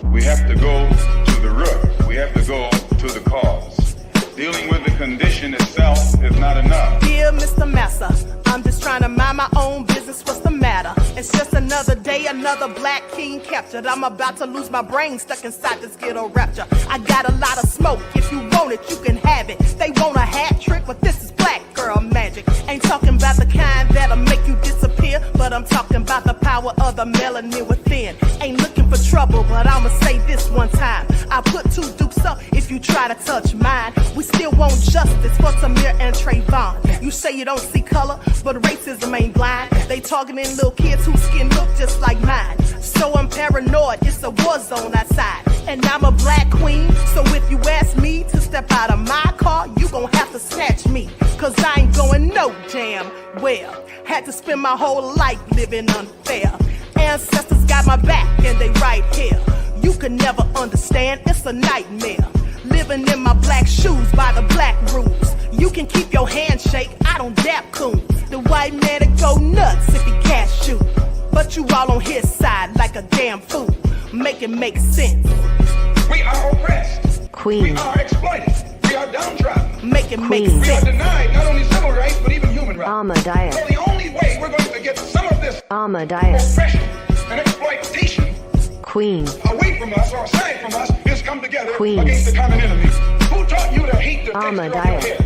We have to go to the root. We have to go to the cause. Dealing with the condition itself is not enough. Dear Mr. Massa, I'm just trying to mind my own business. What's the matter? It's just another day, another black king captured. I'm about to lose my brain, stuck inside this ghetto rapture. I got a lot of smoke. If you want it, you can have it. They want a hat trick, but this is black girl magic. Ain't talking about the kind that'll make you disappear, but I'm talking about the power of the melanin within. Ain't looking for trouble, but I'ma say this one time. I put 2 dukes up if you try to touch mine. We still want justice for Samir and Trayvon. You say you don't see color, but racism ain't blind. They targeting little kids whose skin look just like mine. So I'm paranoid, it's a war zone outside. And I'm a black queen, so if you ask me to step out of my car, you gon' have to snatch me. Cause I ain't going no damn well. Had to spend my whole life living unfair. Ancestors got my back and they right here. You can never understand, it's a nightmare. Living in my black shoes by the black rules. You can keep your handshake, I don't dap coons. The white man to go nuts if he can't shoot. But you all on his side like a damn fool. Make it make sense. We are oppressed. Queen. We are exploited. We are downtrodden. Make it make Queen. sense. We are denied not only civil rights, but even human rights. Ahmadiyyah. So the only way we're going to get some of this Ahmadiyyah. oppression and exploitation Queen. away from us or aside from us is come together Queen. against the common enemy. Who taught you to hate the texture of your Ahmadiyyah. hair?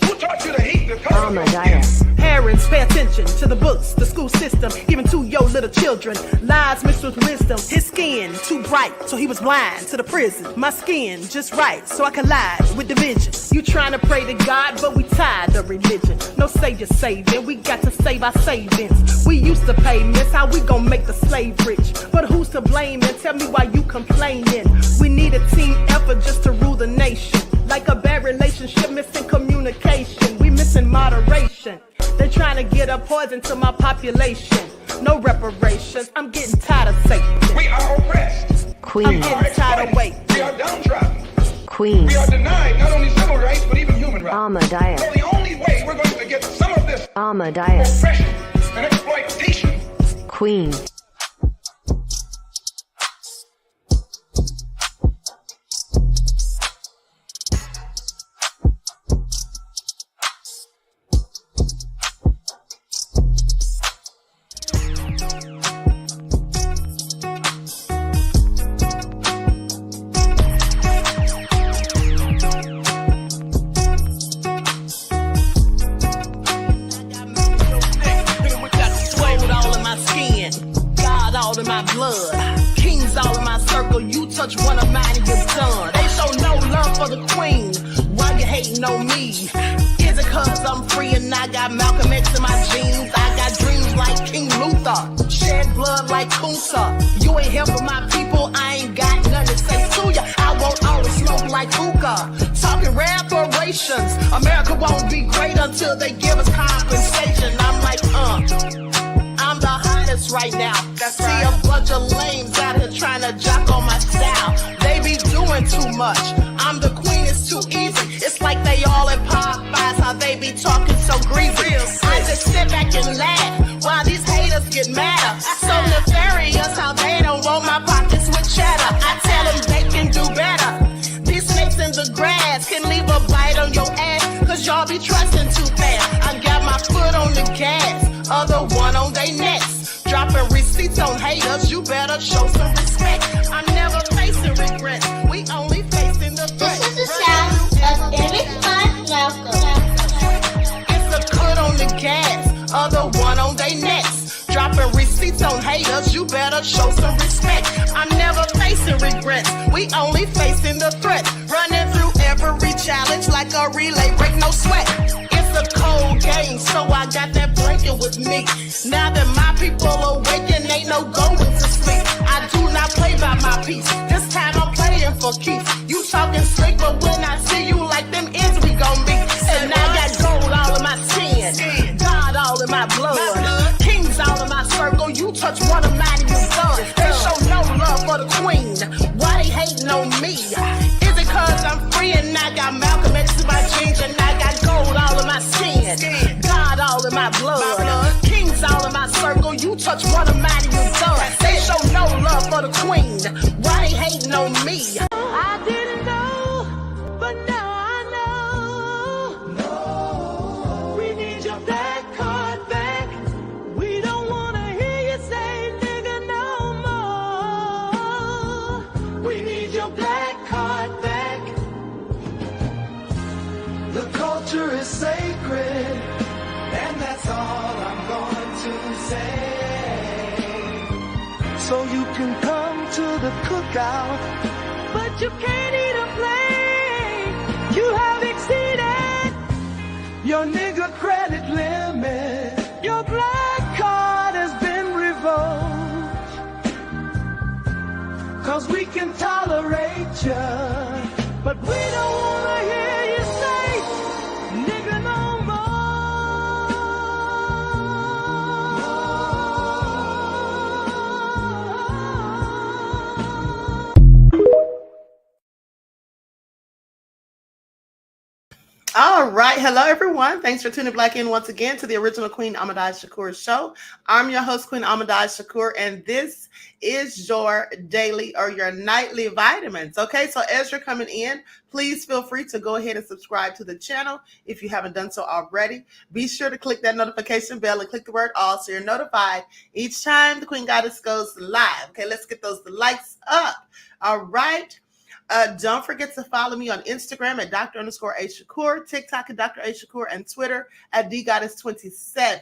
Who taught you to hate the color of your skin? Ahmadiyyah. Parents, pay attention to the books, the school system, even to your little children. Lies mixed with wisdom. His skin too bright, so he was blind to the prison. My skin just right, so I collide with division. You trying to pray to God, but we tired of religion. No savior saving, we got to save our savings. We used to pay miss, how we gon' make the slave rich? But who's to blame, and tell me why you complaining? We need a team effort just to rule the nation. Like a bad relationship, missing communication. We missing moderation. They're trying to get a poison to my population. No reparations. I'm getting tired of Satan. We are oppressed. Queen. I'm getting tired of waiting. We are downtrodden. Queen. We are denied not only civil rights, but even human rights. Ahmadiyyah. So the only way we're going to get some of this Ahmadiyyah. oppression and exploitation. Queen. One of mine and you're done. They show no love for the queen. Why you hating on me? Is it cause I'm free and I got Malcolm X in my jeans? I got dreams like King Luther, shed blood like Kunsa. You ain't here for my people, I ain't got nothing to say to ya. I won't always smoke like hookah. Talking reparations. America won't be great until they give us compensation. I'm like, I'm the hottest right now. See a bunch of lames out here trying to jock on my style. They be doing too much. I'm the queen, it's too easy. It's like they all in Popeyes, how they be talking so greasy. I just sit back and laugh while these haters get madder. So nefarious how they don't want my pockets with cheddar. I tell them they can do better. These snakes in the grass can leave a bite on your ass, cause y'all be trusting too fast. I got my foot on the gas, other one on they necks. Dropping receipts on haters, you better show some respect. I'm never facing regrets, we only facing the threat. This is the sound of Ebony Prince. It's a cut on the gas, other one on they necks. Dropping receipts on haters, you better show some respect. I'm never facing regrets, we only facing the threat. Running through every challenge like a relay, break no sweat. It's a cold game, so I got that blanket with me. Now that my people awaken, ain't no going to sleep. I do not play by my piece, this time I'm playing for keeps. You talking slick, but when I see you like them ends, we gon' meet. And I got gold all in my skin, God all in my blood, kings all in my circle. You touch one of mine and you're done. They show no love for the queen, why they hating on me? Is it cause I'm free and I got Malcolm X in my jeans, and I got gold all in my skin, God all in my blood, kings all in my circle. You touch one of mine and you're done. They show no love for the queen, why they hating on me. I didn't know, but now I know. We need your black card back. We don't want to hear you say nigga no more. We need your black card back. The culture is sacred, and that's all I'm going to say. So you can come to the cookout, But you can't eat a plate. You have exceeded your nigga credit limit. your black Card has been revoked, 'cause we can tolerate ya, but we don't want to hear you say nigga no All right. Hello, everyone. Thanks for tuning back in once again to the original Queen Ahmadiyyah Shakur show. I'm your host, Queen Ahmadiyyah Shakur, and this is your daily or your nightly vitamins. Okay, so as you're coming in, please feel free to go ahead and subscribe to the channel if you haven't done so already. Be sure to click that notification bell and click the word all so you're notified each time the Queen Goddess goes live. Okay, let's get those likes up. All right. Don't forget to follow me on Instagram at Dr._A_Shakur, TikTok at Dr. A Shakur, and Twitter at DGoddess27.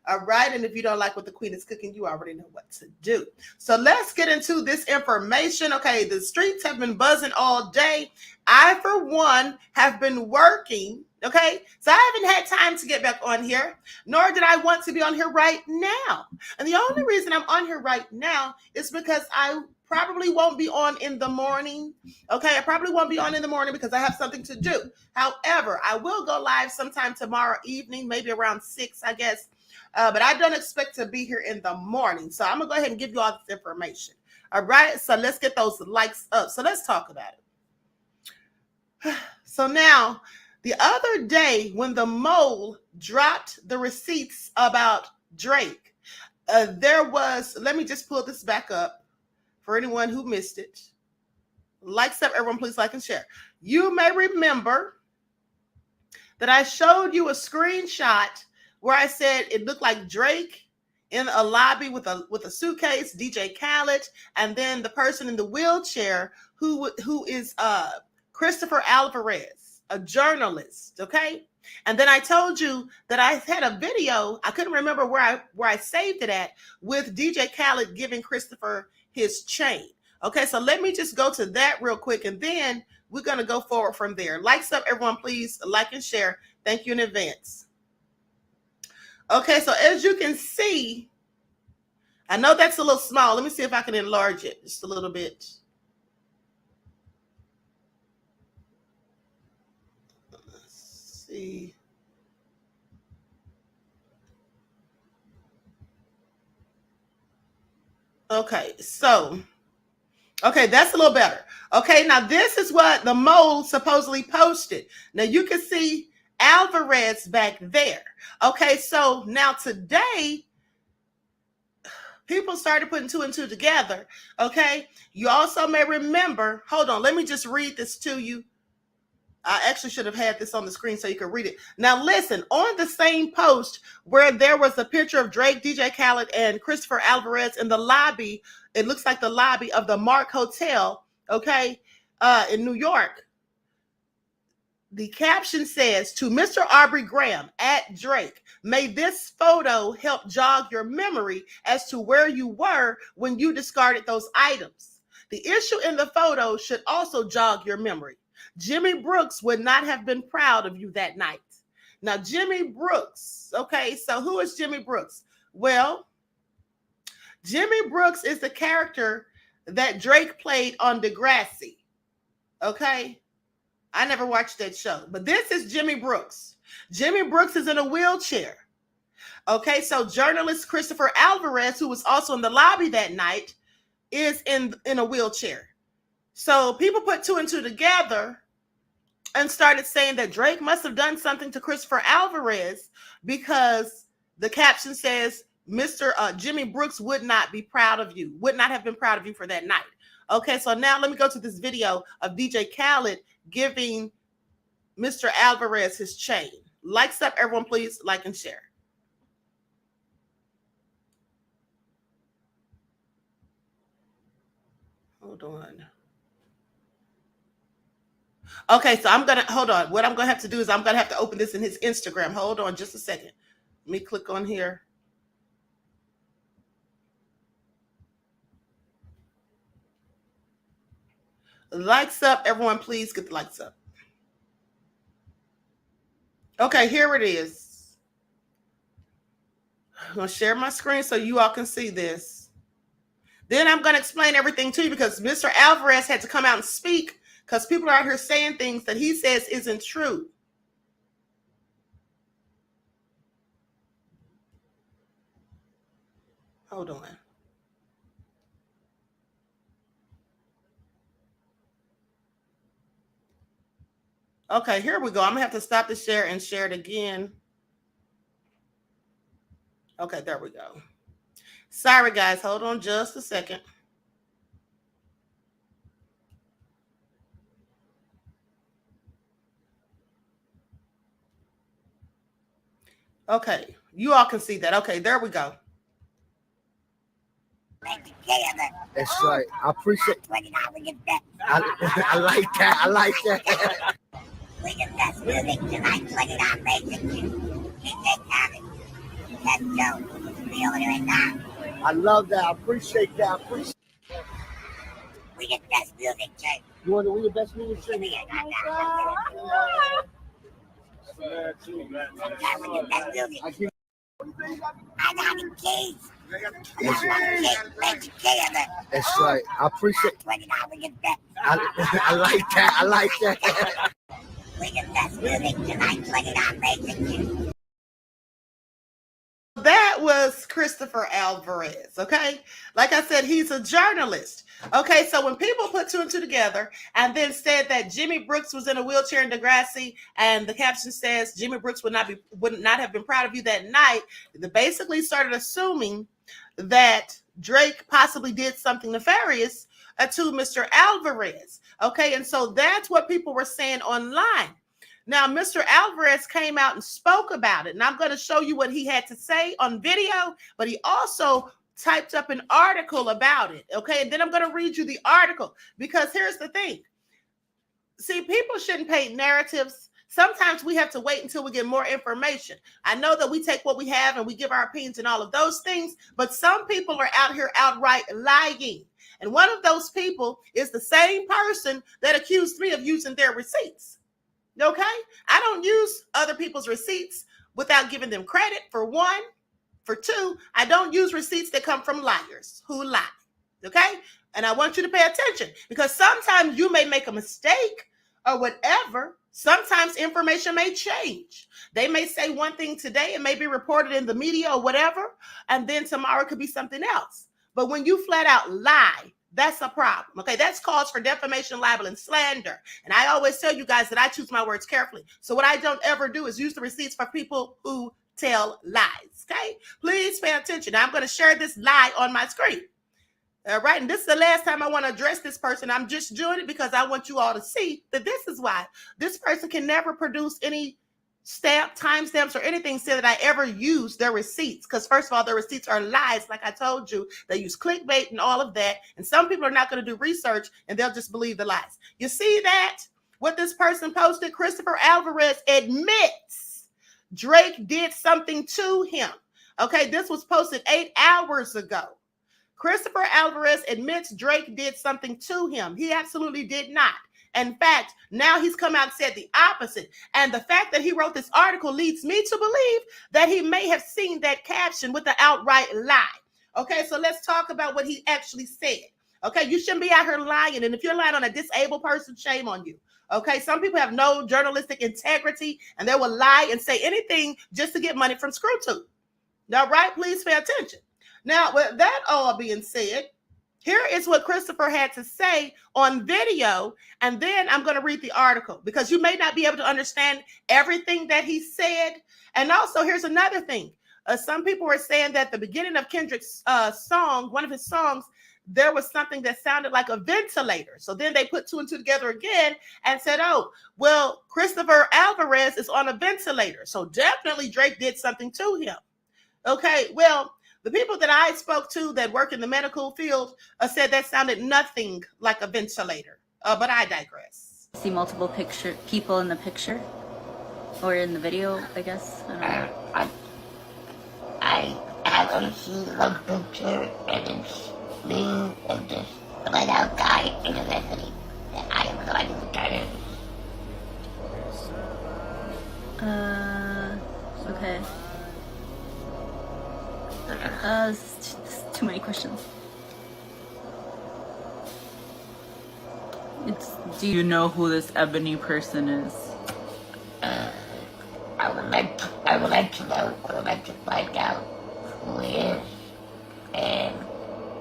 All right. And if you don't like what the Queen is cooking, you already know what to do. So let's get into this information. Okay. The streets have been buzzing all day. I, for one, have been working. Okay. So I haven't had time to get back on here, nor did I want to be on here right now. And the only reason I'm on here right now is because I probably won't be on in the morning. Okay, I probably won't be on in the morning because I have something to do. However, I will go live sometime tomorrow evening, maybe around 6, I guess. But I don't expect to be here in the morning. So I'm going to go ahead and give you all this information. All right, so let's get those likes up. So let's talk about it. So now, the other day when the mole dropped the receipts about Drake, there was, let me just pull this back up. For anyone who missed it, likes up, everyone, please like and share. You may remember that I showed you a screenshot where I said it looked like Drake in a lobby with a suitcase, DJ Khaled, and then the person in the wheelchair who is Christopher Alvarez, a journalist. Okay. And then I told you that I had a video. I couldn't remember where I saved it at, with DJ Khaled giving Christopher his chain. Okay, so let me just go to that real quick, and then we're going to go forward from there. Likes up, everyone, please like and share. Thank you in advance. Okay, so as you can see, I know that's a little small. Let me see if I can enlarge it just a little bit. Let's see. Okay, so, okay, that's a little better. Okay, now this is what the mole supposedly posted. Now you can see Alvarez back there. Okay, so now today, people started putting 2 and 2 together. Okay, you also may remember, hold on, let me just read this to you. I actually should have had this on the screen so you could read it. Now listen, on the same post where there was a picture of Drake, DJ Khaled, and Christopher Alvarez in the lobby, it looks like the lobby of the Mark Hotel, okay, in New York. The caption says, to Mr. Aubrey Graham at Drake, may this photo help jog your memory as to where you were when you discarded those items. The issue in the photo should also jog your memory. Jimmy Brooks would not have been proud of you that night. Now, Jimmy Brooks, okay, so who is Jimmy Brooks? Well, Jimmy Brooks is the character that Drake played on Degrassi, okay? I never watched that show, but this is Jimmy Brooks. Jimmy Brooks is in a wheelchair. Okay, so journalist Christopher Alvarez, who was also in the lobby that night, is in a wheelchair. So people put 2 and 2 together and started saying that Drake must have done something to Christopher Alvarez, because the caption says, Mr. Jimmy Brooks would not be proud of you, would not have been proud of you for that night. Okay, so now let me go to this video of DJ Khaled giving Mr. Alvarez his chain. Likes up, everyone, please like and share. Hold on. Okay, so I'm gonna hold on. What I'm gonna have to do is I'm gonna have to open this in his Instagram. Hold on just a second. Let me click on here. Likes up, everyone, please get the likes up. Okay, here it is. I'm gonna share my screen so you all can see this. Then I'm gonna explain everything to you because Mr. Alvarez had to come out and speak because people are out here saying things that he says isn't true. Hold on. Okay, here we go. I'm gonna have to stop the share and share it again. Okay, there we go. Sorry, guys. Hold on just a second. Okay, you all can see that. Okay, there we go. That's right. I appreciate I like that. I like that. We can best music tonight, $20 basically. DJ Khaled. That's Joe. Be over there right now. I love that. I appreciate that. I appreciate We get best music, Jay. you want to win the best music? Give me a goddamn. When you best music. I give I got the keys. That's right. I appreciate $20 we get best. I like that. I like that. We get best music tonight, $20 basically. That was Christopher Alvarez, okay? Like I said, he's a journalist. Okay, so when people put two and two together and then said that Jimmy Brooks was in a wheelchair in Degrassi, and the caption says Jimmy Brooks would not have been proud of you that night, they basically started assuming that Drake possibly did something nefarious to Mr. Alvarez. Okay, and so that's what people were saying online. Now, Mr. Alvarez came out and spoke about it, and I'm going to show you what he had to say on video, but he also typed up an article about it, okay? And then I'm going to read you the article, because here's the thing. See, people shouldn't paint narratives. Sometimes we have to wait until we get more information. I know that we take what we have and we give our opinions and all of those things, but some people are out here outright lying. And one of those people is the same person that accused me of using their receipts. Okay? I don't use other people's receipts without giving them credit, for one. For two, I don't use receipts that come from liars who lie. Okay? And I want you to pay attention, because sometimes you may make a mistake or whatever. Sometimes information may change. They may say one thing today, it may be reported in the media or whatever, and then tomorrow it could be something else. But when you flat out lie, that's a problem. Okay, that's cause for defamation, libel, and slander. And I always tell you guys that I choose my words carefully. So what I don't ever do is use the receipts for people who tell lies. Okay, please pay attention. Now I'm going to share this lie on my screen. All right, and this is the last time I want to address this person. I'm just doing it because I want you all to see that this is why this person can never produce any timestamps or anything said that I ever use their receipts, because first of all, their receipts are lies. Like I told you, they use clickbait and all of that, and some people are not going to do research and they'll just believe the lies. You see that? What this person posted? Christopher Alvarez admits Drake did something to him. Okay, this was posted 8 hours ago. Christopher Alvarez admits Drake did something to him. He absolutely did not. In fact, now he's come out and said the opposite. And the fact that he wrote this article leads me to believe that he may have seen that caption with the outright lie. Okay, so let's talk about what he actually said. Okay, you shouldn't be out here lying. And if you're lying on a disabled person, shame on you. Okay, some people have no journalistic integrity and they will lie and say anything just to get money from ScrewTube. All right, please pay attention. Now, with that all being said, here is what Christopher had to say on video, and then I'm going to read the article, because you may not be able to understand everything that he said. And also, here's another thing. Some people were saying that the beginning of Kendrick's song, one of his songs, there was something that sounded like a ventilator. So then they put two and two together again and said, oh, well, Christopher Alvarez is on a ventilator. So definitely Drake did something to him. Okay, well, the people that I spoke to that work in the medical field said that sounded nothing like a ventilator. But I digress. See multiple people in the picture or in the video, I guess. I haven't seen one picture, and it's me and this light out guy in the recipe that I am going to return. Okay. It's too many questions. Do you know who this Ebony person is? I would like to know. I would like to find out who he is, and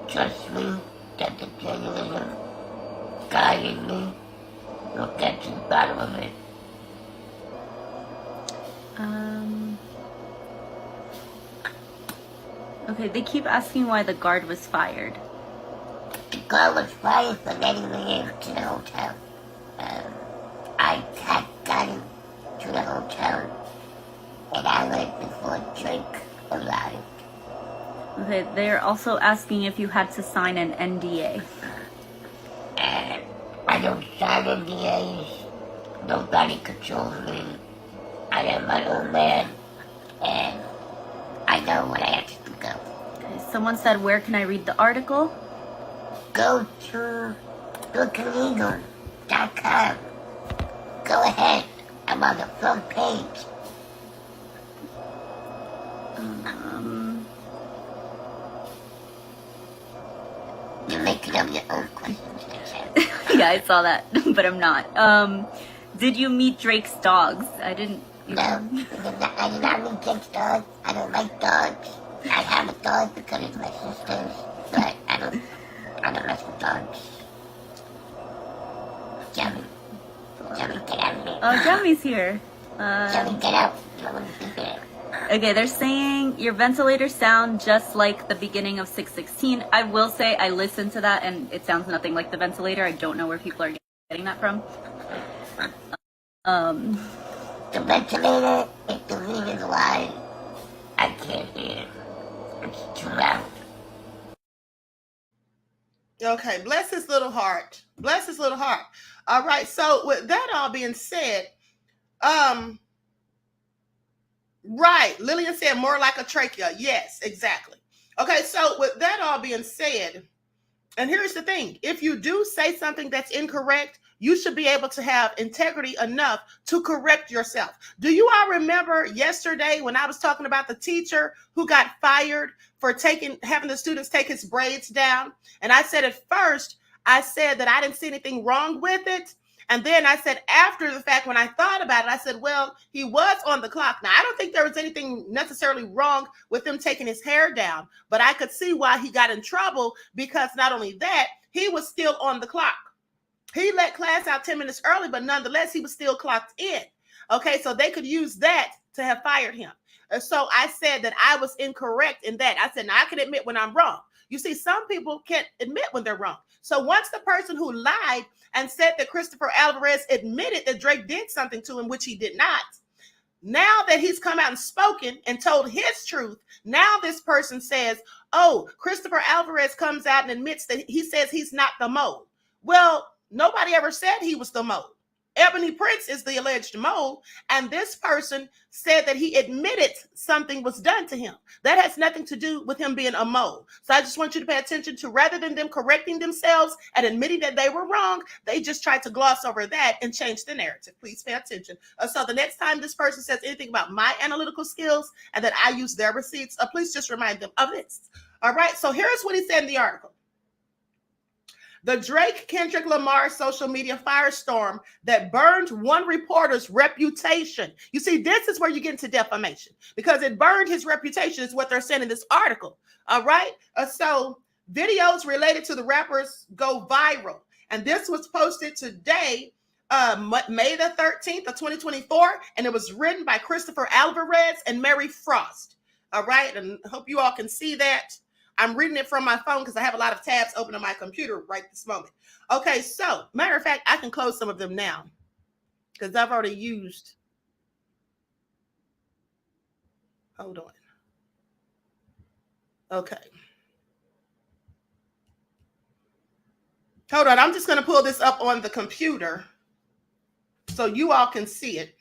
trust me that the journalism guy in me will get to the bottom of it. Okay, they keep asking why the guard was fired. The guard was fired for letting me into the hotel. I had gotten to the hotel, and I went before Drake arrived. Okay, they're also asking if you had to sign an NDA. I don't sign NDAs. Nobody controls me. I am my own man, and I know when I have to go. Okay, someone said, where can I read the article? Go to booklegal.com. Go ahead. I'm on the front page. You're making up your own questions. Yeah, I saw that, but I'm not. Did you meet Drake's dogs? I didn't. No, I did not meet Drake's dogs. I don't like dogs. I have a dog because it's my sister's, but I don't mess with dogs. Jamie, get out of here. Oh, Jamie's here. Jamie, get out. I don't want to be here. Okay, they're saying your ventilators sound just like the beginning of 616. I will say I listened to that and it sounds nothing like the ventilator. I don't know where people are getting that from. The ventilator is the reason why I can't hear. It's too loud. Okay, bless his little heart. Bless his little heart. All right, so with that all being said, right, Lillian said more like a trachea. Yes, exactly. Okay, so with that all being said, and here's the thing. If you do say something that's incorrect, you should be able to have integrity enough to correct yourself. Do you all remember yesterday when I was talking about the teacher who got fired for having the students take his braids down? And I said at first, I said that I didn't see anything wrong with it. And then I said after the fact, when I thought about it, I said, well, he was on the clock. Now, I don't think there was anything necessarily wrong with him taking his hair down, but I could see why he got in trouble because not only that, he was still on the clock. He let class out 10 minutes early, but nonetheless, he was still clocked in. Okay, so they could use that to have fired him. So I said that I was incorrect in that. I said, now I can admit when I'm wrong. You see, some people can't admit when they're wrong. So once the person who lied and said that Christopher Alvarez admitted that Drake did something to him, which he did not, now that he's come out and spoken and told his truth, now this person says, oh, Christopher Alvarez comes out and admits that he says he's not the mole. Well, nobody ever said he was the mole. Ebony Prince is the alleged mole, and this person said that he admitted something was done to him. That has nothing to do with him being a mole. So I just want you to pay attention to, rather than them correcting themselves and admitting that they were wrong, they just tried to gloss over that and change the narrative. Please pay attention. So the next time this person says anything about my analytical skills and that I use their receipts, please just remind them of this. All right, so here's what he said in the article. The Drake-Kendrick Lamar social media firestorm that burned one reporter's reputation. You see, this is where you get into defamation because it burned his reputation is what they're saying in this article. All right. So videos related to the rappers go viral. And this was posted today, May the 13th of 2024. And it was written by Christopher Alvarez and Mary Frost. All right, and I hope you all can see that. I'm reading it from my phone because I have a lot of tabs open on my computer right this moment. Okay, so matter of fact, I can close some of them now because I've already used. Hold on. Okay. Hold on, I'm just going to pull this up on the computer so you all can see it.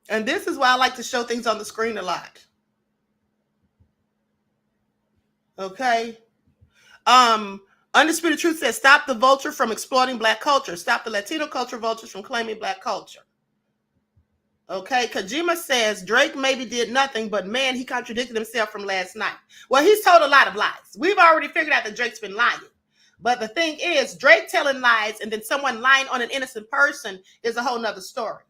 And this is why I like to show things on the screen a lot. Okay. Undisputed Truth says, stop the vulture from exploiting Black culture. Stop the Latino culture vultures from claiming Black culture. Okay. Kojima says, Drake maybe did nothing, but man, he contradicted himself from last night. Well, he's told a lot of lies. We've already figured out that Drake's been lying. But the thing is, Drake telling lies and then someone lying on an innocent person is a whole nother story.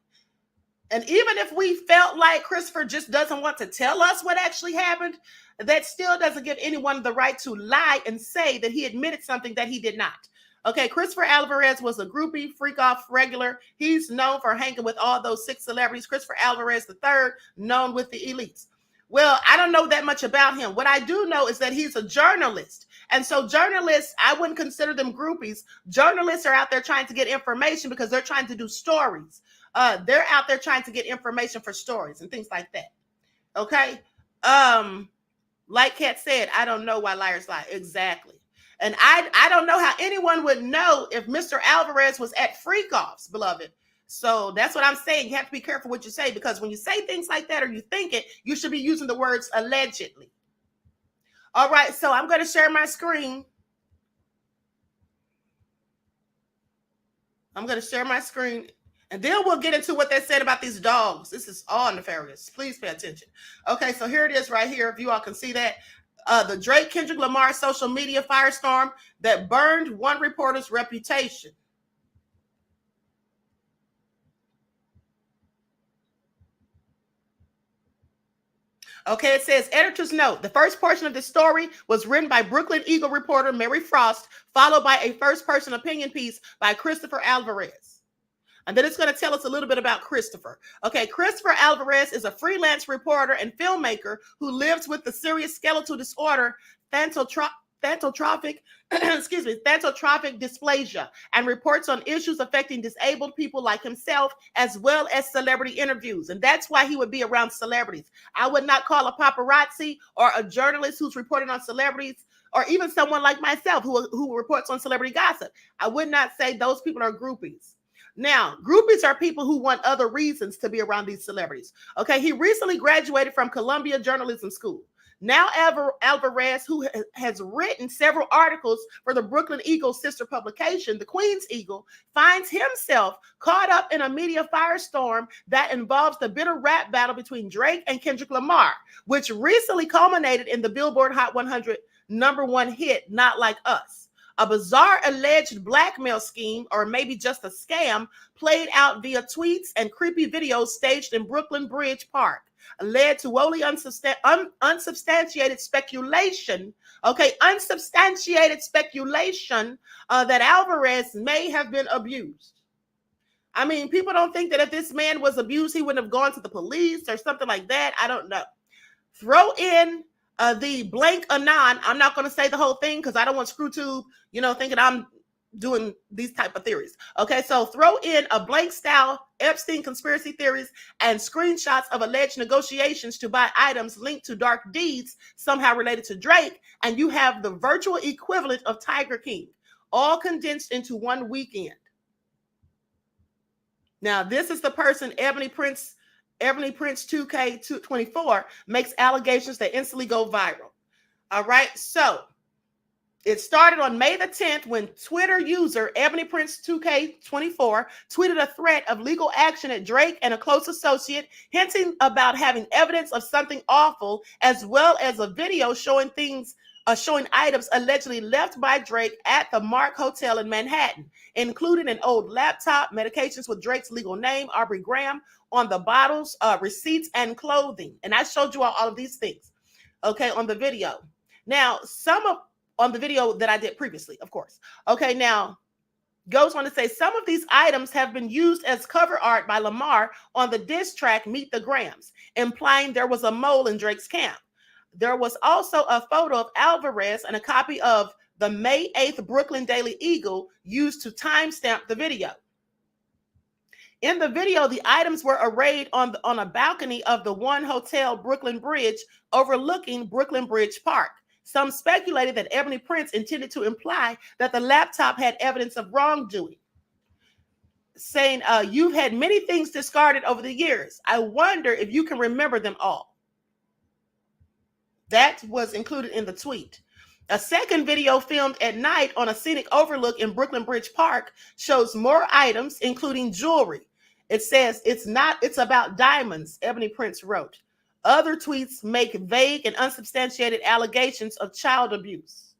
And even if we felt like Christopher just doesn't want to tell us what actually happened, that still doesn't give anyone the right to lie and say that he admitted something that he did not. Okay, Christopher Alvarez was a groupie, freak off regular. He's known for hanging with all those 6 celebrities. Christopher Alvarez III, known with the elites. Well, I don't know that much about him. What I do know is that he's a journalist. And so journalists, I wouldn't consider them groupies. Journalists are out there trying to get information because they're trying to do stories. They're out there trying to get information for stories and things like that. Okay. Like Kat said, I don't know why liars lie. Exactly. And I don't know how anyone would know if Mr. Alvarez was at freak-offs, beloved. So that's what I'm saying. You have to be careful what you say, because when you say things like that or you think it, you should be using the words allegedly. All right. So I'm going to share my screen. I'm going to share my screen. And then we'll get into what they said about these dogs. This is all nefarious. Please pay attention. Okay, so here it is right here. If you all can see that. The Drake Kendrick Lamar social media firestorm that burned one reporter's reputation. Okay, it says, editor's note, the first portion of the story was written by Brooklyn Eagle reporter Mary Frost, followed by a first-person opinion piece by Christopher Alvarez. And then it's going to tell us a little bit about Christopher. Okay, Christopher Alvarez is a freelance reporter and filmmaker who lives with the serious skeletal disorder, thantotrophic dysplasia, and reports on issues affecting disabled people like himself, as well as celebrity interviews. And that's why he would be around celebrities. I would not call a paparazzi or a journalist who's reporting on celebrities, or even someone like myself who reports on celebrity gossip. I would not say those people are groupies. Now, groupies are people who want other reasons to be around these celebrities. Okay, he recently graduated from Columbia Journalism School. Now, Alvarez, who has written several articles for the Brooklyn Eagle sister publication, the Queen's Eagle, finds himself caught up in a media firestorm that involves the bitter rap battle between Drake and Kendrick Lamar, which recently culminated in the Billboard Hot 100 #1 hit, Not Like Us. A bizarre alleged blackmail scheme, or maybe just a scam, played out via tweets and creepy videos staged in Brooklyn Bridge Park, led to wholly unsubstantiated speculation, that Alvarez may have been abused. I mean, people don't think that if this man was abused, he wouldn't have gone to the police or something like that. I don't know. Throw in the blank anon. I'm not going to say the whole thing because I don't want ScrewTube, thinking I'm doing these type of theories. Okay, so throw in a blank style Epstein conspiracy theories and screenshots of alleged negotiations to buy items linked to dark deeds somehow related to Drake, and you have the virtual equivalent of Tiger King, all condensed into one weekend. Now, this is the person, Ebony Prince 2K24, makes allegations that instantly go viral. All right, so it started on May the 10th when Twitter user Ebony Prince 2K24 tweeted a threat of legal action at Drake and a close associate, hinting about having evidence of something awful, as well as a video showing items allegedly left by Drake at the Mark Hotel in Manhattan, including an old laptop, medications with Drake's legal name, Aubrey Graham, on the bottles, receipts, and clothing. And I showed you all of these things, okay, on the video. Now, on the video that I did previously, of course. Okay, now, Goes on to say some of these items have been used as cover art by Lamar on the diss track Meet the Grams, implying there was a mole in Drake's camp. There was also a photo of Alvarez and a copy of the May 8th Brooklyn Daily Eagle used to timestamp the video. In the video, the items were arrayed on a balcony of the One Hotel Brooklyn Bridge overlooking Brooklyn Bridge Park. Some speculated that Ebony Prince intended to imply that the laptop had evidence of wrongdoing, saying, you've had many things discarded over the years. I wonder if you can remember them all. That was included in the tweet. A second video filmed at night on a scenic overlook in Brooklyn Bridge Park shows more items, including jewelry. It says, it's about diamonds, Ebony Prince wrote. Other tweets make vague and unsubstantiated allegations of child abuse.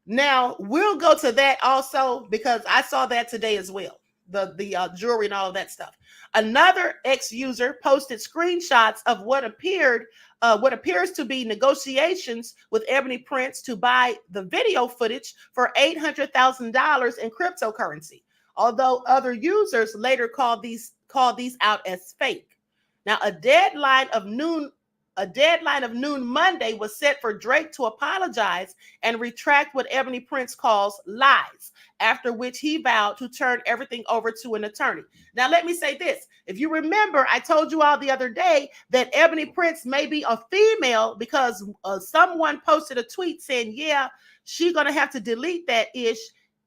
Now, we'll go to that also because I saw that today as well, the jewelry and all of that stuff. Another ex-user posted screenshots of what appears to be negotiations with Ebony Prince to buy the video footage for $800,000 in cryptocurrency, although other users later called these out as fake. Now, a deadline of noon Monday was set for Drake to apologize and retract what Ebony Prince calls lies, after which he vowed to turn everything over to an attorney. Now, let me say this. If you remember, I told you all the other day that Ebony Prince may be a female because someone posted a tweet saying, yeah, she's going to have to delete that ish,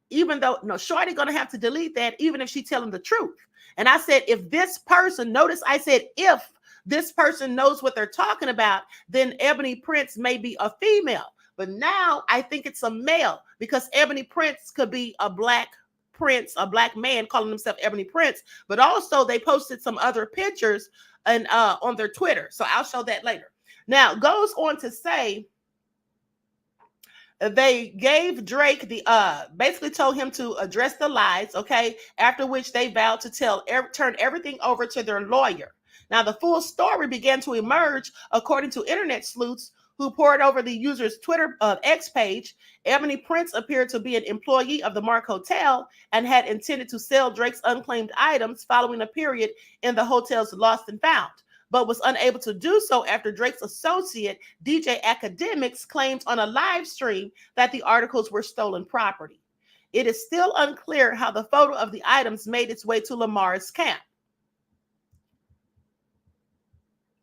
even though, no, Shorty going to have to delete that even if she's telling the truth. And I said, if this person, notice I said, if this person knows what they're talking about, then Ebony Prince may be a female. But now I think it's a male because Ebony Prince could be a black prince, a black man calling himself Ebony Prince. But also they posted some other pictures and on their Twitter. So I'll show that later. Now, goes on to say, they gave Drake basically told him to address the lies, okay, after which they vowed to turn everything over to their lawyer. Now, the full story began to emerge according to internet sleuths who poured over the user's Twitter X page. Ebony Prince appeared to be an employee of the Mark Hotel and had intended to sell Drake's unclaimed items following a period in the hotel's lost and found, but was unable to do so after Drake's associate, DJ Academics, claimed on a live stream that the articles were stolen property. It is still unclear how the photo of the items made its way to Lamar's camp.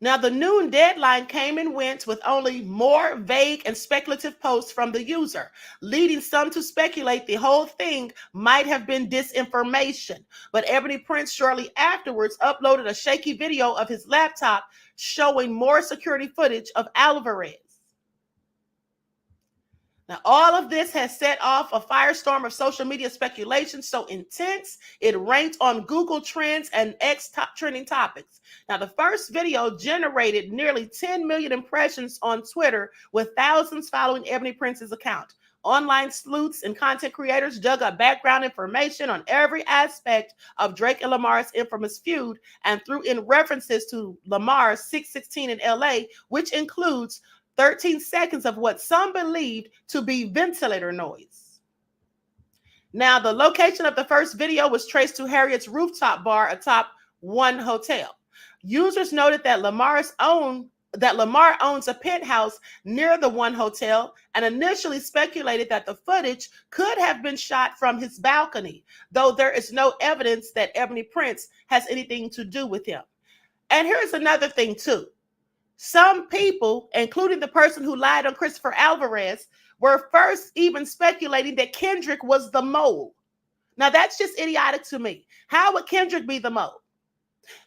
Now, the noon deadline came and went with only more vague and speculative posts from the user, leading some to speculate the whole thing might have been disinformation. But Ebony Prince shortly afterwards uploaded a shaky video of his laptop showing more security footage of Alvarez. Now, all of this has set off a firestorm of social media speculation so intense it ranked on Google Trends and X top trending topics. Now, the first video generated nearly 10 million impressions on Twitter, with thousands following Ebony Prince's account. Online sleuths and content creators dug up background information on every aspect of Drake and Lamar's infamous feud and threw in references to Lamar's 616 in LA, which includes 13 seconds of what some believed to be ventilator noise. Now, the location of the first video was traced to Harriet's rooftop bar atop One Hotel. Users noted that Lamar owns a penthouse near the One Hotel and initially speculated that the footage could have been shot from his balcony, though there is no evidence that Ebony Prince has anything to do with him. And here's another thing too. Some people, including the person who lied on Christopher Alvarez, were first even speculating that Kendrick was the mole. Now, that's just idiotic to me. How would Kendrick be the mole?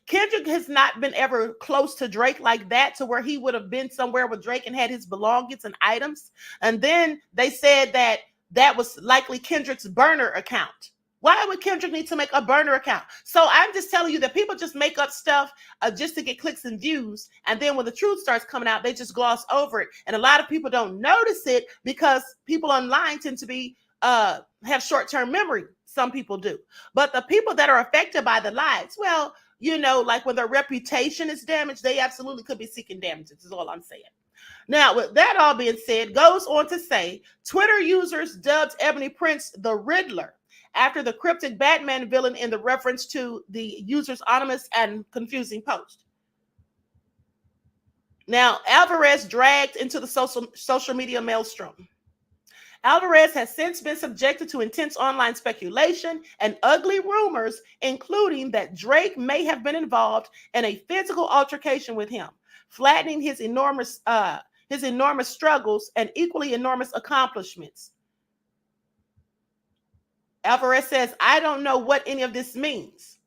Kendrick has not been ever close to Drake like that, to where he would have been somewhere with Drake and had his belongings and items. And then they said that that was likely Kendrick's burner account. Why would Kendrick need to make a burner account? So I'm just telling you that people just make up stuff just to get clicks and views. And then when the truth starts coming out, they just gloss over it. And a lot of people don't notice it because people online tend to be have short-term memory. Some people do. But the people that are affected by the lies, well, you know, like when their reputation is damaged, they absolutely could be seeking damages, is all I'm saying. Now, with that all being said, goes on to say, Twitter users dubbed Ebony Prince the Riddler after the cryptic Batman villain in the reference to the user's anonymous and confusing post. Now, Alvarez dragged into the social media maelstrom. Alvarez has since been subjected to intense online speculation and ugly rumors, including that Drake may have been involved in a physical altercation with him, flattening his enormous struggles and equally enormous accomplishments. Alvarez says, "I don't know what any of this means."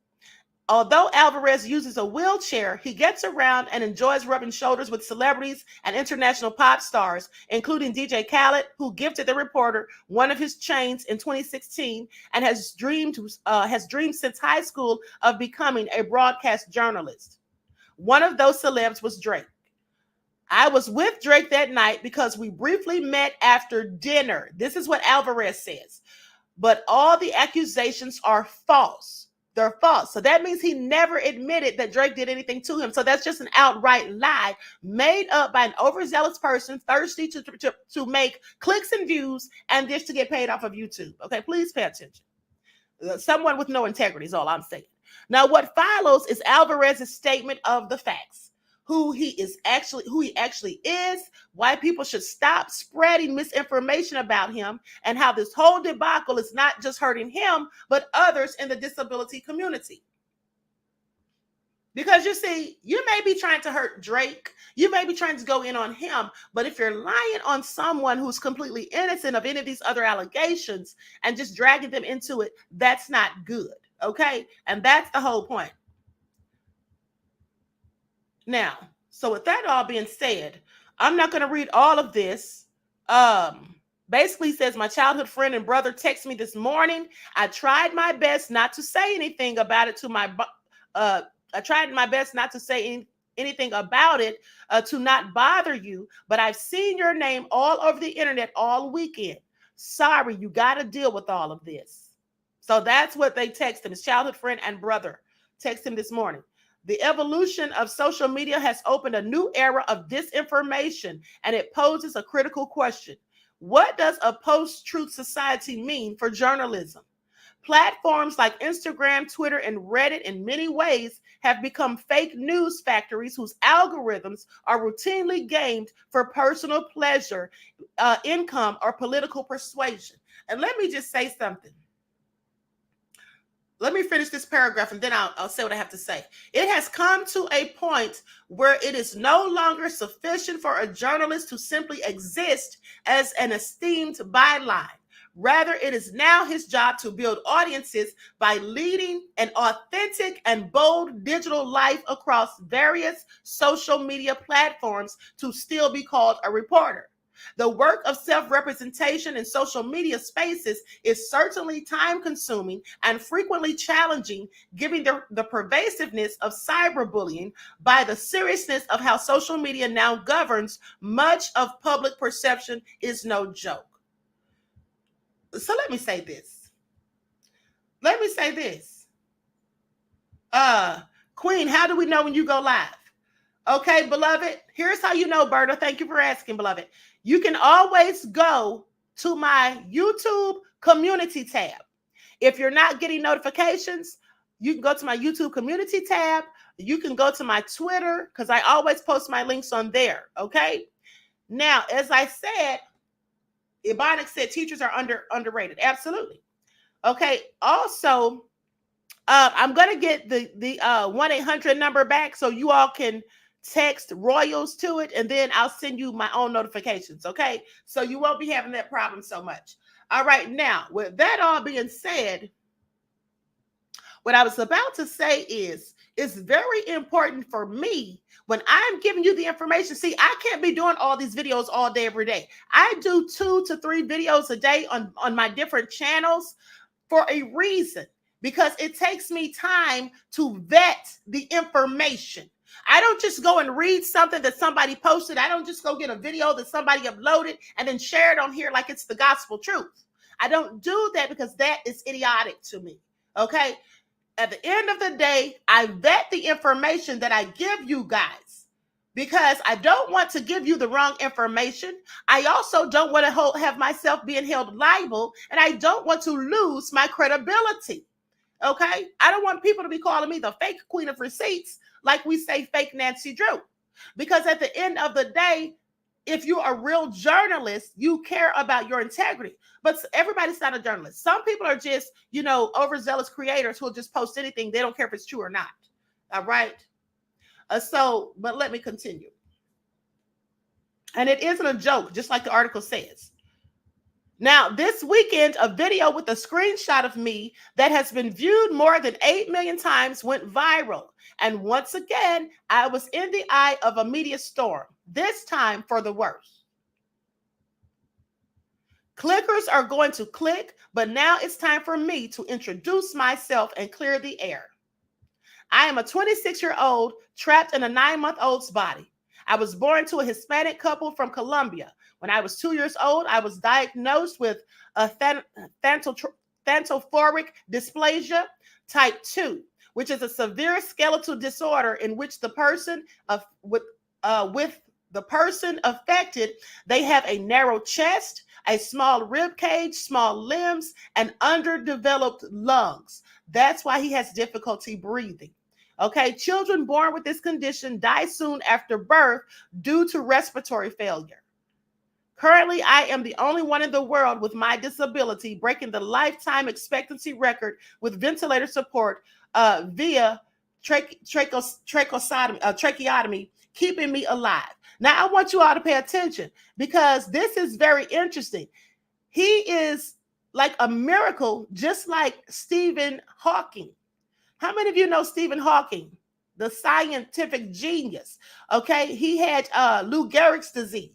Although Alvarez uses a wheelchair, he gets around and enjoys rubbing shoulders with celebrities and international pop stars, including DJ Khaled, who gifted the reporter one of his chains in 2016 and has dreamed since high school of becoming a broadcast journalist. One of those celebs was Drake. "I was with Drake that night because we briefly met after dinner." This is what Alvarez says. "But all the accusations are false. They're false." So that means he never admitted that Drake did anything to him. So that's just an outright lie made up by an overzealous person thirsty to make clicks and views and just to get paid off of YouTube. Okay, please pay attention. Someone with no integrity is all I'm saying. Now, what follows is Alvarez's statement of the facts. Who he actually is, why people should stop spreading misinformation about him, and how this whole debacle is not just hurting him, but others in the disability community. Because you see, you may be trying to hurt Drake, you may be trying to go in on him, but if you're lying on someone who's completely innocent of any of these other allegations and just dragging them into it, that's not good, okay? And that's the whole point. Now, so with that all being said, I'm not going to read all of this. Basically says, "My childhood friend and brother texted me this morning. I tried my best not to say anything about it to not bother you, but I've seen your name all over the internet all weekend. Sorry, you got to deal with all of this." So that's what they text him. His childhood friend and brother text him this morning. "The evolution of social media has opened a new era of disinformation, and it poses a critical question. What does a post-truth society mean for journalism? Platforms like Instagram, Twitter, and Reddit in many ways have become fake news factories whose algorithms are routinely gamed for personal pleasure, income, or political persuasion." And let me just say something. Let me finish this paragraph and then I'll say what I have to say. "It has come to a point where it is no longer sufficient for a journalist to simply exist as an esteemed byline. Rather, it is now his job to build audiences by leading an authentic and bold digital life across various social media platforms to still be called a reporter. The work of self-representation in social media spaces is certainly time-consuming and frequently challenging, given the pervasiveness of cyberbullying by the seriousness of how social media now governs much of public perception is no joke." So let me say this. Queen, how do we know when you go live? Okay, beloved, here's how you know, Berta. Thank you for asking, beloved. You can always go to my YouTube community tab. If you're not getting notifications, you can go to my YouTube community tab. You can go to my Twitter, because I always post my links on there, okay? Now, as I said, Ebonics said teachers are underrated. Absolutely. Okay, also, I'm going to get the 1-800 number back so you all can text Royals to it, and then I'll send you my own notifications, okay? So you won't be having that problem so much. All right, now, with that all being said, what I was about to say is, it's very important for me when I'm giving you the information. See, I can't be doing all these videos all day, every day. I do 2 to 3 videos a day on my different channels for a reason, because it takes me time to vet the information. I don't just go and read something that somebody posted. I don't just go get a video that somebody uploaded and then share it on here like it's the gospel truth. I don't do that because that is idiotic to me, okay? At the end of the day, I vet the information that I give you guys. because I don't want to give you the wrong information. I also don't want to have myself being held liable, and I don't want to lose my credibility. Okay? I don't want people to be calling me the fake queen of receipts, like we say fake Nancy Drew. Because at the end of the day, if you're a real journalist, you care about your integrity. But everybody's not a journalist. Some people are just, overzealous creators who will just post anything. They don't care if it's true or not. All right? But let me continue. And it isn't a joke, just like the article says. Now, this weekend, a video with a screenshot of me that has been viewed more than 8 million times went viral. And once again, I was in the eye of a media storm, this time for the worse. Clickers are going to click, but now it's time for me to introduce myself and clear the air. I am a 26-year-old trapped in a 9-month-old's body. I was born to a Hispanic couple from Colombia. When I was 2 years old, I was diagnosed with a thanatophoric dysplasia type 2, which is a severe skeletal disorder in which the person with the person affected, they have a narrow chest, a small rib cage, small limbs, and underdeveloped lungs. That's why he has difficulty breathing. Okay, children born with this condition die soon after birth due to respiratory failure. Currently, I am the only one in the world with my disability, breaking the lifetime expectancy record with ventilator support via tracheotomy, keeping me alive. Now, I want you all to pay attention because this is very interesting. He is like a miracle, just like Stephen Hawking. How many of you know Stephen Hawking, the scientific genius? Okay, he had Lou Gehrig's disease.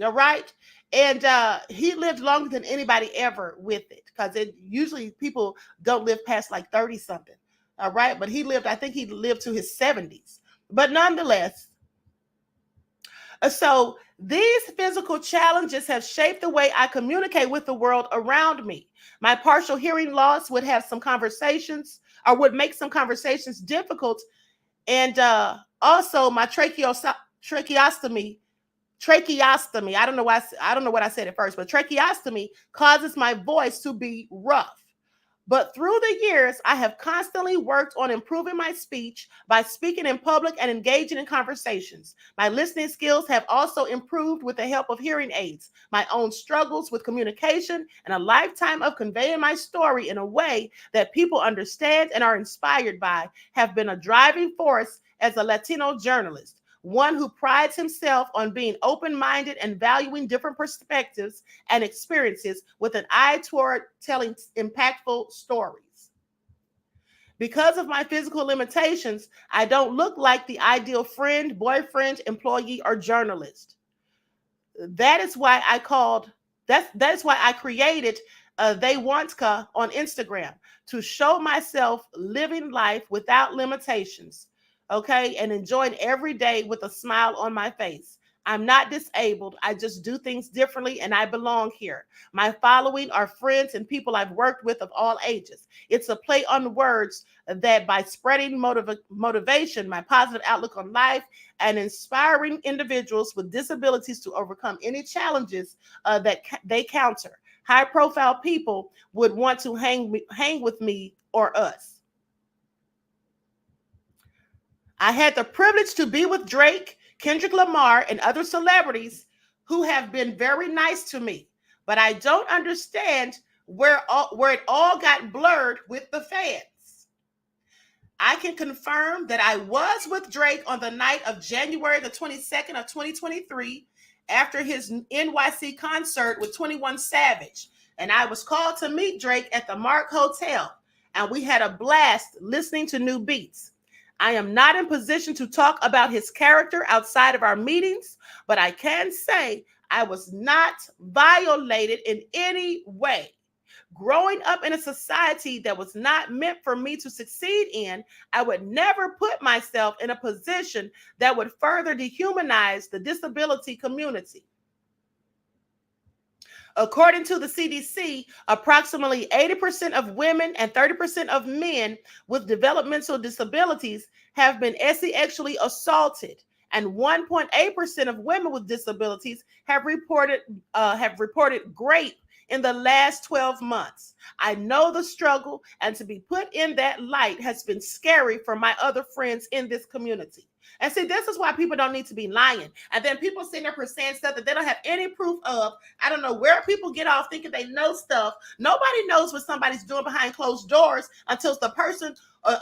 All right. And he lived longer than anybody ever with it, because usually people don't live past like 30 something. All right. But I think he lived to his 70s. But nonetheless, so these physical challenges have shaped the way I communicate with the world around me. My partial hearing loss would make some conversations difficult. And also my tracheostomy. I don't know what I said at first, but tracheostomy causes my voice to be rough. But through the years, I have constantly worked on improving my speech by speaking in public and engaging in conversations. My listening skills have also improved with the help of hearing aids. My own struggles with communication and a lifetime of conveying my story in a way that people understand and are inspired by have been a driving force as a Latino journalist. One who prides himself on being open-minded and valuing different perspectives and experiences with an eye toward telling impactful stories. Because of my physical limitations, I don't look like the ideal friend, boyfriend, employee, or journalist. That is why I created They Wantka on Instagram, to show myself living life without limitations. Okay, and enjoying every day with a smile on my face. I'm not disabled. I just do things differently, and I belong here. My following are friends and people I've worked with of all ages. It's a play on words that by spreading motivation, my positive outlook on life, and inspiring individuals with disabilities to overcome any challenges that they counter. High-profile people would want to hang with me or us. I had the privilege to be with Drake, Kendrick Lamar, and other celebrities who have been very nice to me, but I don't understand where it all got blurred with the fans. I can confirm that I was with Drake on the night of January the 22nd of 2023 after his NYC concert with 21 Savage, and I was called to meet Drake at the Mark Hotel, and we had a blast listening to new beats. I am not in position to talk about his character outside of our meetings, but I can say I was not violated in any way. Growing up in a society that was not meant for me to succeed in, I would never put myself in a position that would further dehumanize the disability community. According to the CDC, approximately 80% of women and 30% of men with developmental disabilities have been sexually assaulted, and 1.8% of women with disabilities have reported rape in the last 12 months. I know the struggle, and to be put in that light has been scary for my other friends in this community. And see, this is why people don't need to be lying. And then people sitting there saying stuff that they don't have any proof of. I don't know where people get off thinking they know stuff. Nobody knows what somebody's doing behind closed doors until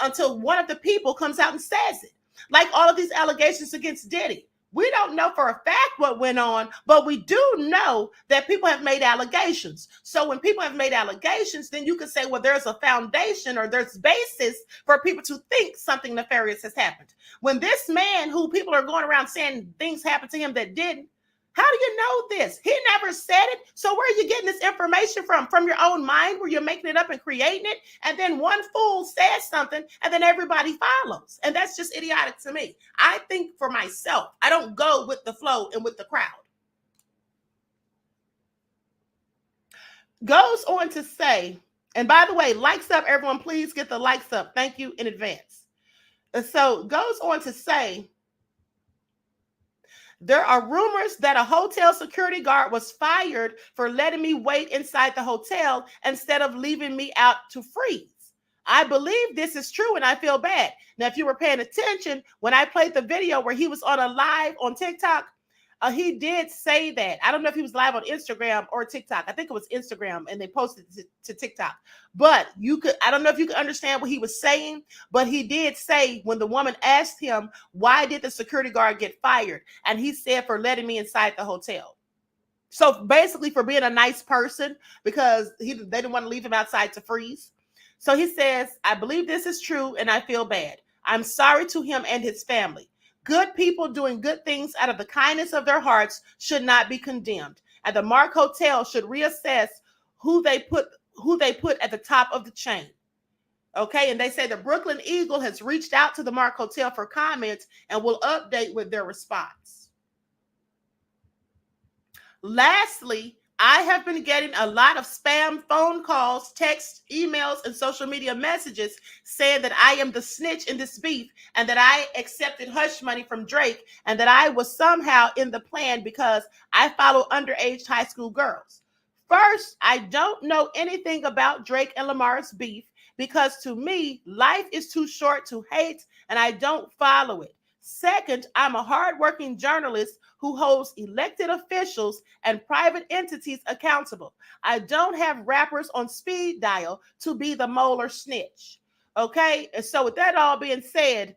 until one of the people comes out and says it. Like all of these allegations against Diddy. We don't know for a fact what went on, but we do know that people have made allegations. So when people have made allegations, then you can say, well, there's a foundation or there's basis for people to think something nefarious has happened. When this man who people are going around saying things happened to him that didn't, how do you know this? He never said it. So where are you getting this information from? From your own mind where you're making it up and creating it? And then one fool says something and then everybody follows. And that's just idiotic to me. I think for myself. I don't go with the flow and with the crowd. Goes on to say, and by the way, likes up, everyone, please get the likes up. Thank you in advance. So goes on to say, there are rumors that a hotel security guard was fired for letting me wait inside the hotel instead of leaving me out to freeze. I believe this is true and I feel bad. Now, if you were paying attention, when I played the video where he was on a live on TikTok, he did say that. I don't know if he was live on Instagram or TikTok. I think it was Instagram and they posted it to TikTok. But I don't know if you could understand what he was saying, but he did say when the woman asked him, why did the security guard get fired? And he said, for letting me inside the hotel. So basically for being a nice person because they didn't want to leave him outside to freeze. So he says, I believe this is true and I feel bad. I'm sorry to him and his family. Good people doing good things out of the kindness of their hearts should not be condemned. And the Mark Hotel should reassess who they put at the top of the chain. Okay, and they say the Brooklyn Eagle has reached out to the Mark Hotel for comments and will update with their response. Lastly, I have been getting a lot of spam phone calls, texts, emails, and social media messages saying that I am the snitch in this beef and that I accepted hush money from Drake and that I was somehow in the plan because I follow underage high school girls. First, I don't know anything about Drake and Lamar's beef because to me, life is too short to hate and I don't follow it. Second, I'm a hardworking journalist who holds elected officials and private entities accountable. I don't have rappers on speed dial to be the mole or snitch. Okay, and so with that all being said,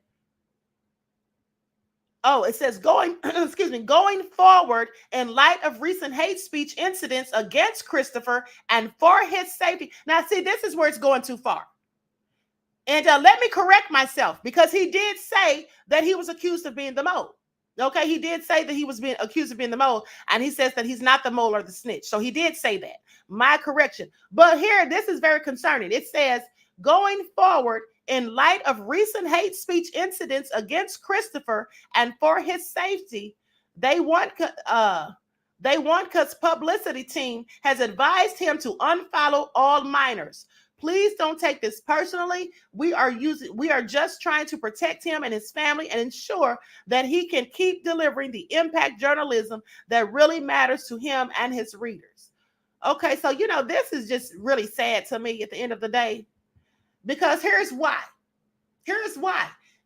it says going forward in light of recent hate speech incidents against Christopher and for his safety. Now, see, this is where it's going too far. And let me correct myself because he did say that he was accused of being the mole. Okay, he did say that he was being accused of being the mole, and he says that he's not the mole or the snitch. So he did say that. My correction. But here, this is very concerning. It says, going forward, in light of recent hate speech incidents against Christopher and for his safety, they want because publicity team has advised him to unfollow all minors. Please don't take this personally. We are just trying to protect him and his family and ensure that he can keep delivering the impact journalism that really matters to him and his readers. Okay, so this is just really sad to me at the end of the day. Because here's why.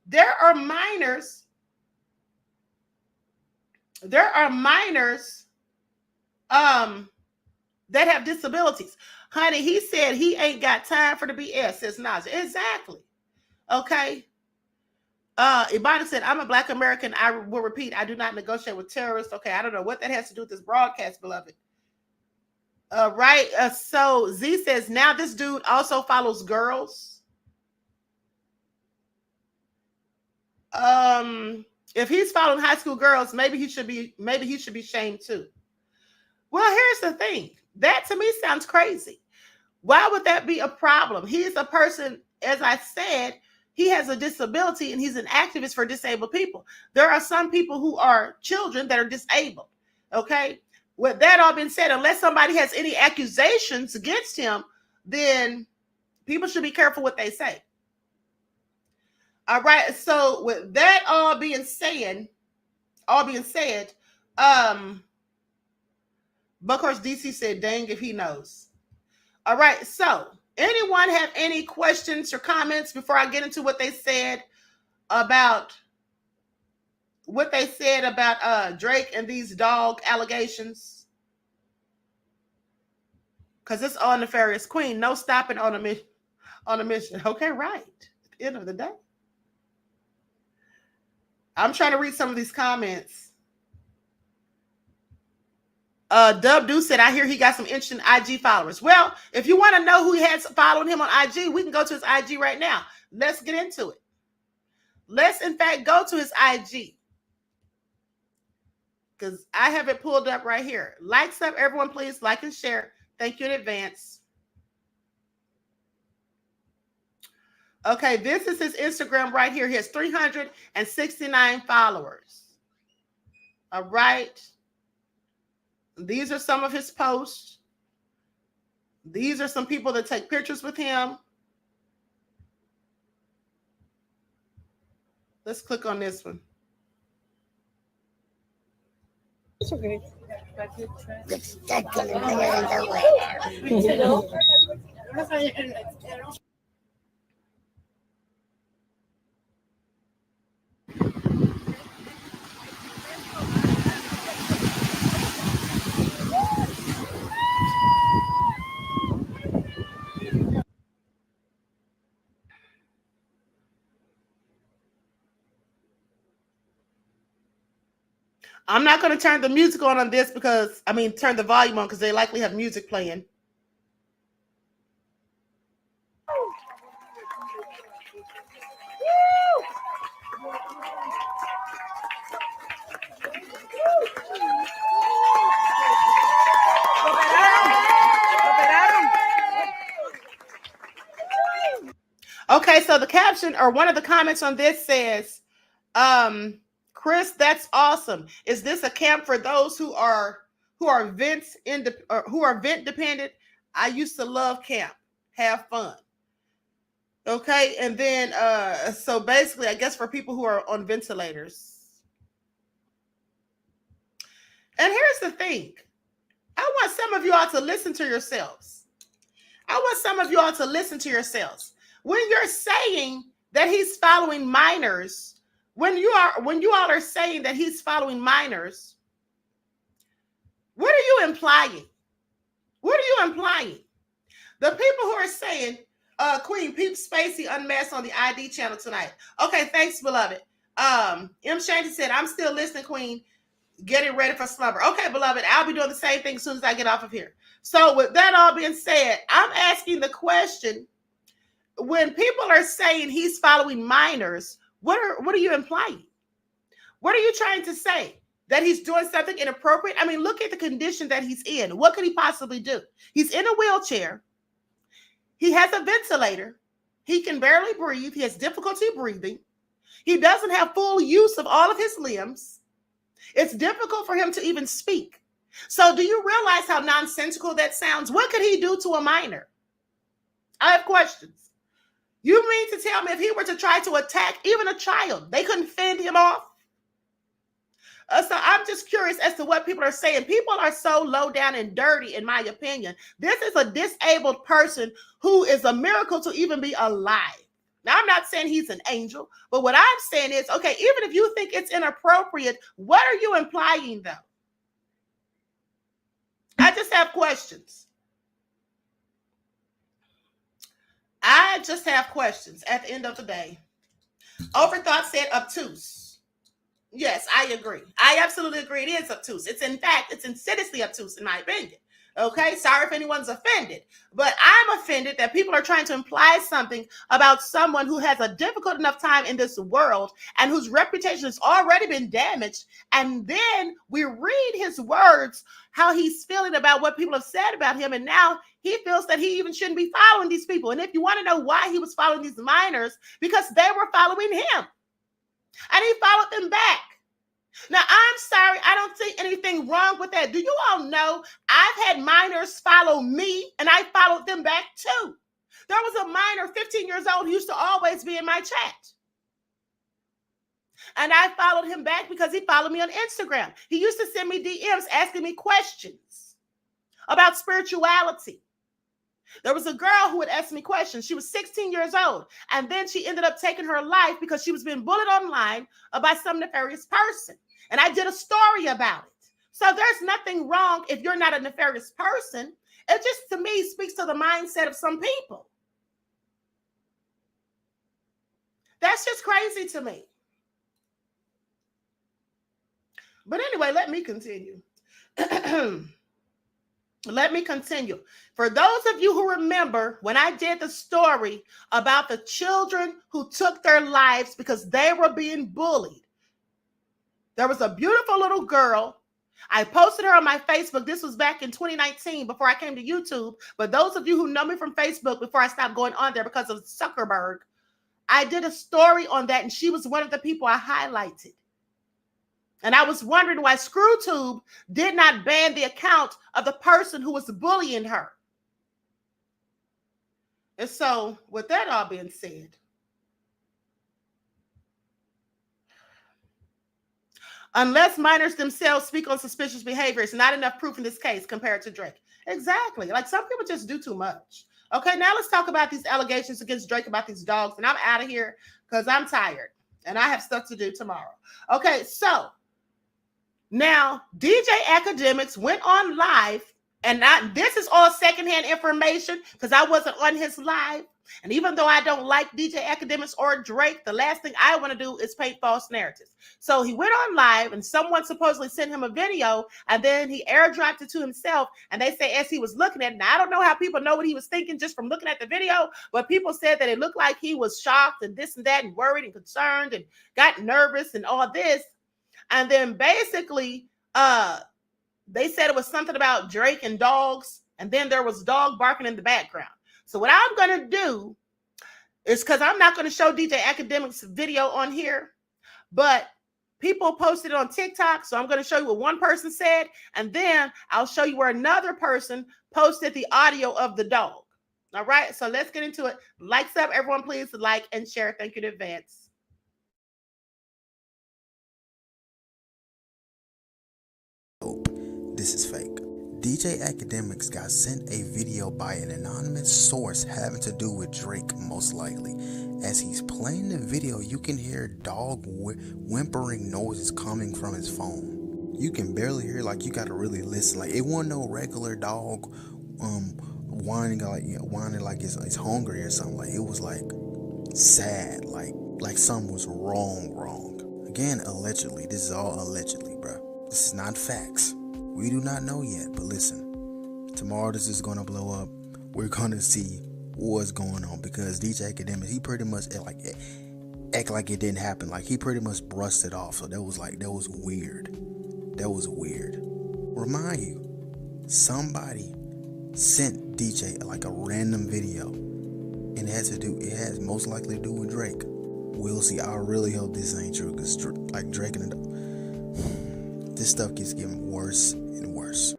There are minors that have disabilities. Honey, he said he ain't got time for the BS, says Naja. Exactly. Okay. Ibana said, I'm a Black American. I will repeat, I do not negotiate with terrorists. Okay, I don't know what that has to do with this broadcast, beloved. Right. So Z says, now this dude also follows girls. If he's following high school girls, maybe he should be shamed too. Well, here's the thing. That to me sounds crazy. Why would that be a problem? He is a person, as I said, he has a disability and he's an activist for disabled people. There are some people who are children that are disabled. Okay. With that all being said, unless somebody has any accusations against him, then people should be careful what they say. All right. So with that all being said, all being said, but of course DC said, dang if he knows. All right, so anyone have any questions or comments before I get into what they said about Drake and these dog allegations? Because it's all nefarious. Queen, no stopping on a mission. Okay, right. At the end of the day. I'm trying to read some of these comments. Dub Do said, I hear he got some interesting IG followers. Well, if you want to know who has following him on IG, we can go to his IG right now. Let's get into it. Let's, in fact, go to his IG. Because I have it pulled up right here. Likes up, everyone, please. Like and share. Thank you in advance. Okay, this is his Instagram right here. He has 369 followers. All right. These are some of his posts. These are some people that take pictures with him. Let's click on this one. It's okay. It's stuck in the middle of nowhere. I'm not going to turn the music on this because, turn the volume on because they likely have music playing. Okay, so the caption or one of the comments on this says, Chris, that's awesome. Is this a camp for those who are vent dependent? I used to love camp. Have fun. Okay, and then so basically, I guess for people who are on ventilators. And here's the thing. I want some of you all to listen to yourselves. When you're saying that he's following minors, when you all are saying that he's following minors, what are you implying? The people who are saying, Queen, Peep Spacey unmasked on the ID channel tonight. Okay, thanks, beloved. M. Shanty said, I'm still listening, Queen. Getting ready for slumber. Okay, beloved, I'll be doing the same thing as soon as I get off of here. So with that all being said, I'm asking the question, when people are saying he's following minors, what are you implying? What are you trying to say? That he's doing something inappropriate? Look at the condition that he's in. What could he possibly do? He's in a wheelchair. He has a ventilator. He can barely breathe. He has difficulty breathing. He doesn't have full use of all of his limbs. It's difficult for him to even speak. So do you realize how nonsensical that sounds? What could he do to a minor? I have questions. You mean to tell me if he were to try to attack even a child, they couldn't fend him off? So I'm just curious as to what people are saying. People are so low down and dirty, in my opinion. This is a disabled person who is a miracle to even be alive. Now, I'm not saying he's an angel, but what I'm saying is, okay, even if you think it's inappropriate, what are you implying, though? I just have questions. At the end of the day. Overthought said obtuse. Yes, I agree. I absolutely agree. It is obtuse. It's insidiously obtuse, in my opinion. Okay, sorry if anyone's offended, but I'm offended that people are trying to imply something about someone who has a difficult enough time in this world and whose reputation has already been damaged. And then we read his words, how he's feeling about what people have said about him. And now he feels that he even shouldn't be following these people. And if you want to know why he was following these minors, because they were following him and he followed them back. Now, I'm sorry, I don't see anything wrong with that. Do you all know I've had minors follow me and I followed them back too? There was a minor, 15 years old, who used to always be in my chat. And I followed him back because he followed me on Instagram. He used to send me DMs asking me questions about spirituality. There was a girl who would ask me questions. She was 16 years old. And then she ended up taking her life because she was being bullied online by some nefarious person. And I did a story about it. So there's nothing wrong if you're not a nefarious person. It just, to me, speaks to the mindset of some people. That's just crazy to me. But anyway, let me continue. Let me continue. For those of you who remember when I did the story about the children who took their lives because they were being bullied, there was a beautiful little girl. I posted her on my Facebook. This was back in 2019 before I came to YouTube. But those of you who know me from Facebook before I stopped going on there because of Zuckerberg, I did a story on that, and she was one of the people I highlighted. And I was wondering why ScrewTube did not ban the account of the person who was bullying her. And so, with that all being said, unless minors themselves speak on suspicious behavior, it's not enough proof in this case compared to Drake. Exactly. Like, some people just do too much. Okay, now let's talk about these allegations against Drake about these dogs. And I'm out of here because I'm tired and I have stuff to do tomorrow. Okay, so now DJ Akademiks went on live, and this is all secondhand information because I wasn't on his live. And even though I don't like DJ Akademiks or Drake, the last thing I want to do is paint false narratives. So he went on live, and someone supposedly sent him a video, and then he airdropped it to himself. And they say as he was looking at it, now I don't know how people know what he was thinking just from looking at the video, but people said that it looked like he was shocked and this and that and worried and concerned and got nervous and all this. And then basically, they said it was something about Drake and dogs, and then there was dog barking in the background. So what I'm going to do is, because I'm not going to show DJ Akademiks' video on here, but people posted it on TikTok, so I'm going to show you what one person said, and then I'll show you where another person posted the audio of the dog. All right, so let's get into it. Likes up, everyone, please like and share. Thank you in advance. This is fake. DJ Akademiks got sent a video by an anonymous source having to do with Drake, most likely. As he's playing the video, you can hear dog whimpering noises coming from his phone. You can barely hear, like, you gotta really listen. Like, it wasn't no regular dog whining like it's hungry or something. Like, it was like sad, like something was wrong. Again, allegedly. This is all allegedly, bro. This is not facts. We do not know yet, but listen, tomorrow this is going to blow up. We're going to see what's going on, because DJ Akademiks, he pretty much act like it didn't happen. Like, he pretty much brushed it off. So that was weird. That was weird. Remind you, somebody sent DJ like a random video, and it has most likely to do with Drake. We'll see. I really hope this ain't true, because like Drake and this stuff keeps getting worse and worse.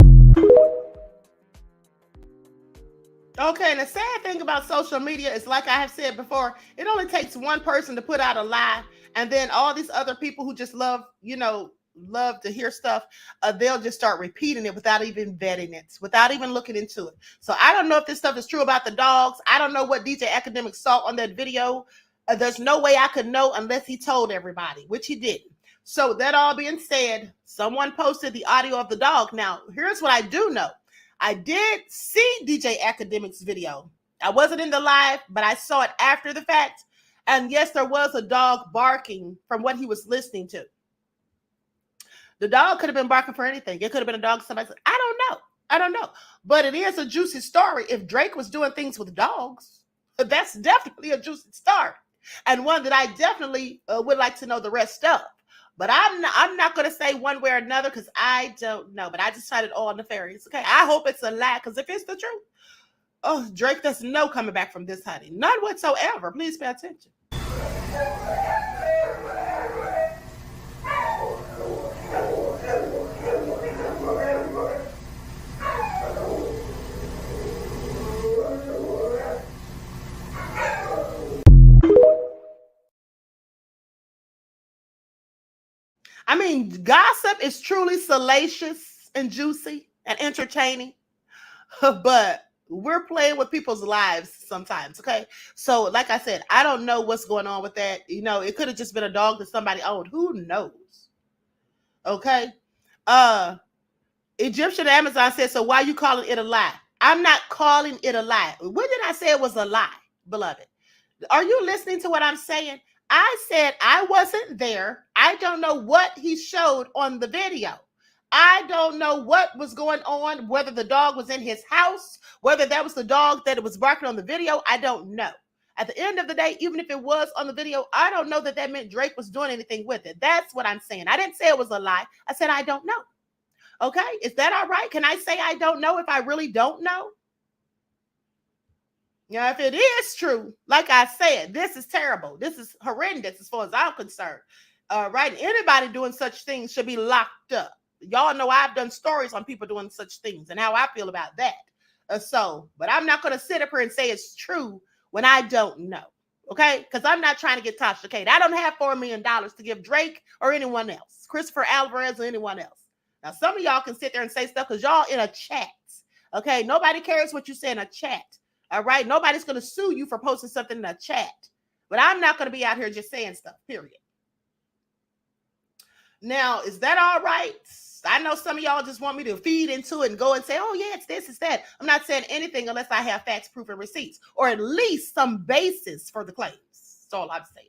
Okay, and the sad thing about social media is, like I have said before, it only takes one person to put out a lie, and then all these other people who just love to hear stuff, they'll just start repeating it without even vetting it, without even looking into it. So I don't know if this stuff is true about the dogs. I don't know what DJ Akademiks saw on that video. There's no way I could know unless he told everybody, which he didn't. So that all being said, someone posted the audio of the dog. Now, here's what I do know. I did see DJ Akademiks' video. I wasn't in the live, but I saw it after the fact. And yes, there was a dog barking from what he was listening to. The dog could have been barking for anything. It could have been a dog somebody said. I don't know. But it is a juicy story. If Drake was doing things with dogs, that's definitely a juicy story. And one that I definitely would like to know the rest of. But I'm not going to say one way or another because I don't know. But I just tried it all nefarious. Okay, I hope it's a lie, because if it's the truth, Drake doesn't know coming back from this, honey. None whatsoever. Please pay attention. Gossip is truly salacious and juicy and entertaining, but we're playing with people's lives sometimes, okay? So, like I said, I don't know what's going on with that. You know, it could have just been a dog that somebody owned. Who knows? Okay? Egyptian Amazon says, so why are you calling it a lie? I'm not calling it a lie. When did I say it was a lie, beloved? Are you listening to what I'm saying? I said I wasn't there. I don't know what he showed on the video. I don't know what was going on, whether the dog was in his house, whether that was the dog that was barking on the video. I don't know. At the end of the day, even if it was on the video, I don't know that that meant Drake was doing anything with it. That's what I'm saying. I didn't say it was a lie. I said I don't know. Okay? Is that all right? Can I say I don't know if I really don't know? Now, if it is true, like I said, this is terrible. This is horrendous as far as I'm concerned. Right? Anybody doing such things should be locked up. Y'all know I've done stories on people doing such things and how I feel about that. But I'm not going to sit up here and say it's true when I don't know. Okay? Because I'm not trying to get Tasha Kate. I don't have $4 million to give Drake or anyone else, Christopher Alvarez or anyone else. Now, some of y'all can sit there and say stuff because y'all in a chat. Okay? Nobody cares what you say in a chat. All right? Nobody's going to sue you for posting something in a chat. But I'm not going to be out here just saying stuff, period. Now, is that all right? I know some of y'all just want me to feed into it and go and say, oh, yeah, it's this, it's that. I'm not saying anything unless I have facts, proof, and receipts, or at least some basis for the claims. That's all I'm saying.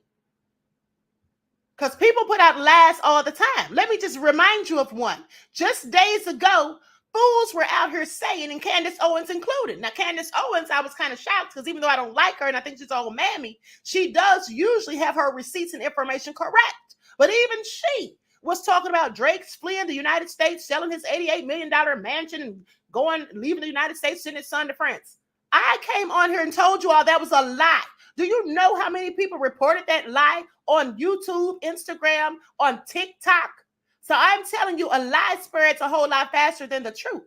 Because people put out lies all the time. Let me just remind you of one. Just days ago, fools were out here saying, and Candace Owens included. Now, Candace Owens, I was kind of shocked because even though I don't like her and I think she's all mammy, she does usually have her receipts and information correct. But even she was talking about Drake's fleeing the United States, selling his $88 million mansion and leaving the United States, sending his son to France. I came on here and told you all that was a lie. Do you know how many people reported that lie on YouTube, Instagram, on TikTok? So I'm telling you, a lie spreads a whole lot faster than the truth.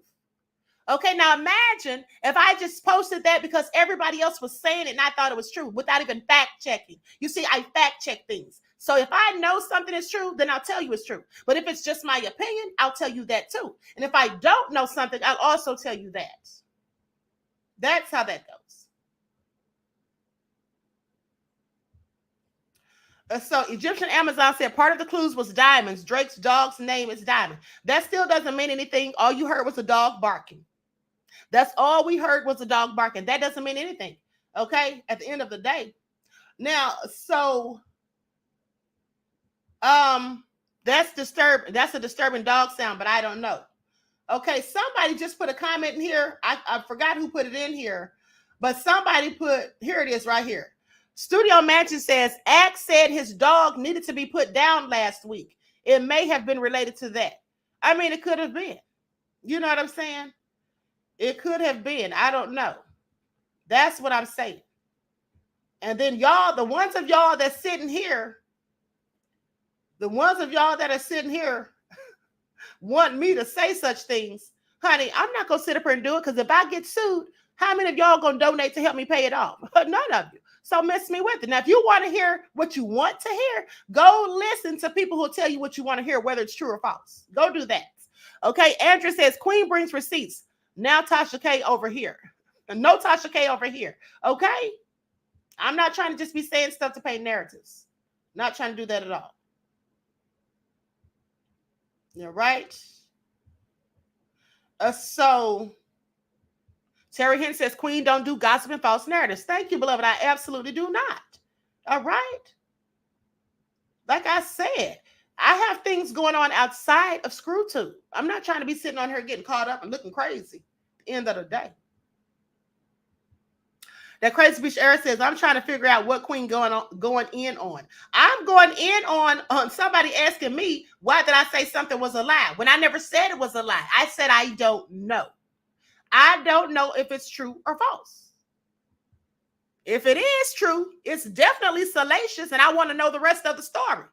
Okay, now imagine if I just posted that because everybody else was saying it and I thought it was true without even fact checking. You see, I fact check things. So if I know something is true, then I'll tell you it's true. But if it's just my opinion, I'll tell you that too. And if I don't know something, I'll also tell you that. That's how that goes. So Egyptian Amazon said part of the clues was diamonds. Drake's dog's name is Diamond. That still doesn't mean anything. All you heard was a dog barking. That's all we heard was a dog barking. That doesn't mean anything. Okay? At the end of the day. Now, so that's disturbing. That's a disturbing dog sound, but I don't know. Okay, somebody just put a comment in here. I forgot who put it in here, but somebody put, here it is right here. Studio Mansion says, Axe said his dog needed to be put down last week. It may have been related to that. I mean, it could have been. You know what I'm saying? It could have been. I don't know. That's what I'm saying. And then y'all, the ones of y'all that's sitting here, want me to say such things, honey, I'm not going to sit up here and do it because if I get sued, how many of y'all going to donate to help me pay it off? None of you. So miss me with it. Now, if you want to hear what you want to hear, go listen to people who will tell you what you want to hear, whether it's true or false. Go do that. Okay, Andrew says, Queen brings receipts. Now Tasha K over here. No Tasha K over here. Okay? I'm not trying to just be saying stuff to paint narratives. Not trying to do that at all. You're right. So Terry Henry says, Queen don't do gossip and false narratives. Thank you, beloved. I absolutely do not. All right. Like I said, I have things going on outside of ScrewTube. I'm not trying to be sitting on here getting caught up and looking crazy at the end of the day. That Crazy Bitch Era says, I'm trying to figure out what Queen going in on. I'm going in on somebody asking me, why did I say something was a lie? When I never said it was a lie. I said, I don't know. I don't know if it's true or false. If it is true, it's definitely salacious, and I want to know the rest of the story.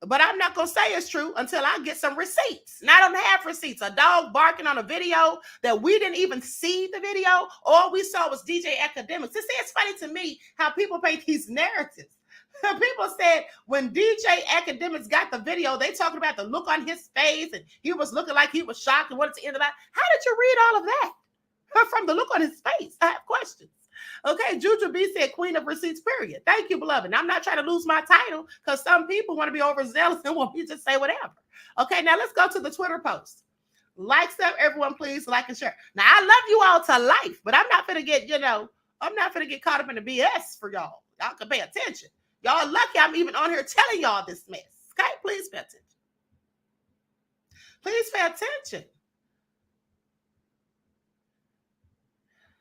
But I'm not going to say it's true until I get some receipts. And I don't have receipts. A dog barking on a video that we didn't even see the video. All we saw was DJ Academics. It's funny to me how people paint these narratives. People said when DJ Academics got the video, they talking about the look on his face and he was looking like he was shocked and wanted to end the night. How did you read all of that? From the look on his face, I have questions. Okay, Juju B said queen of receipts, period. Thank you, beloved. And I'm not trying to lose my title because some people want to be overzealous and want me to just say whatever. Okay, now let's go to the Twitter post. Like stuff, everyone, please like and share. Now, I love you all to life, but I'm not going to get, I'm not going to get caught up in the BS for y'all. Y'all can pay attention. Y'all lucky I'm even on here telling y'all this mess. Okay, please pay attention. Please pay attention.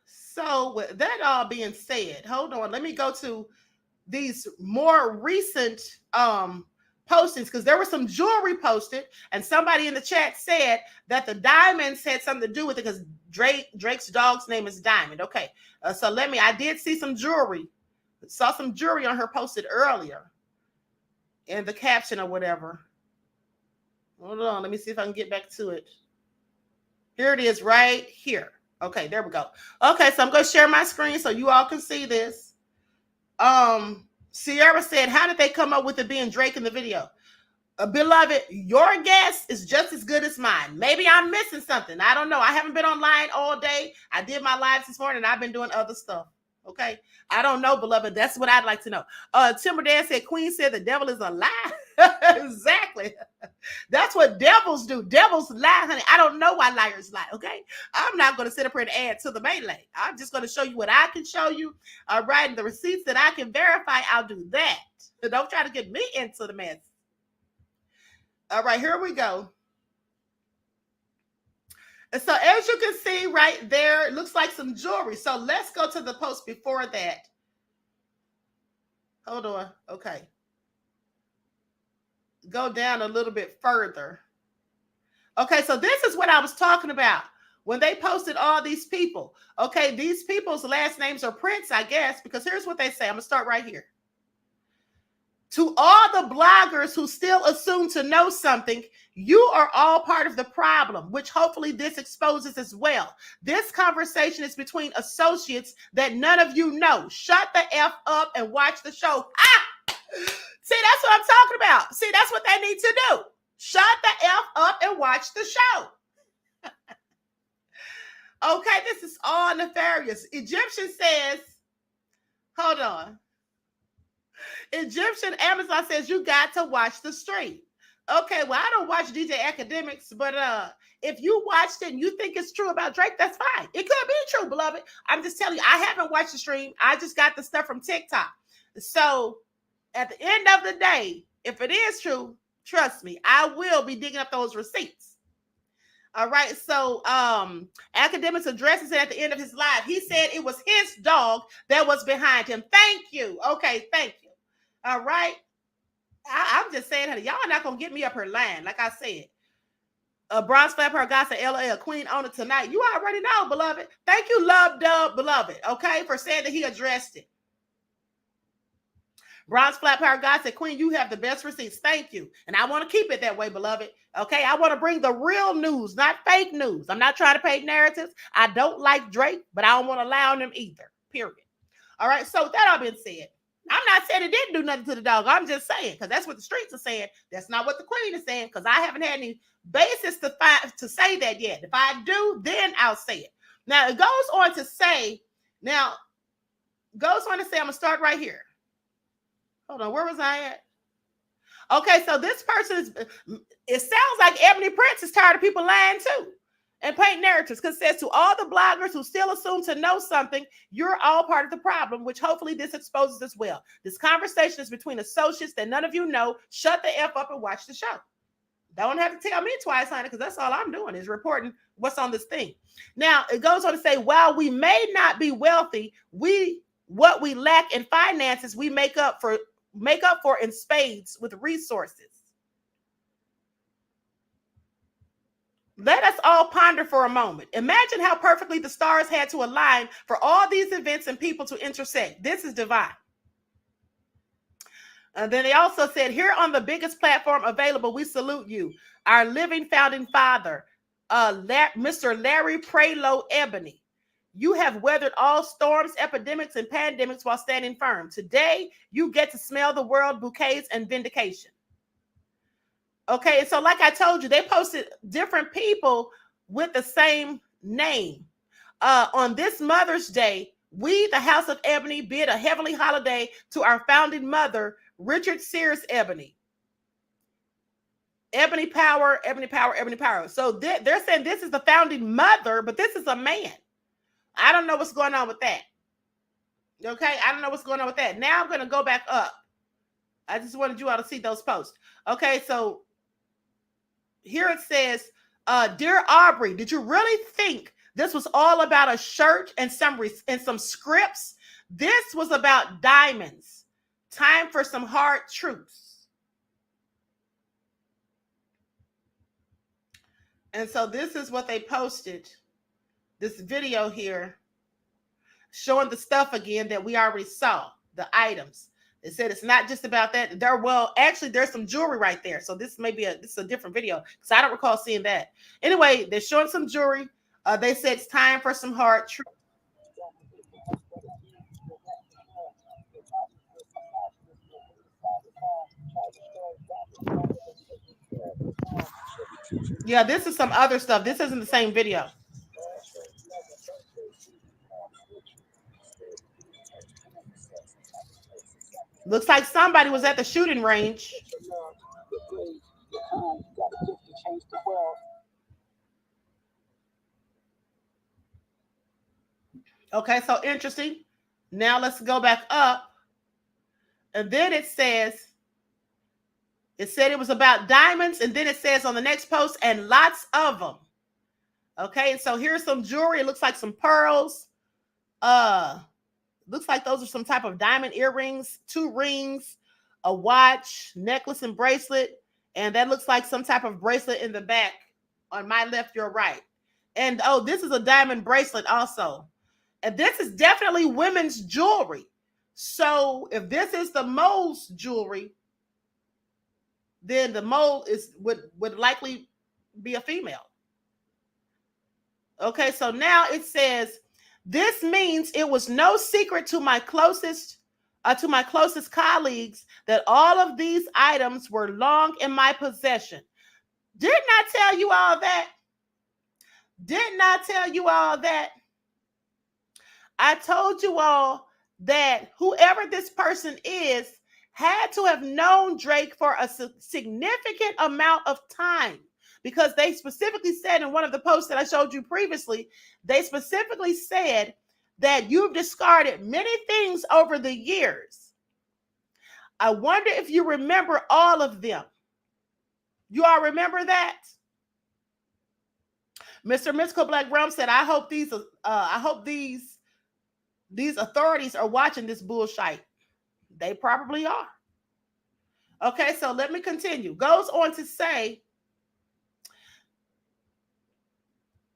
So with that all being said, hold on. Let me go to these more recent postings because there was some jewelry posted and somebody in the chat said that the diamonds had something to do with it because Drake's dog's name is Diamond. Okay, so I did see some jewelry. Saw some jewelry on her posted earlier in the caption or whatever. Hold on. Let me see if I can get back to it. Here it is right here. Okay, there we go. Okay, so I'm going to share my screen so you all can see this. Sierra said, how did they come up with it being Drake in the video? Beloved, your guess is just as good as mine. Maybe I'm missing something. I don't know. I haven't been online all day. I did my lives this morning. I've been doing other stuff. Okay, I don't know, beloved. That's what I'd like to know. Timber Dan said, Queen said the devil is a lie. Exactly. That's what devils do. Devils lie, honey. I don't know why liars lie. Okay, I'm not going to sit up here and add to the melee. I'm just going to show you what I can show you. All right, and the receipts that I can verify, I'll do that. So don't try to get me into the mess. All right, here we go. And so as you can see right there, it looks like some jewelry. So let's go to the post before that. Hold on. Okay. Go down a little bit further. Okay, so this is what I was talking about when they posted all these people. Okay, these people's last names are Prince, I guess, because here's what they say. I'm going to start right here. To all the bloggers who still assume to know something, you are all part of the problem, which hopefully this exposes as well. This conversation is between associates that none of you know. Shut the F up and watch the show. Ah! See, that's what I'm talking about. See, that's what they need to do. Shut the F up and watch the show. Okay, this is all nefarious. Egyptian says, hold on. Egyptian Amazon says you got to watch the stream. Okay, well, I don't watch DJ Academics, but if you watched it and you think it's true about Drake, that's fine. It could be true, beloved. I'm just telling you, I haven't watched the stream. I just got the stuff from TikTok. So at the end of the day, if it is true, trust me, I will be digging up those receipts. All right, so Academics addresses it at the end of his live. He said it was his dog that was behind him. Thank you. Okay, thank you. All right. I'm just saying, honey, y'all are not going to get me up her line. Like I said, Bronze Flap Her God said, LOL, Queen on it tonight. You already know, beloved. Thank you, Love Dub, beloved, okay, for saying that he addressed it. Bronze Flap Her God said, Queen, you have the best receipts. Thank you. And I want to keep it that way, beloved. Okay, I want to bring the real news, not fake news. I'm not trying to paint narratives. I don't like Drake, but I don't want to lie on him either, period. All right, so with that all being said, I'm not saying it didn't do nothing to the dog. I'm just saying, because that's what the streets are saying. That's not what the Queen is saying, because I haven't had any basis to say that yet. If I do, then I'll say it. Now, it goes on to say, I'm going to start right here. Hold on, where was I at? Okay, so this person it sounds like Ebony Prince is tired of people lying too and paint narratives, because it says to all the bloggers who still assume to know something, you're all part of the problem, which hopefully this exposes as well. This conversation is between associates that none of you know. Shut the F up and watch the show. Don't have to tell me twice, honey, because that's all I'm doing is reporting what's on this thing. Now, it goes on to say, while we may not be wealthy, what we lack in finances, we make up for in spades with resources. Let us all ponder for a moment. Imagine how perfectly the stars had to align for all these events and people to intersect. This is divine. And then they also said, here on the biggest platform available, we salute you, our living founding father, Mr. Larry Prelo Ebony. You have weathered all storms, epidemics, and pandemics while standing firm. Today, you get to smell the world, bouquets, and vindication. Okay, and so like I told you, they posted different people with the same name. On this Mother's Day, we, the House of Ebony, bid a heavenly holiday to our founding mother, Richard Sears Ebony. Ebony power, Ebony power, Ebony power. So they're saying this is the founding mother, but this is a man. I don't know what's going on with that. Okay, I don't know what's going on with that. Now I'm going to go back up. I just wanted you all to see those posts. Okay, so here it says, Dear Aubrey, did you really think this was all about a shirt and some scripts? This was about diamonds. Time for some hard truths. And so this is what they posted. This video here showing the stuff again that we already saw, the items. They said it's not just about that. Actually, there's some jewelry right there. So this is a different video because I don't recall seeing that. Anyway, they're showing some jewelry. They said it's time for some hard truth. Yeah, this is some other stuff. This isn't the same video. Looks like somebody was at the shooting range. Okay, so interesting. Now let's go back up. And then it said it was about diamonds. And then it says on the next post, and lots of them. Okay, so here's some jewelry. It looks like some pearls. Looks like those are some type of diamond earrings, 2 rings, a watch, necklace, and bracelet. And that looks like some type of bracelet in the back on my left, your right. And oh, this is a diamond bracelet also. And this is definitely women's jewelry. So if this is the mole's jewelry, then the mole would likely be a female. Okay, so now it says, this means it was no secret to my closest colleagues that all of these items were long in my possession. Didn't I tell you all that? Didn't I tell you all that? I told you all that whoever this person is had to have known Drake for a significant amount of time, because they specifically said in one of the posts that I showed you previously, they specifically said that you've discarded many things over the years. I wonder if you remember all of them. You all remember that? Mr. Mystical Black Realm said, I hope these authorities are watching this bullshit. They probably are. Okay, so let me continue. Goes on to say,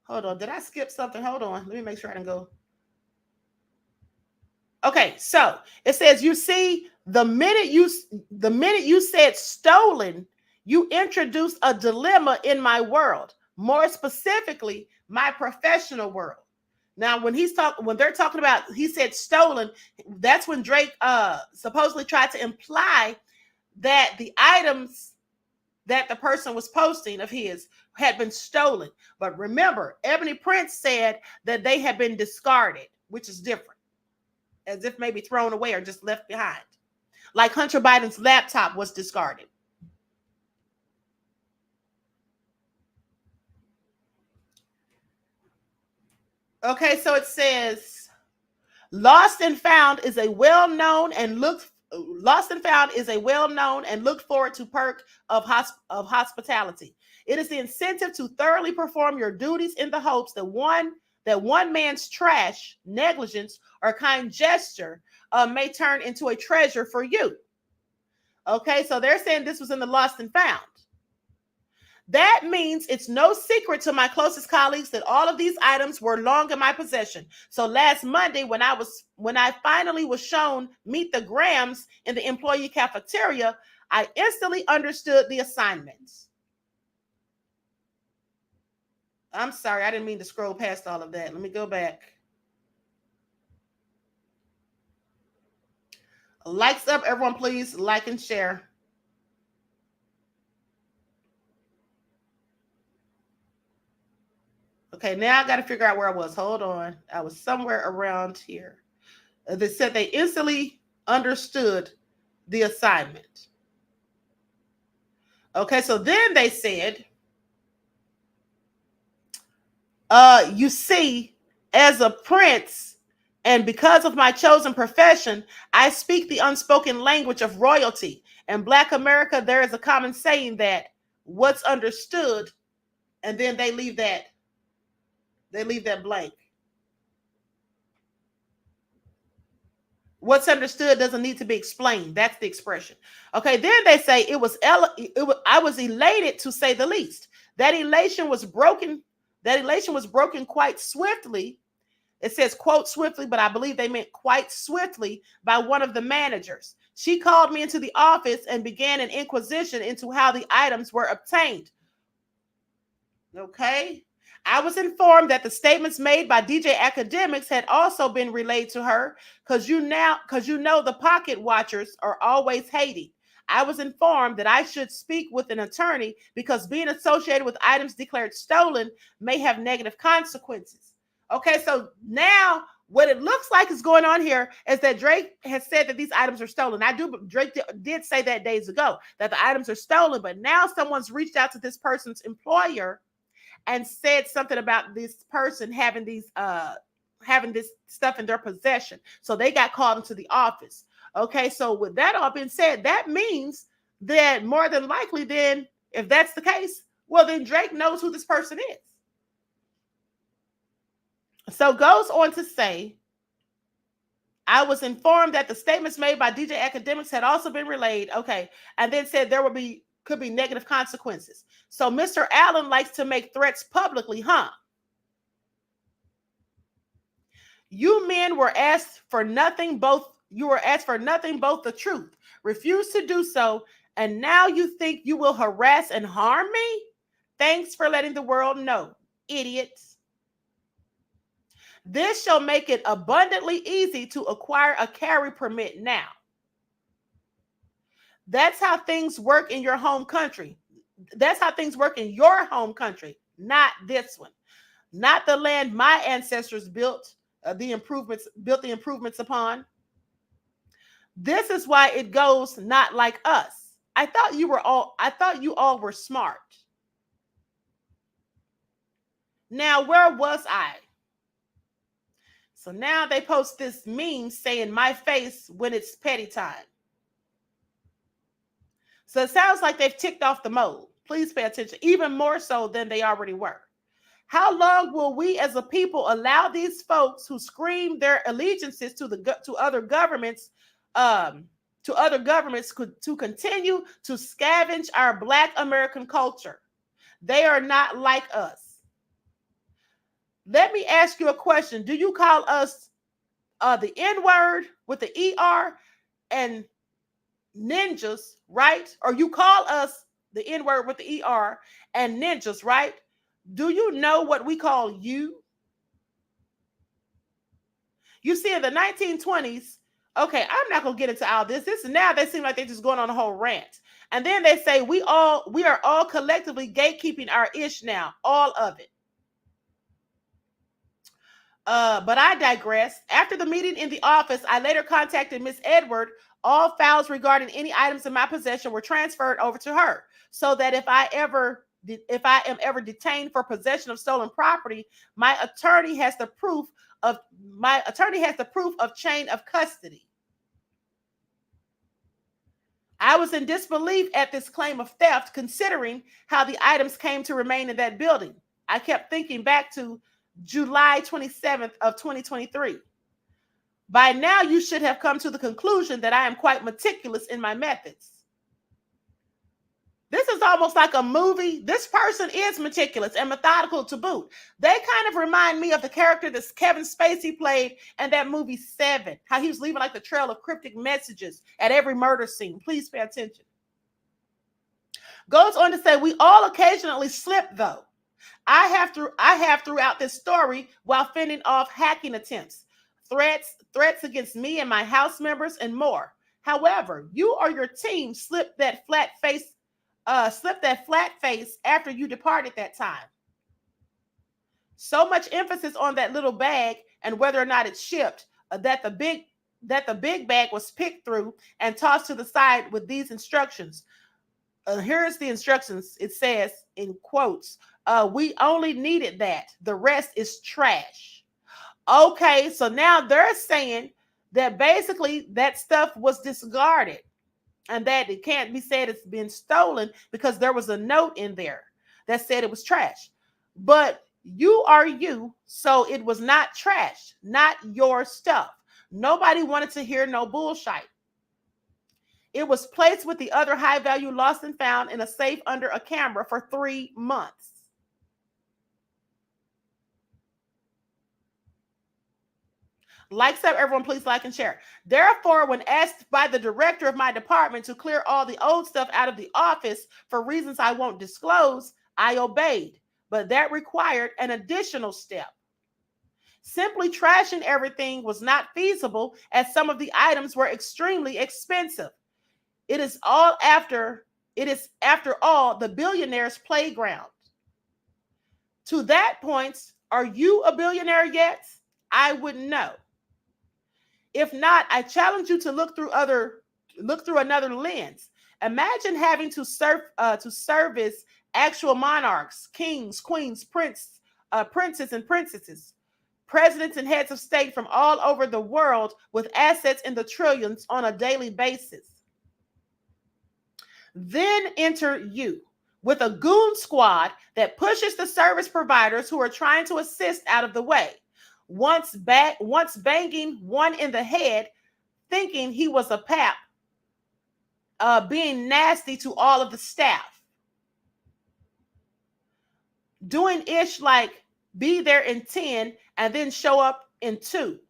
hold on, did I skip something? Hold on, let me make sure I didn't go. Okay, so it says, you see, the minute you said stolen, you introduced a dilemma in my world, more specifically, my professional world. Now, when they're talking about, he said stolen, that's when Drake supposedly tried to imply that the items that the person was posting of his had been stolen. But remember, Ebony Prince said that they had been discarded, which is different, as if maybe thrown away or just left behind. Like Hunter Biden's laptop was discarded. Okay, so it says, Lost and Found is a well-known and looked forward to perk of hospitality. It is the incentive to thoroughly perform your duties in the hopes that one man's trash, negligence, or kind gesture may turn into a treasure for you. Okay, so they're saying this was in the Lost and Found. That means it's no secret to my closest colleagues that all of these items were long in my possession. So last Monday, when I finally was shown Meet the Grams in the employee cafeteria, I instantly understood the assignments. I'm sorry, I didn't mean to scroll past all of that. Let me go back. Likes up, everyone, please like and share. Okay, now I got to figure out where I was. Hold on. I was somewhere around here. They said they instantly understood the assignment. Okay, so then they said, you see, as a prince, and because of my chosen profession, I speak the unspoken language of royalty. In Black America, there is a common saying that what's understood, and then they leave that blank. What's understood doesn't need to be explained. That's the expression. Okay, then they say I was elated, to say the least. That elation was broken quite swiftly. It says, quote, swiftly, but I believe they meant quite swiftly, by one of the managers. She called me into the office and began an inquisition into how the items were obtained. Okay. I was informed that the statements made by DJ Academics had also been relayed to her, because you know the pocket watchers are always hating. I was informed that I should speak with an attorney because being associated with items declared stolen may have negative consequences. Okay, so now what it looks like is going on here is that Drake has said that these items are stolen. Drake did say that days ago, that the items are stolen, but now someone's reached out to this person's employer and said something about this person having this stuff in their possession. So they got called into the office. Okay, so with that all being said, that means that more than likely then, if that's the case, well, then Drake knows who this person is. So goes on to say, I was informed that the statements made by DJ Academics had also been relayed. Okay, and then said there could be negative consequences. So Mr. Allen likes to make threats publicly, huh? You men were asked for nothing, both the truth. Refused to do so, and now you think you will harass and harm me? Thanks for letting the world know, idiots. This shall make it abundantly easy to acquire a carry permit now. That's how things work in your home country. That's how things work in your home country, not this one. Not the land my ancestors built the improvements upon. This is why it goes not like us. I thought you all were smart. Now, where was I? So now they post this meme saying my face when it's petty time. So it sounds like they've ticked off the mode. Please pay attention, even more so than they already were. How long will we as a people allow these folks who scream their allegiances to other governments to continue to scavenge our Black American culture? They are not like us. Let me ask you a question. Do you call us the N-word with the ER and ninjas, right? Or you call us the N-word with the ER and ninjas, right? Do you know what we call you? You see, in the 1920s, okay, I'm not going to get into all this. Now they seem like they're just going on a whole rant. And then they say we are all collectively gatekeeping our ish now, all of it. But I digress. After the meeting in the office, I later contacted Miss Edward. All files regarding any items in my possession were transferred over to her, so that if I am ever detained for possession of stolen property, my attorney has the proof of chain of custody. I was in disbelief at this claim of theft, considering how the items came to remain in that building. I kept thinking back to July 27th of 2023. By now, you should have come to the conclusion that I am quite meticulous in my methods. This is almost like a movie. This person is meticulous and methodical to boot. They kind of remind me of the character that Kevin Spacey played in that movie Seven, how he was leaving like the trail of cryptic messages at every murder scene. Please pay attention. Goes on to say, we all occasionally slip, though. I have throughout this story while fending off hacking attempts, threats against me and my house members, and more. However, you or your team slipped that flat face after you departed that time. So much emphasis on that little bag and whether or not it's shipped that the big bag was picked through and tossed to the side with these instructions. Here's the instructions. It says in quotes, we only needed that. The rest is trash. Okay, so now they're saying that basically that stuff was discarded and that it can't be said it's been stolen because there was a note in there that said it was trash. But you are you, so it was not trash, not your stuff. Nobody wanted to hear no bullshit. It was placed with the other high-value lost and found in a safe under a camera for 3 months. Like, sub, everyone, please like and share. Therefore, when asked by the director of my department to clear all the old stuff out of the office for reasons I won't disclose, I obeyed. But that required an additional step. Simply trashing everything was not feasible as some of the items were extremely expensive. It is after all the billionaire's playground. To that point, are you a billionaire yet? I wouldn't know. If not, I challenge you to look through another lens. Imagine having to service actual monarchs, kings, queens, princes and princesses, presidents and heads of state from all over the world with assets in the trillions on a daily basis. Then enter you with a goon squad that pushes the service providers who are trying to assist out of the way. Once banging one in the head, thinking he was a pap, being nasty to all of the staff. Doing ish like be there in 10 and then show up in 2.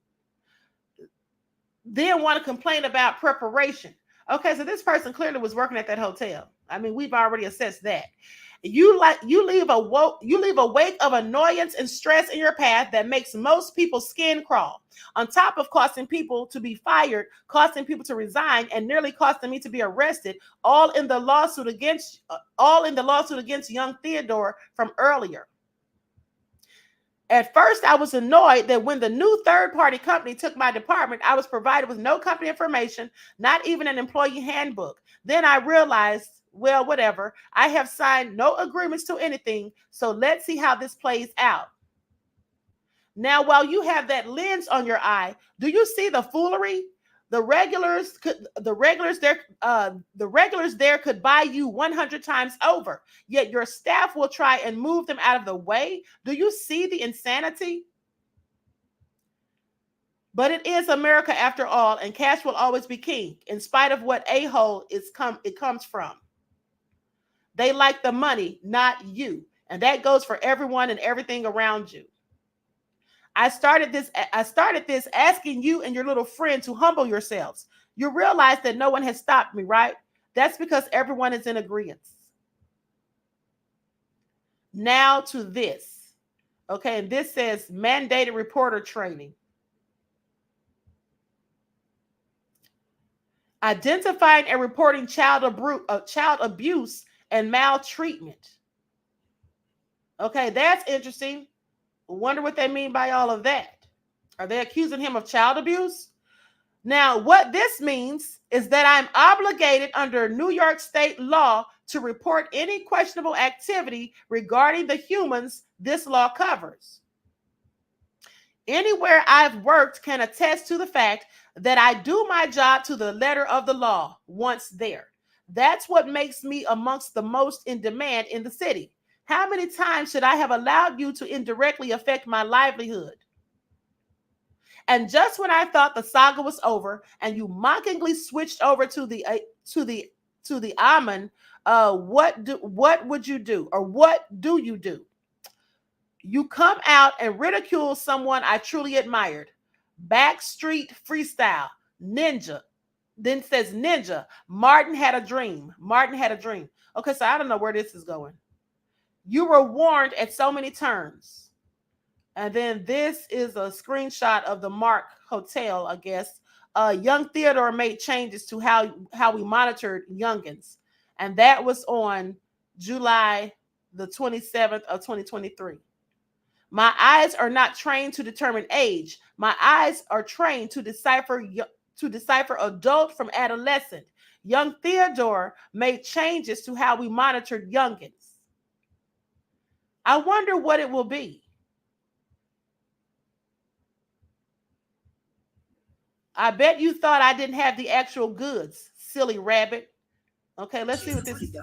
Then want to complain about preparation. Okay, so this person clearly was working at that hotel. I mean, we've already assessed that. You leave a wake of annoyance and stress in your path that makes most people's skin crawl. On top of causing people to be fired, costing people to resign, and nearly costing me to be arrested, all in the lawsuit against young Theodore from earlier. At first, I was annoyed that when the new third-party company took my department, I was provided with no company information, not even an employee handbook. Then I realized, well, whatever. I have signed no agreements to anything, so let's see how this plays out. Now, while you have that lens on your eye, do you see the foolery? The regulars there could buy you 100 times over, yet your staff will try and move them out of the way. Do you see the insanity? But it is America after all, and cash will always be king, in spite of what a-hole it comes from. They like the money, not you. And that goes for everyone and everything around you. I started this asking you and your little friend to humble yourselves. You realize that no one has stopped me, right? That's because everyone is in agreement. Now to this. Okay, and this says mandated reporter training. Identifying and reporting child abuse and maltreatment. Okay, that's interesting. Wonder what they mean by all of that. Are they accusing him of child abuse? Now, what this means is that I'm obligated under New York state law to report any questionable activity regarding the humans this law covers. Anywhere I've worked can attest to the fact that I do my job to the letter of the law once there. That's what makes me amongst the most in demand in the city. How many times should I have allowed you to indirectly affect my livelihood? And just when I thought the saga was over and you mockingly switched over to the Amen, what would you do? Or what do? You come out and ridicule someone I truly admired. Backstreet freestyle, ninja. Then says ninja. Martin had a dream. Okay, so I don't know where this is going. You were warned at so many turns. And then this is a screenshot of the Mark Hotel, I guess. Young Theodore made changes to how we monitored youngins. And that was on July the 27th of 2023. My eyes are not trained to determine age. My eyes are trained to decipher adult from adolescent. Young Theodore made changes to how we monitored youngins. I wonder what it will be. I bet you thought I didn't have the actual goods, silly rabbit. Okay, let's see what this is.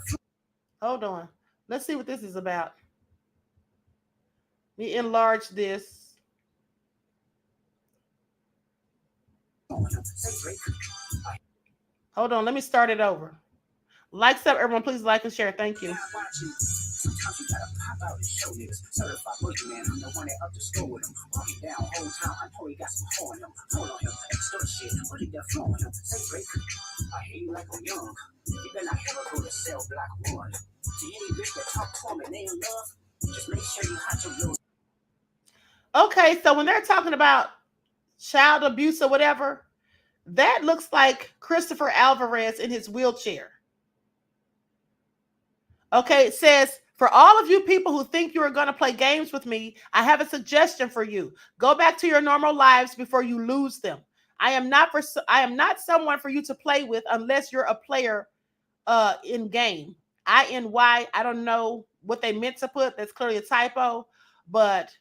Hold on. Let's see what this is about. Let me enlarge this. Hold on, let me start it over. Likes up, everyone. Please like and share. Thank you. Sometimes you gotta pop out and show niggas. Certified boogeyman, I'm the one that up the school with him. Walk it down whole time, I know he got some horn on him. Hold on him, extra shit, put it down floor on him. Say Drake, I hear you like I'm young. You better not ever go to cell block 1. To any bitch that talk to him and they in love, just make sure you hide your real. Okay, so when they're talking about child abuse or whatever, that looks like Christopher Alvarez in his wheelchair. Okay, it says, for all of you people who think you are going to play games with me, I have a suggestion for you. Go back to your normal lives before you lose them. I am not someone for you to play with unless you're a player in game. INY, I don't know what they meant to put. That's clearly a typo, but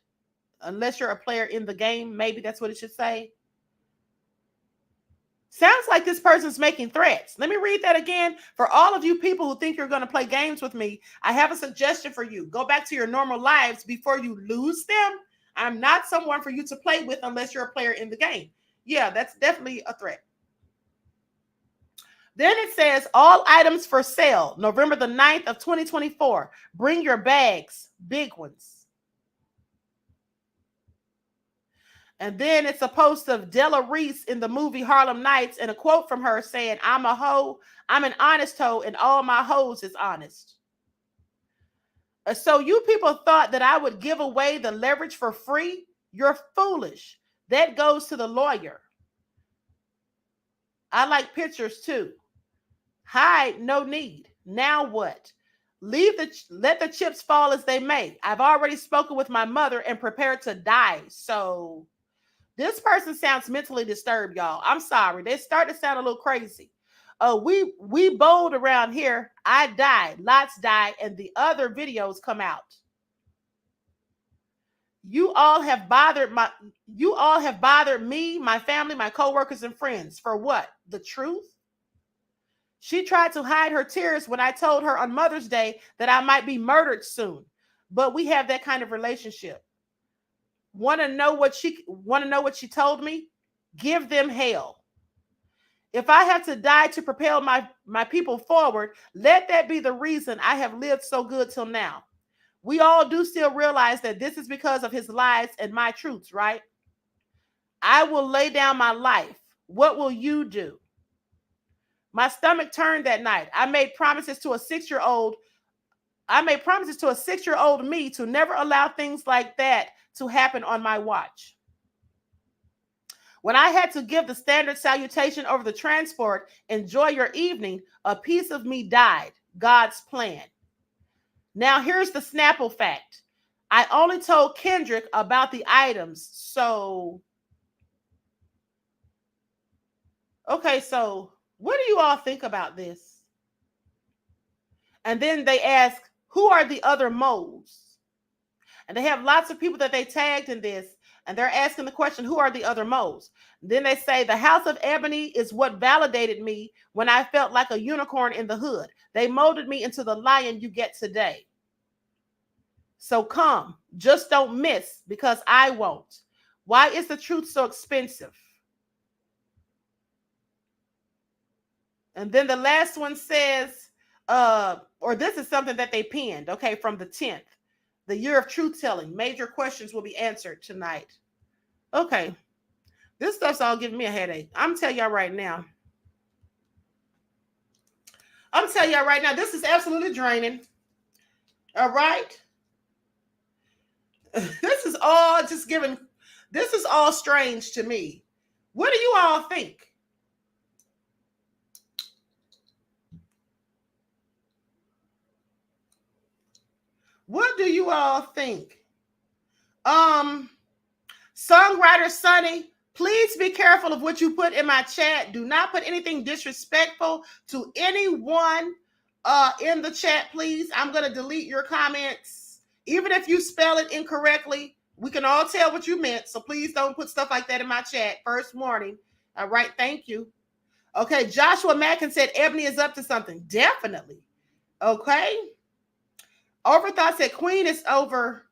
unless you're a player in the game, maybe that's what it should say. Sounds like this person's making threats. Let me read that again. For all of you people who think you're going to play games with me, I have a suggestion for you. Go back to your normal lives before you lose them. I'm not someone for you to play with unless you're a player in the game. Yeah, that's definitely a threat. Then it says, all items for sale, November the 9th of 2024. Bring your bags, big ones. And then it's a post of Della Reese in the movie Harlem Nights and a quote from her saying, I'm a hoe, I'm an honest hoe, and all my hoes is honest. So you people thought that I would give away the leverage for free? You're foolish. That goes to the lawyer. I like pictures too. Hide, no need. Now what? Let the chips fall as they may. I've already spoken with my mother and prepared to die. So this person sounds mentally disturbed, y'all. I'm sorry. They start to sound a little crazy. We bold around here. I died. Lots died. And the other videos come out. You all have bothered me, my family, my coworkers, and friends. For what? The truth? She tried to hide her tears when I told her on Mother's Day that I might be murdered soon. But we have that kind of relationship. Want to know what she told me? Give them hell. If I have to die to propel my people forward, let that be the reason I have lived so good till now. We all do still realize that this is because of his lies and my truths, right? I will lay down my life. What will you do? My stomach turned that night. I made promises to a 6-year-old me to never allow things like that to happen on my watch. When I had to give the standard salutation over the transport, enjoy your evening, a piece of me died. God's plan. Now here's the Snapple fact. I only told Kendrick about the items. So, okay, so what do you all think about this? And then they ask, who are the other moles? And they have lots of people that they tagged in this, and they're asking the question, who are the other moles? Then they say, the House of Ebony is what validated me when I felt like a unicorn in the hood. They molded me into the lion you get today. So come, just don't miss, because I won't. Why is the truth so expensive? And then the last one says, or this is something that they pinned, okay, from the 10th. The year of truth telling. Major questions will be answered tonight. Okay. This stuff's all giving me a headache. I'm telling y'all right now. This is absolutely draining. All right. This is all strange to me. What do you all think? What do you all think? Songwriter Sonny, please be careful of what you put in my chat. Do not put anything disrespectful to anyone in the chat, please. I'm going to delete your comments. Even if you spell it incorrectly, we can all tell what you meant. So please don't put stuff like that in my chat. First warning. All right, thank you. Okay, Joshua Mackin said Ebony is up to something. Definitely. Okay. Overthought said Queen is over.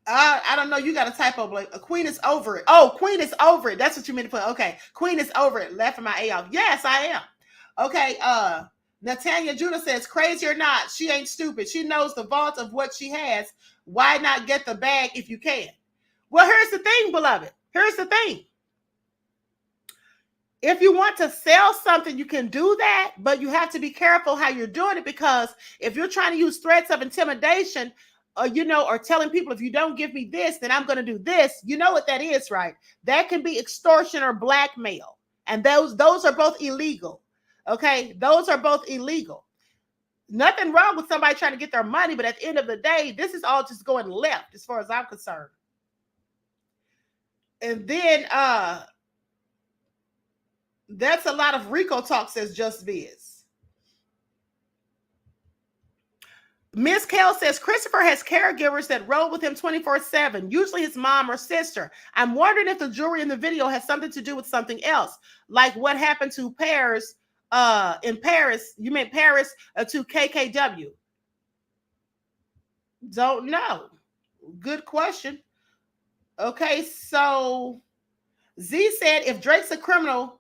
I don't know. You got a typo, Blake. A Queen is over it. Oh, Queen is over it. That's what you meant to put. Okay. Queen is over it. Left my A off. Yes, I am. Okay. Natanya Judah says, crazy or not, she ain't stupid. She knows the vault of what she has. Why not get the bag if you can? Well, here's the thing, beloved. Here's the thing. If you want to sell something, you can do that, but you have to be careful how you're doing it, because if you're trying to use threats of intimidation, or telling people, if you don't give me this, then I'm going to do this. You know what that is, right? That can be extortion or blackmail. And those are both illegal. Okay. Those are both illegal. Nothing wrong with somebody trying to get their money, but at the end of the day, this is all just going left as far as I'm concerned. And then, that's a lot of Rico talk, says Just Biz. Miss Kell says Christopher has caregivers that roll with him 24/7, usually his mom or sister. I'm wondering if the jewelry in the video has something to do with something else, like what happened to Paris in Paris. You meant Paris to KKW? Don't know. Good question. Okay, so Z said if Drake's a criminal,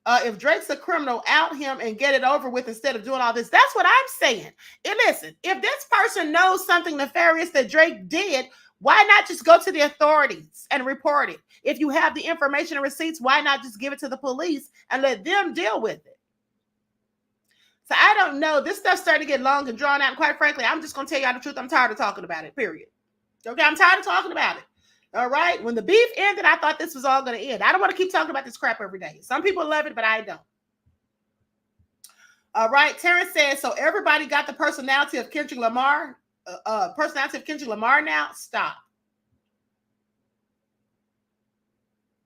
out him and get it over with instead of doing all this. That's what I'm saying. And listen, if this person knows something nefarious that Drake did, why not just go to the authorities and report it? If you have the information and receipts, why not just give it to the police and let them deal with it? So I don't know. This stuff's starting to get long and drawn out. And quite frankly, I'm just going to tell y'all the truth. I'm tired of talking about it, period. Okay, I'm tired of talking about it. All right. When the beef ended, I thought this was all going to end. I don't want to keep talking about this crap every day. Some people love it, but I don't. All right. Terrence says, so everybody got the personality of Kendrick Lamar. Now? Stop.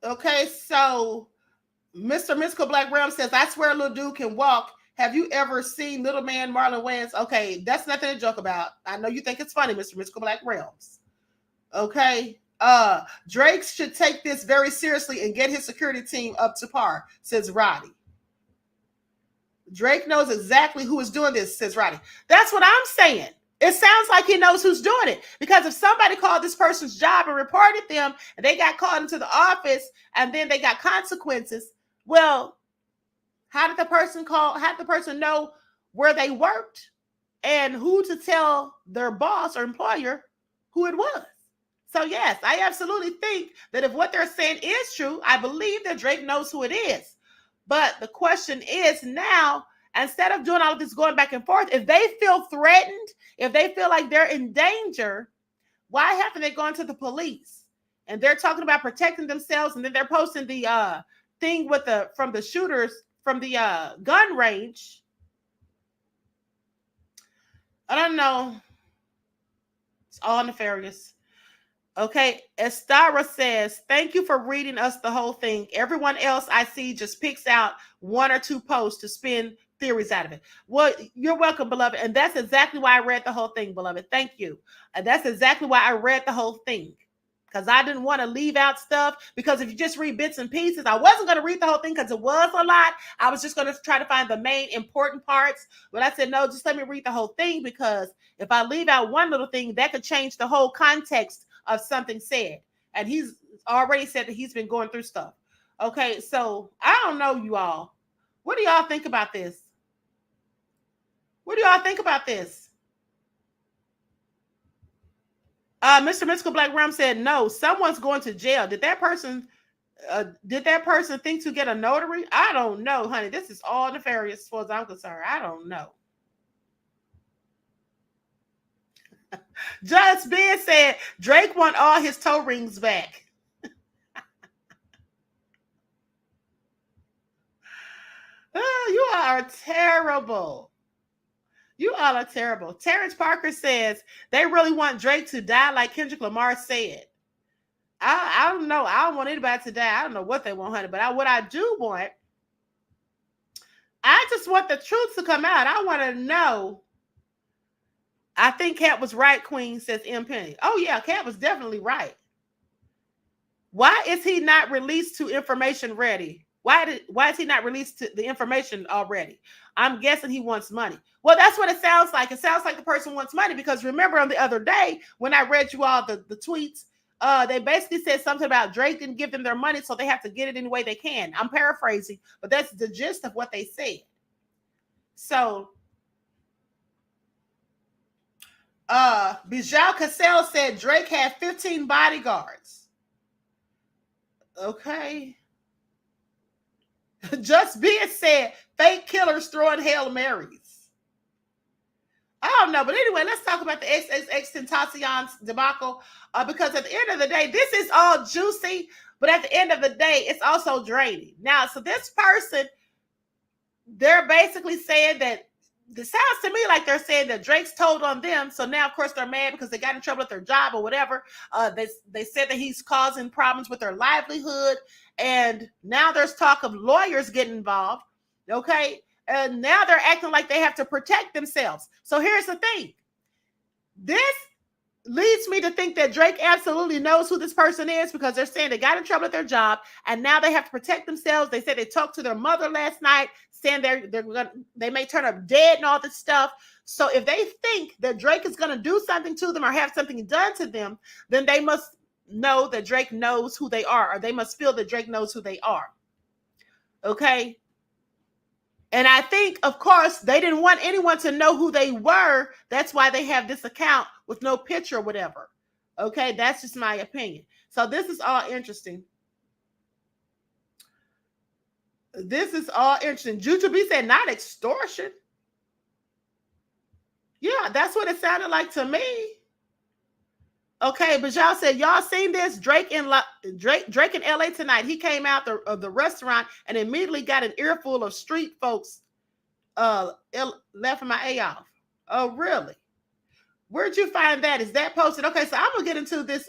Okay. So Mr. Mystical Black Realm says, I swear little dude can walk. Have you ever seen Little Man Marlon Wayans? Okay. That's nothing to joke about. I know you think it's funny, Mr. Mystical Black Realms. Okay. Drake should take this very seriously and get his security team up to par, says Roddy. Drake knows exactly who is doing this, says Roddy. That's what I'm saying. It sounds like he knows who's doing it, because if somebody called this person's job and reported them and they got called into the office and then they got consequences, well, how did the person know where they worked and who to tell their boss or employer who it was? So yes, I absolutely think that if what they're saying is true, I believe that Drake knows who it is. But the question is now, instead of doing all of this going back and forth, if they feel threatened, if they feel like they're in danger, why haven't they gone to the police? And they're talking about protecting themselves, and then they're posting the thing from the shooters from the gun range. I don't know. It's all nefarious. Okay, Estara says, thank you for reading us the whole thing. Everyone else I see just picks out one or two posts to spin theories out of it. Well, you're welcome, beloved. And that's exactly why I read the whole thing, beloved. Thank you. And that's exactly why I read the whole thing. Because I didn't want to leave out stuff. Because if you just read bits and pieces, I wasn't going to read the whole thing because it was a lot. I was just going to try to find the main important parts. But I said, no, just let me read the whole thing, because if I leave out one little thing, that could change the whole context of something said. And he's already said that he's been going through stuff. Okay, so I don't know, you all. What do y'all think about this? What do y'all think about this? Mr. Mystical Black Ram said, no, someone's going to jail. Did that person think to get a notary? I don't know, honey. This is all nefarious as far as I'm concerned. I don't know. Just Ben said Drake want all his toe rings back. Oh, you are terrible. You all are terrible. Terrence Parker says they really want Drake to die like Kendrick Lamar said. I don't know. I don't want anybody to die. I don't know what they want, honey. But what I do want, I just want the truth to come out. I want to know. I think Cat was right, Queen, says M. Penny. Oh, yeah, Cat was definitely right. Why is he not released to information ready? Why is he not released to the information already? I'm guessing he wants money. Well, that's what it sounds like. It sounds like the person wants money because remember on the other day when I read you all the tweets, they basically said something about Drake didn't give them their money, so they have to get it any way they can. I'm paraphrasing, but that's the gist of what they said. So, Bijal Cassell said Drake had 15 bodyguards. Okay. Just be it said, fake killers throwing Hail Marys. I don't know, but anyway, let's talk about the XXXTentacion debacle because at the end of the day, this is all juicy, but at the end of the day, it's also draining. Now, so this person, they're basically saying that it sounds to me like they're saying that Drake's told on them. So now, of course, they're mad because they got in trouble at their job or whatever. They said that he's causing problems with their livelihood. And now there's talk of lawyers getting involved. Okay. And now they're acting like they have to protect themselves. So here's the thing. This leads me to think that Drake absolutely knows who this person is because they're saying they got in trouble at their job and now they have to protect themselves. They said they talked to their mother last night, saying they may turn up dead and all this stuff. So if they think that Drake is going to do something to them or have something done to them, then they must know that Drake knows who they are, or they must feel that Drake knows who they are. Okay. And I think, of course, they didn't want anyone to know who they were. That's why they have this account with no picture or whatever. Okay, that's just my opinion. So this is all interesting. This is all interesting. Juju B said, not extortion. Yeah, that's what it sounded like to me. Okay, but y'all said, y'all seen this? Drake in LA tonight. He came out of the restaurant and immediately got an earful of street folks laughing my A off. Oh, really? Where'd you find that? Is that posted? Okay, so I'm gonna get into this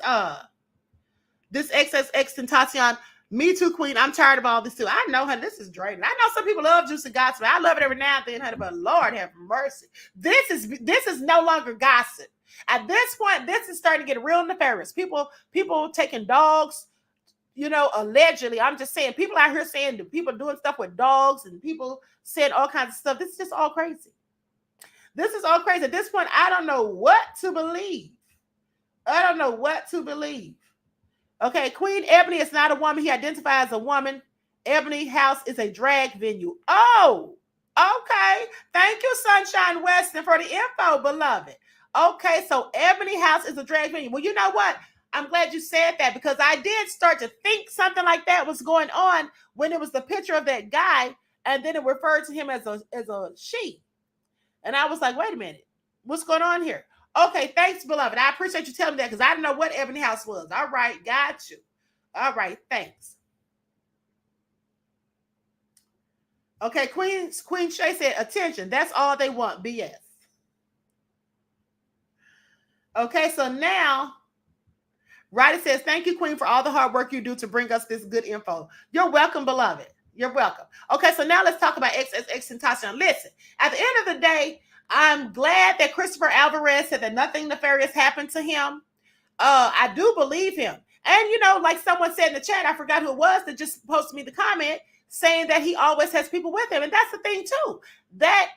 this XXXTentacion Me Too Queen. I'm tired of all this too. I know, honey, this is draining. I know some people love juicy gossip. I love it every now and then, honey, but Lord have mercy. This is no longer gossip. At this point, this is starting to get real nefarious. People taking dogs, allegedly. I'm just saying, people out here saying that people doing stuff with dogs and people saying all kinds of stuff. This is just all crazy. This is all crazy. At this point, I don't know what to believe. I don't know what to believe. Okay, Queen Ebony is not a woman. He identifies as a woman. Ebony House is a drag venue. Oh, okay. Thank you, Sunshine Weston, for the info, beloved. Okay, so Ebony House is a drag venue. Well, you know what? I'm glad you said that because I did start to think something like that was going on when it was the picture of that guy and then it referred to him as a she. And I was like, wait a minute. What's going on here? Okay, thanks, beloved. I appreciate you telling me that because I didn't know what Ebony House was. All right, got you. All right, thanks. Okay, Queen Shay said, attention. That's all they want, BS. Okay, so now, Roddy says, thank you, Queen, for all the hard work you do to bring us this good info. You're welcome, beloved. You're welcome. Okay, so now let's talk about XXXTentacion. Listen, at the end of the day, I'm glad that Christopher Alvarez said that nothing nefarious happened to him. I do believe him. And, like someone said in the chat, I forgot who it was that just posted me the comment saying that he always has people with him. And that's the thing, too, that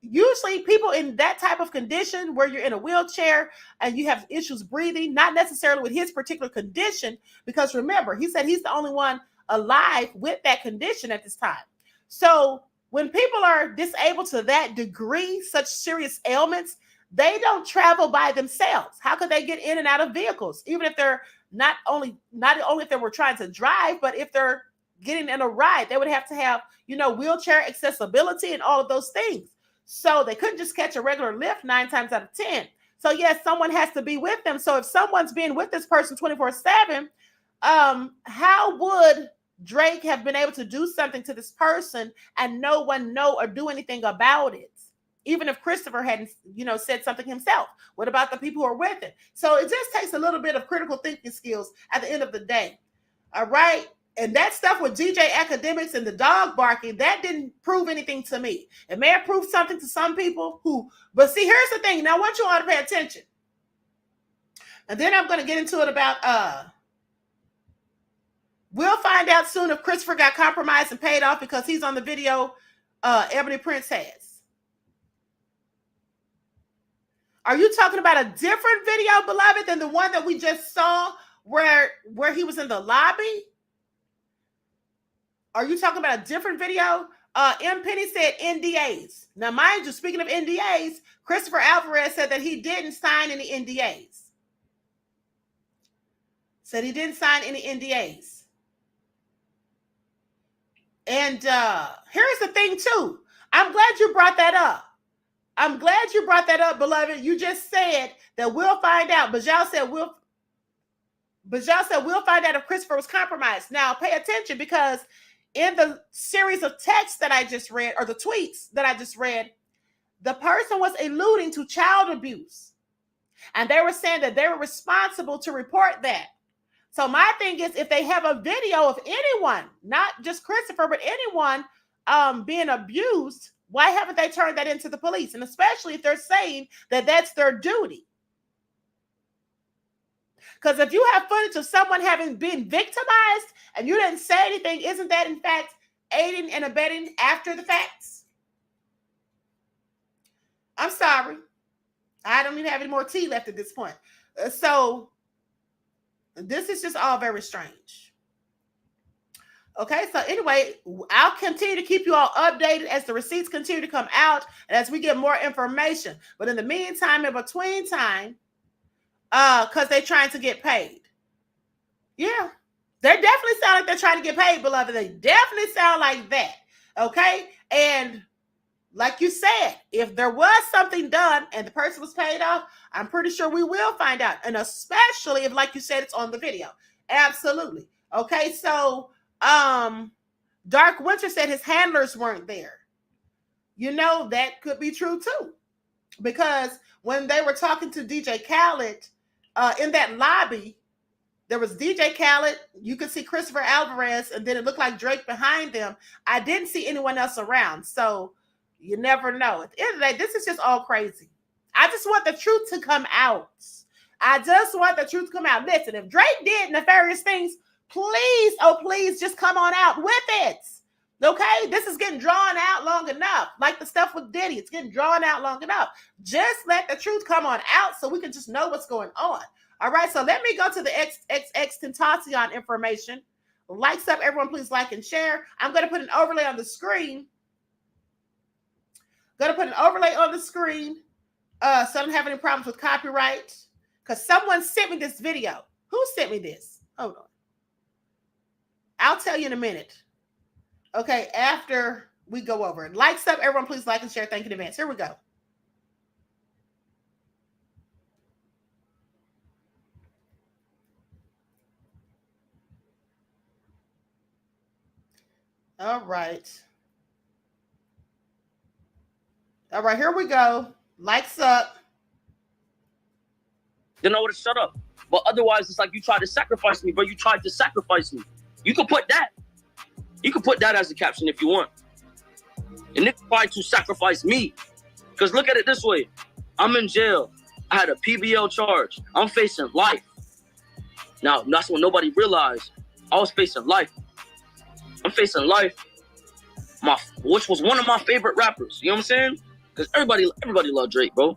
usually people in that type of condition where you're in a wheelchair and you have issues breathing, not necessarily with his particular condition, because remember, he said he's the only one alive with that condition at this time. So when people are disabled to that degree, such serious ailments, they don't travel by themselves. How could they get in and out of vehicles? Even if they're not only if they were trying to drive, but if they're getting in a ride, they would have to have, wheelchair accessibility and all of those things. So they couldn't just catch a regular lift 9 times out of 10. So yes, someone has to be with them. So if someone's being with this person 24/7, how would Drake have been able to do something to this person and no one know or do anything about it? even if Christopher hadn't, said something himself. What about the people who are with him? So it just takes a little bit of critical thinking skills at the end of the day. All right. And that stuff with DJ Academics and the dog barking, that didn't prove anything to me. It may have proved something to some people but see, here's the thing. Now I want you all to pay attention. And then I'm going to get into it about, we'll find out soon if Christopher got compromised and paid off because he's on the video Ebony Prince has. Are you talking about a different video, beloved, than the one that we just saw where he was in the lobby? Are you talking about a different video? M. Penny said NDAs. Now, mind you, speaking of NDAs, Christopher Alvarez said that he didn't sign any NDAs. Said he didn't sign any NDAs. And here's the thing, too. I'm glad you brought that up. Beloved. You just said that we'll find out. Bajal said we'll find out if Christopher was compromised. Now, pay attention because in the series of texts that I just read, or the tweets that I just read, the person was alluding to child abuse. And they were saying that they were responsible to report that. So my thing is, if they have a video of anyone, not just Christopher, but anyone being abused, why haven't they turned that into the police? And especially if they're saying that that's their duty. Because if you have footage of someone having been victimized and you didn't say anything, isn't that in fact aiding and abetting after the facts? I'm sorry. I don't even have any more tea left at this point. So this is just all very strange. Okay, so anyway, I'll continue to keep you all updated as the receipts continue to come out and as we get more information. But in the meantime, in between time, because they're trying to get paid. Yeah, they definitely sound like they're trying to get paid, beloved. They definitely sound like that. Okay, and like you said, if there was something done and the person was paid off, I'm pretty sure we will find out. And especially if, like you said, it's on the video. Absolutely. Okay, so Dark Winter said his handlers weren't there. That could be true too. Because when they were talking to DJ Khaled in that lobby, there was DJ Khaled, you could see Christopher Alvarez, and then it looked like Drake behind them. I didn't see anyone else around. So you never know. At the end of the day, this is just all crazy. I just want the truth to come out. Listen, if Drake did nefarious things, please, oh please, just come on out with it. Okay? This is getting drawn out long enough. Like the stuff with Diddy, it's getting drawn out long enough. Just let the truth come on out so we can just know what's going on. All right, so let me go to the XXXTentacion information. Likes up, everyone, please like and share. I'm going to put an overlay on the screen. So I don't have any problems with copyright. Because someone sent me this video. Who sent me this? Hold on. I'll tell you in a minute. Okay, after we go over it. Likes up, everyone, please like and share. Thank you in advance. Here we go. All right, here we go. Likes up. Then I would have shut up. But otherwise, it's like you tried to sacrifice me, bro. You tried to sacrifice me. You can put that. You can put that as a caption if you want. And they tried to sacrifice me. Because look at it this way. I'm in jail. I had a PBL charge. I'm facing life. Now, that's what nobody realized. I was facing life. I'm facing life. Which was one of my favorite rappers. You know what I'm saying? Because everybody loved Drake, bro.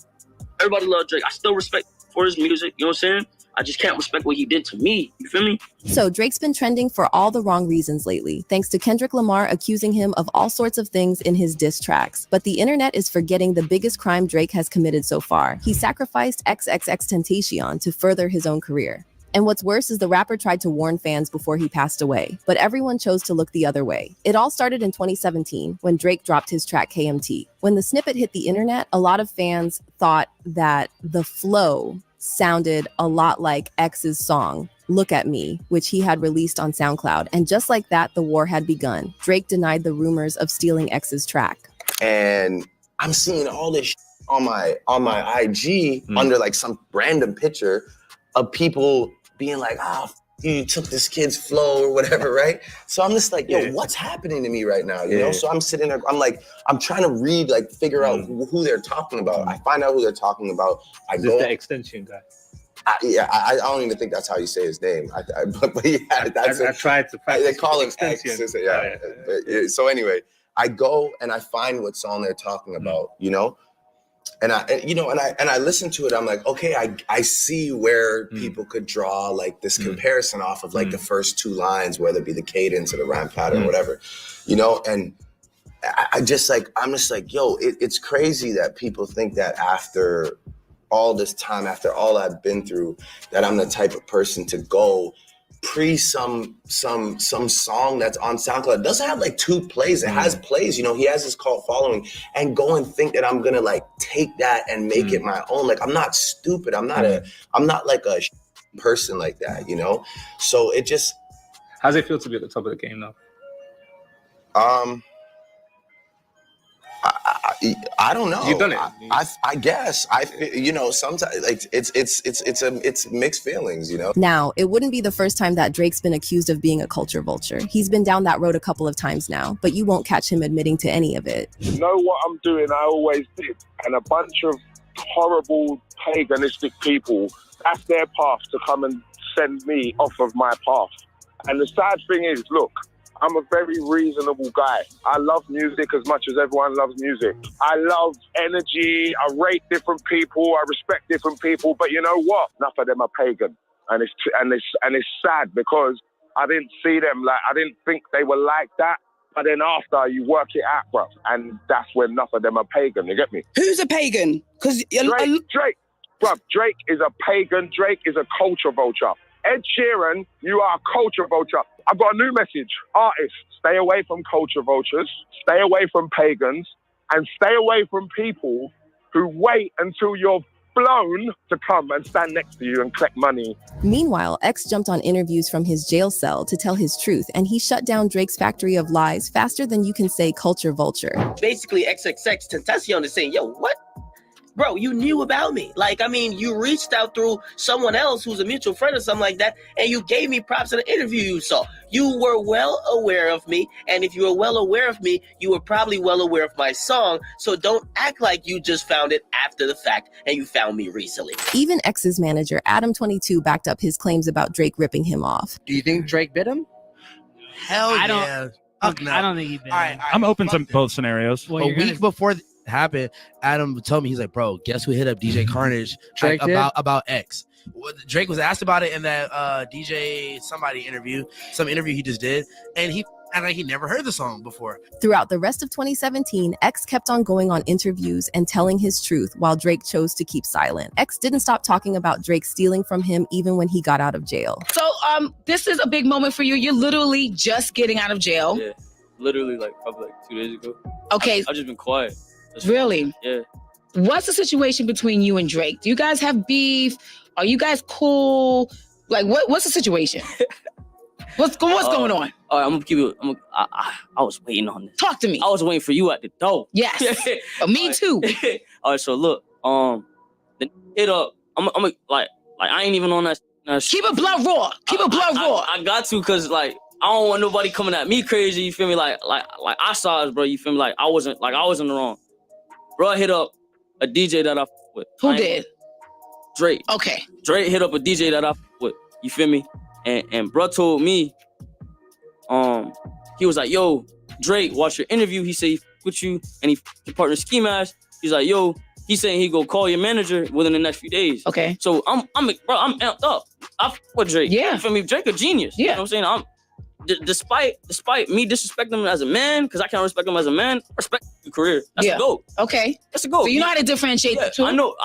Everybody loved Drake. I still respect for his music. You know what I'm saying? I just can't respect what he did to me. You feel me? So Drake's been trending for all the wrong reasons lately, thanks to Kendrick Lamar accusing him of all sorts of things in his diss tracks. But the internet is forgetting the biggest crime Drake has committed so far. He sacrificed XXXTentacion to further his own career. And what's worse is the rapper tried to warn fans before he passed away, but everyone chose to look the other way. It all started in 2017 when Drake dropped his track KMT. When the snippet hit the internet, a lot of fans thought that the flow sounded a lot like X's song, Look at Me, which he had released on SoundCloud. And just like that, the war had begun. Drake denied the rumors of stealing X's track. And I'm seeing all this on my IG under like some random picture of people being like, you took this kid's flow or whatever, right? So I'm just like, yo, what's happening to me right now? You know? So I'm sitting there, I'm trying to read, like figure out who they're talking about. I find out who they're talking about. I go the extension guy. I don't even think that's how you say his name. But yeah, that's I tried to practice. They call him X. Yeah. So anyway, I go and I find what song they're talking about, you know, and I listen to it. I'm like, okay, I see where people could draw like this comparison off of like the first two lines, whether it be the cadence or the rhyme pattern, whatever, you know, and I'm just like, yo, it's crazy that people think that after all this time, after all I've been through, that I'm the type of person to go pre some song that's on SoundCloud. It doesn't have like 2 plays. It has plays, you know, he has his cult following, and go and think that I'm gonna like take that and make it my own. Like, I'm not stupid. I'm not like a person like that, you know? So it just. How's it feel to be at the top of the game now? I don't know. You've done it. I guess. You know, sometimes like it's mixed feelings, you know. Now, it wouldn't be the first time that Drake's been accused of being a culture vulture. He's been down that road a couple of times now, but you won't catch him admitting to any of it. You know what I'm doing, I always did. And a bunch of horrible paganistic people, that's their path to come and send me off of my path. And the sad thing is, look, I'm a very reasonable guy. I love music as much as everyone loves music. I love energy. I rate different people. I respect different people. But you know what? Enough of them are pagan, and it's sad because I didn't see them like, I didn't think they were like that. But then after you work it out, bro, and that's when enough of them are pagan. You get me? Who's a pagan? Because Drake, bro, Drake is a pagan. Drake is a culture vulture. Ed Sheeran, you are a culture vulture. I've got a new message. Artists, stay away from culture vultures, stay away from pagans, and stay away from people who wait until you're blown to come and stand next to you and collect money. Meanwhile, X jumped on interviews from his jail cell to tell his truth, and he shut down Drake's factory of lies faster than you can say culture vulture. Basically, XXXTentacion is saying, yo, what? Bro, you knew about me. Like, I mean, you reached out through someone else who's a mutual friend or something like that, and you gave me props in an interview you saw. You were well aware of me, and if you were well aware of me, you were probably well aware of my song, so don't act like you just found it after the fact and you found me recently. Even X's manager, Adam22, backed up his claims about Drake ripping him off. Do you think Drake bit him? Hell I don't, yeah. I don't think he bit him. All right, I'm open to both scenarios. Well, a week before happened, Adam told me, he's like, bro, guess who hit up DJ Carnage about X? Drake was asked about it in that DJ somebody interview, some interview he just did, and he acted like he never heard the song before. Throughout the rest of 2017, X kept on going on interviews and telling his truth while Drake chose to keep silent. X didn't stop talking about Drake stealing from him even when he got out of jail. So this is a big moment for you. You're literally just getting out of jail. Yeah, literally probably 2 days ago. Okay. I've just been quiet. Really? Yeah. What's the situation between you and Drake? Do you guys have beef? Are you guys cool? Like, what's the situation? What's going on? All right, I'm gonna keep it. I was waiting on this. Talk to me. I was waiting for you at the door. Yes. Me too. All right, so look, the hit up. I'm like I ain't even on that. Keep it blood raw. Keep it blood raw. I got to, cause like I don't want nobody coming at me crazy. You feel me? Like I saw it, bro. You feel me? Like I wasn't in the wrong. Bro, hit up a DJ that I with. Who did? Drake. Okay. Drake hit up a DJ that I with. You feel me? And bro told me, he was like, yo, Drake, watch your interview. He said he with you and he your partner Ski Mask. He's like, yo, he's saying he go call your manager within the next few days. Okay. So I'm amped up. I with Drake. Yeah. You feel me? Drake a genius. Yeah. You know what I'm saying? Despite me disrespecting him as a man, because I can't respect him as a man, I respect his career. That's a GOAT. Okay. That's a GOAT. So you know how to differentiate the two? I know.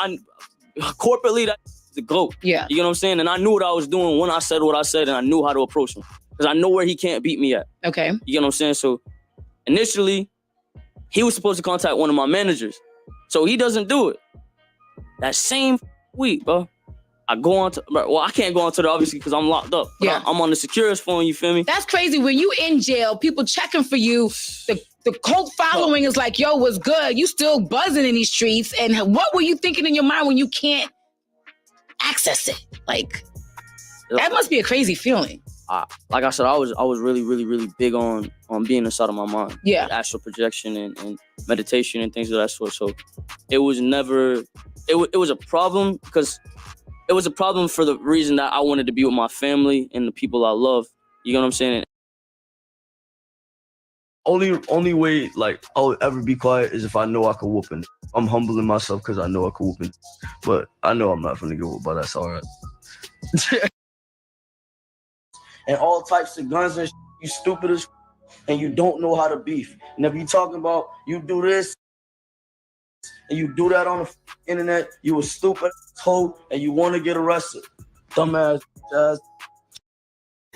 Corporately, that's the GOAT. Yeah. You know what I'm saying? And I knew what I was doing when I said what I said, and I knew how to approach him. Because I know where he can't beat me at. Okay. You know what I'm saying? So initially, he was supposed to contact one of my managers. So he doesn't do it. That same week, bro, I go on to, well, I can't go on to there obviously because I'm locked up. Yeah. I'm on the securest phone, you feel me? That's crazy. When you in jail, people checking for you, the The cult following is like, yo, what's good? You still buzzing in these streets. And what were you thinking in your mind when you can't access it? Like, that must be a crazy feeling. Like I said, I was really, really, really big on being inside of my mind. Yeah. Like astral projection and meditation and things of that sort. So it was never, it was a problem because it was a problem for the reason that I wanted to be with my family and the people I love. You know what I'm saying? Only way like I'll ever be quiet is if I know I can whoop him. I'm humbling myself because I know I can whoop him. But I know I'm not gonna get whooped, but that's all right. And all types of guns and you stupid as and you don't know how to beef. And if you talking about you do this and you do that on the internet, you a stupid hoe and you want to get arrested. Dumbass ass.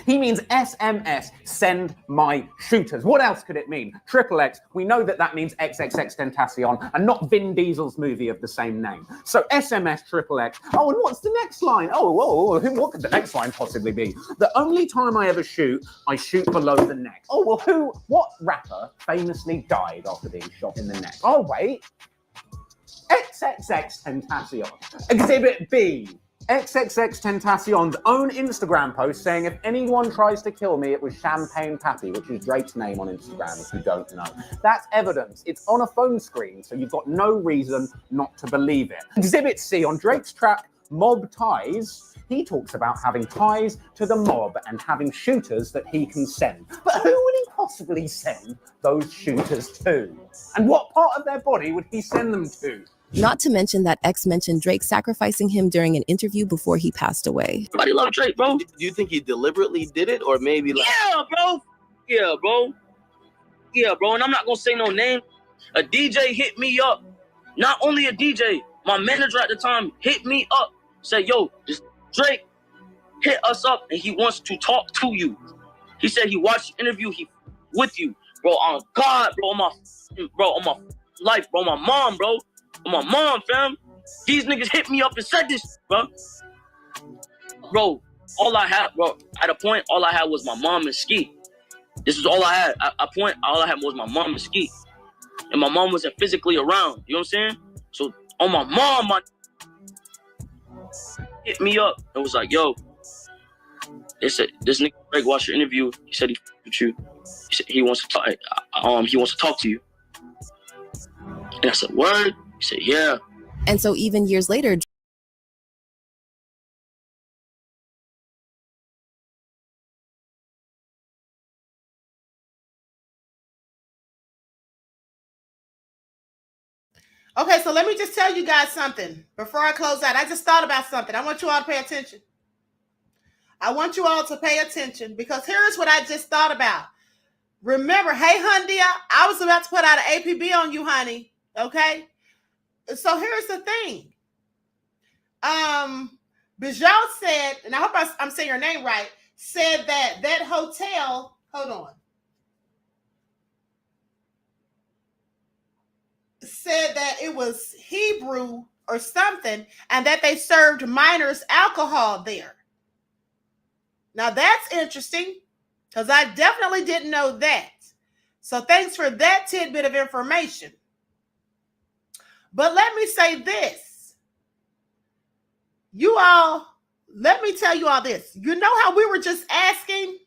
He means SMS, send my shooters. What else could it mean? XXX, we know that means XXXTentacion and not Vin Diesel's movie of the same name. So SMS XXX. Oh, and what's the next line? Oh, what could the next line possibly be? The only time I ever shoot, I shoot below the neck. Oh, well, what rapper famously died after being shot in the neck? Oh, wait. XXXTentacion. Exhibit B. XXXTentacion's own Instagram post saying if anyone tries to kill me, it was Champagne Pappy, which is Drake's name on Instagram, if you don't know. That's evidence. It's on a phone screen, so you've got no reason not to believe it. Exhibit C, on Drake's track, Mob Ties, he talks about having ties to the mob and having shooters that he can send. But who would he possibly send those shooters to? And what part of their body would he send them to? Not to mention that X mentioned Drake sacrificing him during an interview before he passed away. Everybody love Drake, bro. Do you think he deliberately did it or maybe like... Yeah, bro. And I'm not going to say no name. A DJ hit me up. Not only a DJ, my manager at the time hit me up. Said, yo, this Drake hit us up and he wants to talk to you. He said he watched the interview with you. Bro, on God, bro, on my life, bro, my mom, bro. My mom, fam. These niggas hit me up and said this, bro. Bro, all I had, bro, at a point, all I had was my mom and Ski. This is all I had. At a point, all I had was my mom and Ski. And my mom wasn't physically around. You know what I'm saying? So, on my mom, hit me up and was like, yo, they said, this nigga Greg watched your interview. He said he with you. He said he wants to talk to you. And I said, word? He said, yeah. And so even years later, Okay, so let me just tell you guys something before I close out. I just thought about something. I want you all to pay attention. Because here's what I just thought about. Remember, hey, Ahmadiyyah, I was about to put out an APB on you, honey. Okay? So here's the thing. Bijal said, and I hope I'm saying your name right, said that hotel, hold on, said that it was Hebrew or something, and that they served minors alcohol there. Now that's interesting, because I definitely didn't know that. So thanks for that tidbit of information. But let me say this. You all, let me tell you all this. You know how we were just asking?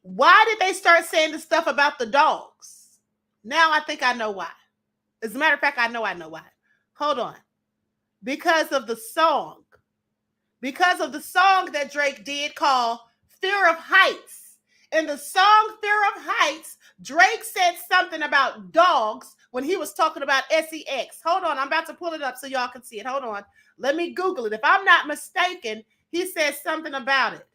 Why did they start saying the stuff about the dogs? Now I think I know why. As a matter of fact, I know why. Hold on. Because of the song. Because of the song that Drake did called Fear of Heights. In the song Fear of Heights, Drake said something about dogs when he was talking about SEX. Hold on, I'm about to pull it up so y'all can see it. Hold on. Let me Google it. If I'm not mistaken, he said something about it.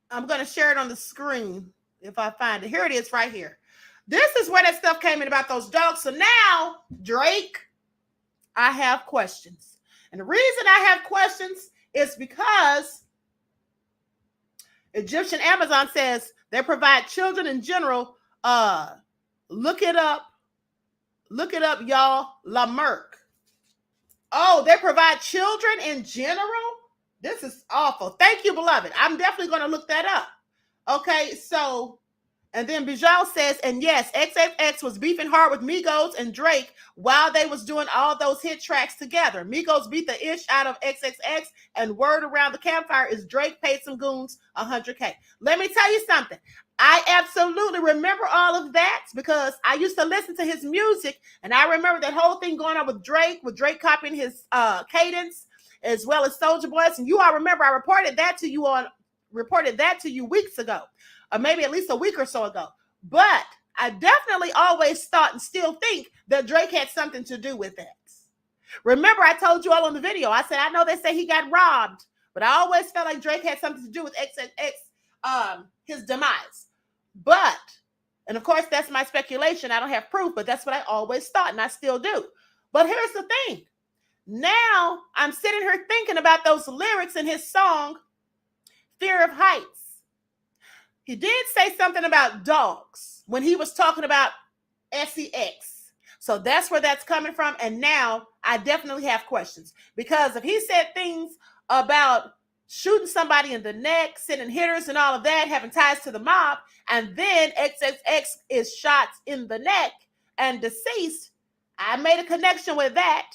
I'm going to share it on the screen if I find it. Here it is right here. This is where that stuff came in about those dogs. So now, Drake, I have questions. And the reason I have questions is because Egyptian Amazon says they provide children in general. Look it up, y'all. La Merc. Oh, they provide children in general? This is awful. Thank you, beloved. I'm definitely going to look that up. Okay, so, and then Bijal says, and yes, XXX was beefing hard with Migos and Drake while they was doing all those hit tracks together. Migos beat the ish out of XXX, and word around the campfire is Drake paid some goons $100K. Let me tell you something. I absolutely remember all of that because I used to listen to his music, and I remember that whole thing going on with Drake copying his cadence, as well as Soulja Boy's. And you all remember I reported that to you weeks ago, or maybe at least a week or so ago. But I definitely always thought and still think that Drake had something to do with that. Remember, I told you all on the video, I said, I know they say he got robbed, but I always felt like Drake had something to do with XXX, his demise. But, and of course, that's my speculation. I don't have proof, but that's what I always thought, and I still do. But here's the thing. Now I'm sitting here thinking about those lyrics in his song, Fear of Heights. He did say something about dogs when he was talking about SEX. So that's where that's coming from. And now I definitely have questions, because if he said things about shooting somebody in the neck, sending hitters and all of that, having ties to the mob, and then XXX is shot in the neck and deceased, I made a connection with that.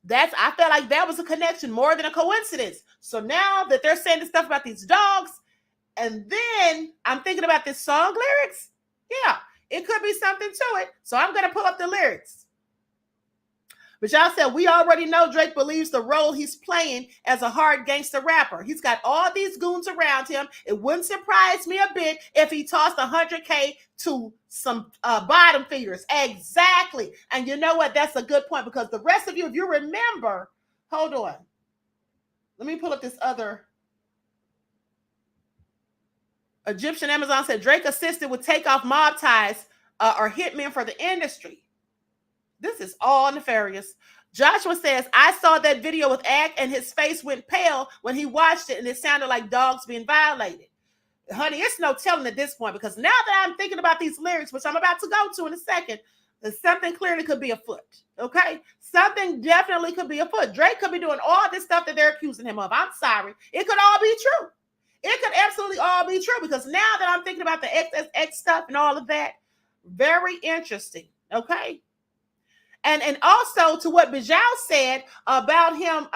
I felt like that was a connection more than a coincidence. So now that they're saying this stuff about these dogs, and then I'm thinking about this song lyrics, yeah, it could be something to it. So I'm going to pull up the lyrics. But y'all said, we already know Drake believes the role he's playing as a hard gangster rapper. He's got all these goons around him. It wouldn't surprise me a bit if he tossed $100K to some bottom feeders. Exactly. And you know what? That's a good point, because the rest of you, if you remember, hold on. Let me pull up this other. Egyptian Amazon said, Drake assisted with takeoff mob ties or hitmen for the industry. This is all nefarious. Joshua says, I saw that video with Ag and his face went pale when he watched it, and it sounded like dogs being violated. Honey, it's no telling at this point, because now that I'm thinking about these lyrics, which I'm about to go to in a second, something clearly could be afoot. Okay? Something definitely could be afoot. Drake could be doing all this stuff that they're accusing him of. I'm sorry. It could all be true. It could absolutely all be true, because now that I'm thinking about the XXX stuff and all of that, very interesting. Okay? And also to what Bijal said about him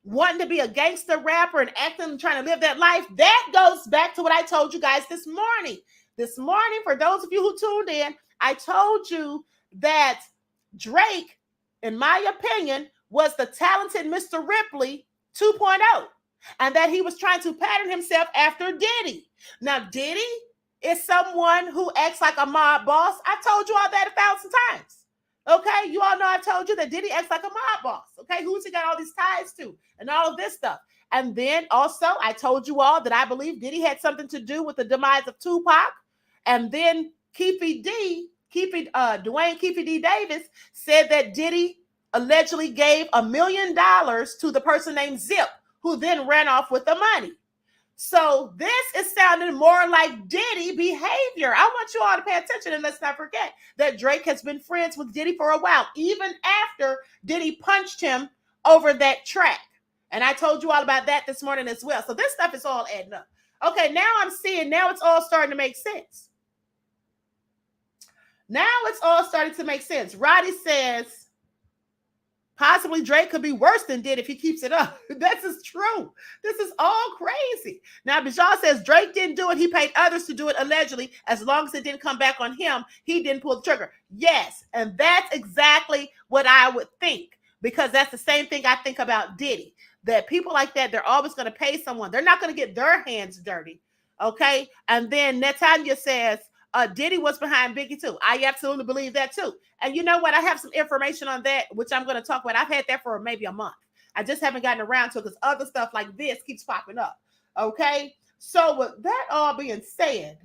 wanting to be a gangster rapper and acting and trying to live that life, that goes back to what I told you guys this morning. This morning, for those of you who tuned in, I told you that Drake, in my opinion, was the talented Mr. Ripley 2.0, and that he was trying to pattern himself after Diddy. Now, Diddy is someone who acts like a mob boss. I told you all that 1,000 times. Okay, you all know I told you that Diddy acts like a mob boss. Okay, who's he got all these ties to and all of this stuff? And then also I told you all that I believe Diddy had something to do with the demise of Tupac. And then Dwayne Keefe D. Davis said that Diddy allegedly gave $1 million to the person named Zip, who then ran off with the money. So this is sounding more like Diddy behavior. I want you all to pay attention, and let's not forget that Drake has been friends with Diddy for a while, even after Diddy punched him over that track. And I told you all about that this morning as well. So this stuff is all adding up. Okay, now it's all starting to make sense. Now it's all starting to make sense. Roddy says, possibly Drake could be worse than Diddy if he keeps it up. This is true. This is all crazy. Now, Bijal says Drake didn't do it. He paid others to do it, allegedly. As long as it didn't come back on him, he didn't pull the trigger. Yes, and that's exactly what I would think, because that's the same thing I think about Diddy, that people like that, they're always going to pay someone. They're not going to get their hands dirty, okay? And then Netanya says, Diddy was behind Biggie too. I absolutely believe that too. And you know what? I have some information on that, which I'm going to talk about. I've had that for maybe a month. I just haven't gotten around to it because other stuff like this keeps popping up. Okay. So with that all being said,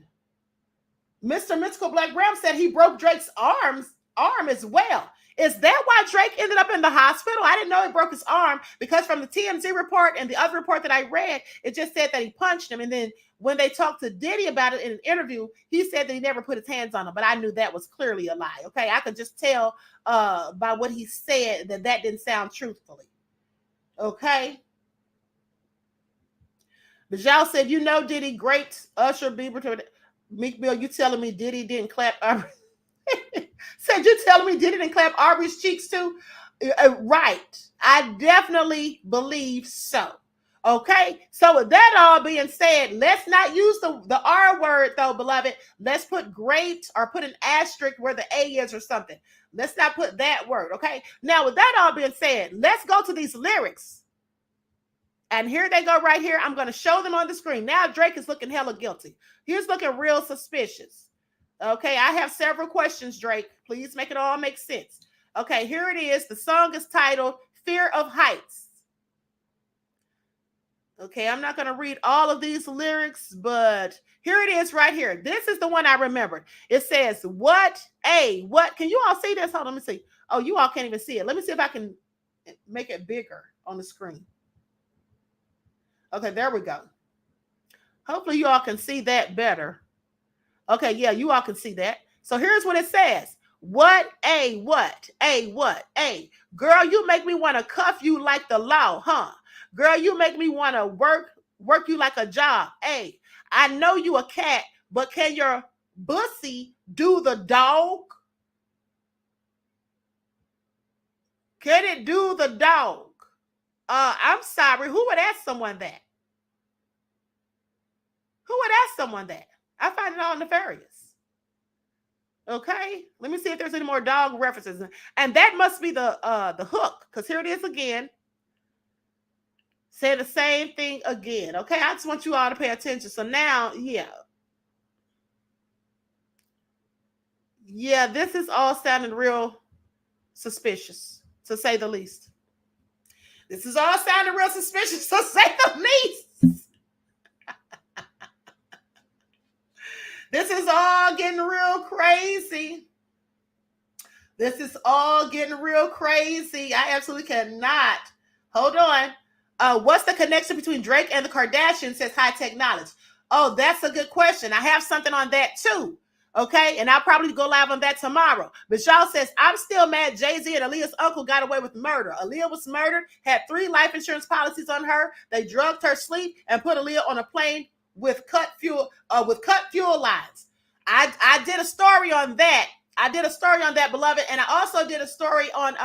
Mr. Mystical Black Graham said he broke Drake's arm as well. Is that why Drake ended up in the hospital? I didn't know he broke his arm, because from the TMZ report and the other report that I read, it just said that he punched him. And then when they talked to Diddy about it in an interview, he said that he never put his hands on him. But I knew that was clearly a lie. Okay, I could just tell by what he said that didn't sound truthfully. Okay. Bijal said, you know Diddy, great Usher, Bieber, Meek Mill, you telling me Diddy didn't clap Aubrey? Said, you telling me Diddy didn't clap Aubrey's cheeks too? Right. I definitely believe so. Okay, so with that all being said, let's not use the R word though, beloved. Let's put great or put an asterisk where the A is or something. Let's not put that word, okay? Now, with that all being said, let's go to these lyrics. And here they go right here. I'm going to show them on the screen. Now, Drake is looking hella guilty. He's looking real suspicious. Okay, I have several questions, Drake. Please make it all make sense. Okay, here it is. The song is titled Fear of Heights. Okay, I'm not going to read all of these lyrics, but here it is right here. This is the one I remembered. It says, what? Can you all see this? Hold on, let me see. Oh, you all can't even see it. Let me see if I can make it bigger on the screen. Okay, there we go. Hopefully you all can see that better. Okay, yeah, you all can see that. So here's what it says. What? Girl, you make me want to cuff you like the law, huh? Girl, you make me want to work you like a job. Hey, I know you a cat, but can your bussy do the dog? Can it do the dog? I'm sorry. Who would ask someone that? Who would ask someone that? I find it all nefarious. Okay, let me see if there's any more dog references. And that must be the hook, because here it is again. Say the same thing again. Okay, I just want you all to pay attention. So now, yeah, this is all sounding real suspicious, to say the least. This is all sounding real suspicious, to say the least. This is all getting real crazy. This is all getting real crazy. I absolutely cannot. Hold on. What's the connection between Drake and the Kardashians, says High Tech Knowledge? Oh, that's a good question. I have something on that too. Okay, and I'll probably go live on that tomorrow. But y'all says, I'm still mad Jay-Z and Aaliyah's uncle got away with murder. Aaliyah was murdered, had 3 life insurance policies on her. They drugged her sleep and put Aaliyah on a plane with cut fuel lines. I did a story on that. Beloved, and I also did a story on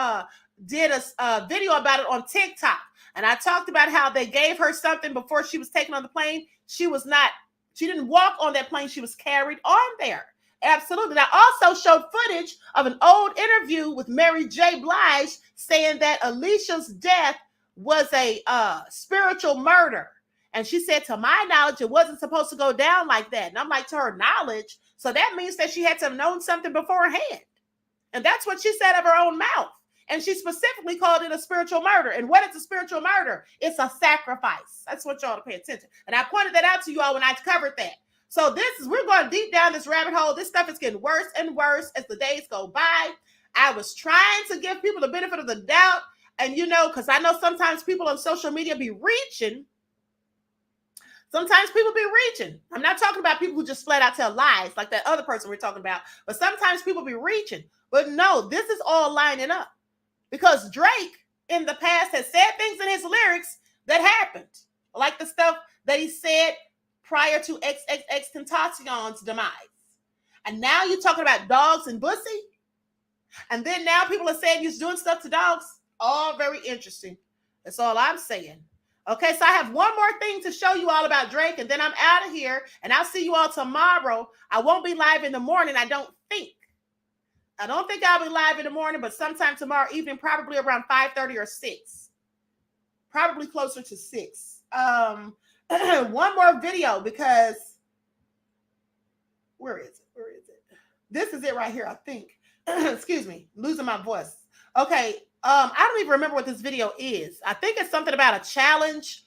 did a video about it on TikTok. And I talked about how they gave her something before she was taken on the plane. She didn't walk on that plane. She was carried on there. Absolutely. And I also showed footage of an old interview with Mary J. Blige saying that Alicia's death was a spiritual murder. And she said, to my knowledge, it wasn't supposed to go down like that. And I'm like, to her knowledge. So that means that she had to have known something beforehand. And that's what she said of her own mouth. And she specifically called it a spiritual murder. And what is a spiritual murder? It's a sacrifice. That's what y'all to pay attention. And I pointed that out to you all when I covered that. So we're going deep down this rabbit hole. This stuff is getting worse and worse as the days go by. I was trying to give people the benefit of the doubt. And because I know sometimes people on social media be reaching. Sometimes people be reaching. I'm not talking about people who just flat out tell lies like that other person we're talking about. But sometimes people be reaching. But no, this is all lining up. Because Drake in the past has said things in his lyrics that happened. Like the stuff that he said prior to XXXTentacion's demise. And now you're talking about dogs and pussy? And then now people are saying he's doing stuff to dogs? All very interesting. That's all I'm saying. Okay, so I have one more thing to show you all about Drake, and then I'm out of here, and I'll see you all tomorrow. I won't be live in the morning, I don't think I'll be live in the morning, but sometime tomorrow evening, probably around 5:30 or 6. Probably closer to 6. One more video, because where is it? This is it right here, I think. Excuse me, losing my voice. Okay, I don't even remember what this video is. I think it's something about a challenge.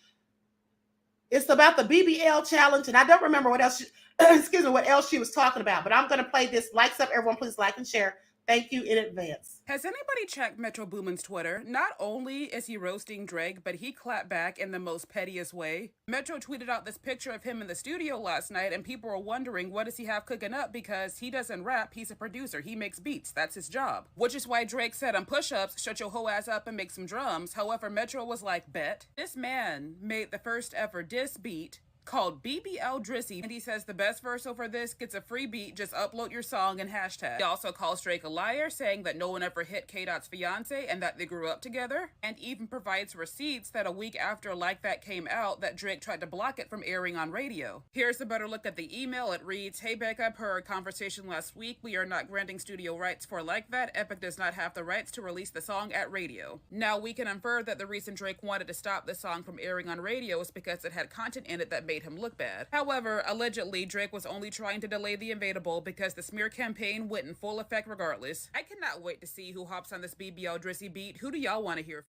It's about the BBL challenge, and I don't remember what else what else she was talking about, but I'm going to play this. Likes up, everyone, please like and share. Thank you in advance. Has anybody checked Metro Boomin's Twitter? Not only is he roasting Drake, but he clapped back in the most pettiest way. Metro tweeted out this picture of him in the studio last night, and people were wondering, what does he have cooking up? Because he doesn't rap, he's a producer. He makes beats. That's his job. Which is why Drake said on push-ups, shut your hoe ass up and make some drums. However, Metro was like, bet. This man made the first ever diss beat called BBL Drizzy, and he says the best verse over this gets a free beat, just upload your song and hashtag. He also calls Drake a liar, saying that no one ever hit K-Dot's fiance and that they grew up together, and even provides receipts that a week after Like That came out that Drake tried to block it from airing on radio. Here's a better look at the email. It reads, "Hey Becca, per our conversation last week, we are not granting studio rights for Like That. Epic does not have the rights to release the song at radio." Now we can infer that the reason Drake wanted to stop the song from airing on radio is because it had content in it that made him look bad. However, allegedly, Drake was only trying to delay the inevitable because the smear campaign went in full effect regardless. I cannot wait to see who hops on this BBL Drizzy beat. Who do y'all want to hear?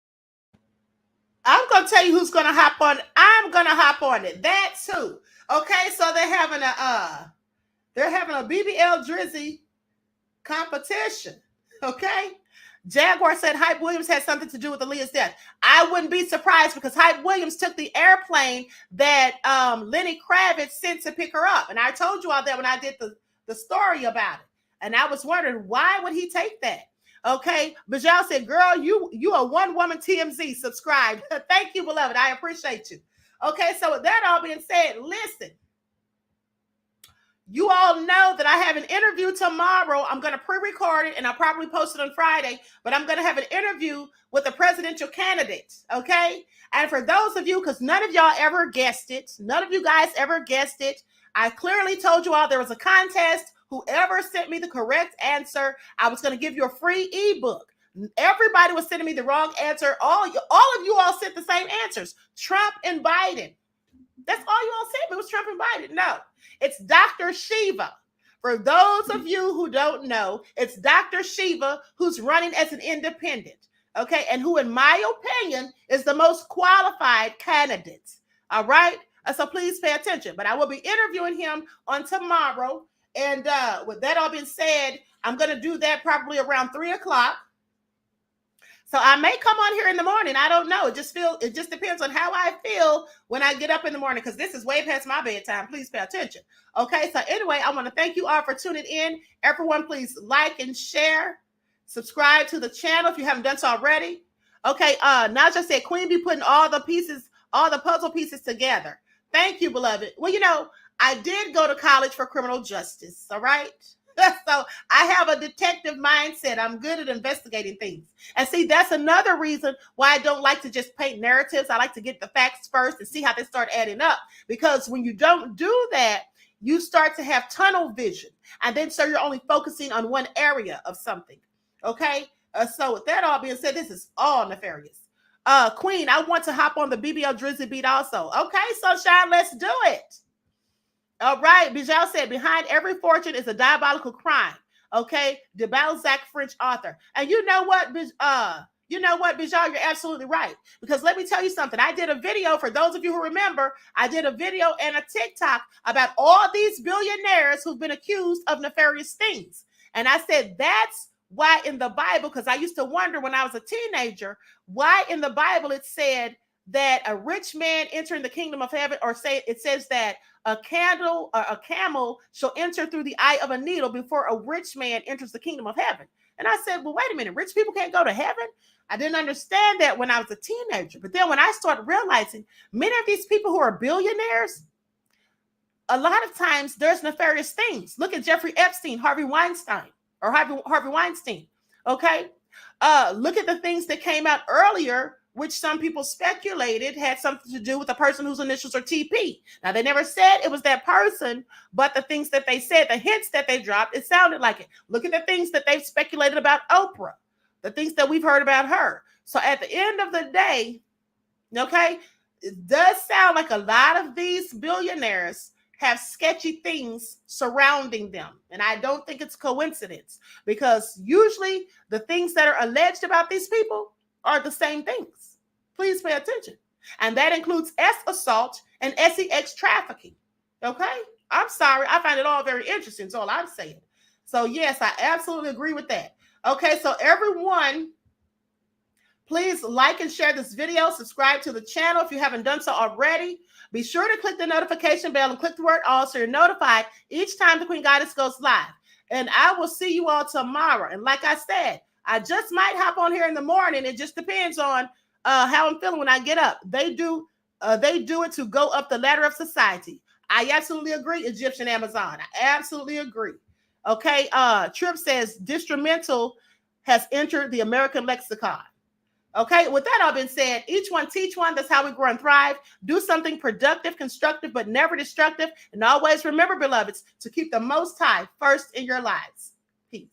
I'm going to tell you who's going to hop on. I'm going to hop on it. That too. Okay, so they're having a BBL Drizzy competition. Okay? Jaguar said Hype Williams had something to do with Aaliyah's death. I wouldn't be surprised because Hype Williams took the airplane that Lenny Kravitz sent to pick her up. And I told you all that when I did the story about it. And I was wondering, why would he take that? Okay. Bajal said, girl, you are one woman TMZ. Subscribe. Thank you, beloved. I appreciate you. Okay. So with that all being said, listen. You all know that I have an interview tomorrow. I'm going to pre-record it and I'll probably post it on Friday, but I'm going to have an interview with the presidential candidate, okay? And for those of you, because none of y'all ever guessed it, none of you guys ever guessed it, I clearly told you all there was a contest. Whoever sent me the correct answer, I was going to give you a free ebook. Everybody was sending me the wrong answer. All of you all sent the same answers. Trump and Biden. That's all you all said. It was Trump and Biden. No, it's Dr. Shiva. For those of you who don't know, it's Dr. Shiva who's running as an independent, okay? And who, in my opinion, is the most qualified candidate, all right? So please pay attention. But I will be interviewing him on tomorrow. And with that all being said, I'm going to do that probably around 3 o'clock. So I may come on here in the morning. I don't know. It just depends on how I feel when I get up in the morning, because this is way past my bedtime. Please pay attention. Okay. So anyway, I want to thank you all for tuning in. Everyone, please like and share. Subscribe to the channel if you haven't done so already. Okay. Naja said Queen be putting all the puzzle pieces together. Thank you, beloved. Well, I did go to college for criminal justice. All right. So I have a detective mindset. I'm good at investigating things. And see, that's another reason why I don't like to just paint narratives. I like to get the facts first and see how they start adding up. Because when you don't do that, you start to have tunnel vision. And then so you're only focusing on one area of something. Okay? So with that all being said, this is all nefarious. Queen, I want to hop on the BBL Drizzy beat also. Okay, Sunshine, let's do it. All right, Bijal said, behind every fortune is a diabolical crime. Okay, de Balzac, French author. And you know what, Bijal, you're absolutely right. Because let me tell you something. I did a video, for those of you who remember, I did a video and a TikTok about all these billionaires who've been accused of nefarious things. And I said, that's why in the Bible, because I used to wonder when I was a teenager, why in the Bible it said that a rich man entering the kingdom of heaven, or say it says that a camel shall enter through the eye of a needle before a rich man enters the kingdom of heaven. And I said, well, wait a minute, rich people can't go to heaven? I didn't understand that when I was a teenager. But then when I started realizing many of these people who are billionaires, a lot of times there's nefarious things. Look at Jeffrey Epstein, Harvey Weinstein. Okay. Look at the things that came out earlier, which some people speculated had something to do with the person whose initials are TP. Now, they never said it was that person, but the things that they said, the hints that they dropped, it sounded like it. Look at the things that they've speculated about Oprah, the things that we've heard about her. So at the end of the day, okay, it does sound like a lot of these billionaires have sketchy things surrounding them. And I don't think it's coincidence, because usually the things that are alleged about these people are the same things. Please pay attention. And that includes assault and sex trafficking. Okay? I'm sorry. I find it all very interesting. That's all I'm saying. So yes, I absolutely agree with that. Okay, so everyone, please like and share this video. Subscribe to the channel if you haven't done so already. Be sure to click the notification bell and click the word all so you're notified each time the Queen Goddess goes live. And I will see you all tomorrow. And like I said, I just might hop on here in the morning. It just depends on how I'm feeling when I get up. They do They do it to go up the ladder of society. I absolutely agree. Egyptian Amazon. I absolutely agree. Okay. Trip says Distrumental has entered the American lexicon. Okay. With that all been said, each one teach one. That's how we grow and thrive. Do something productive, constructive, but never destructive. And always remember, beloveds, to keep the Most High first in your lives. Peace.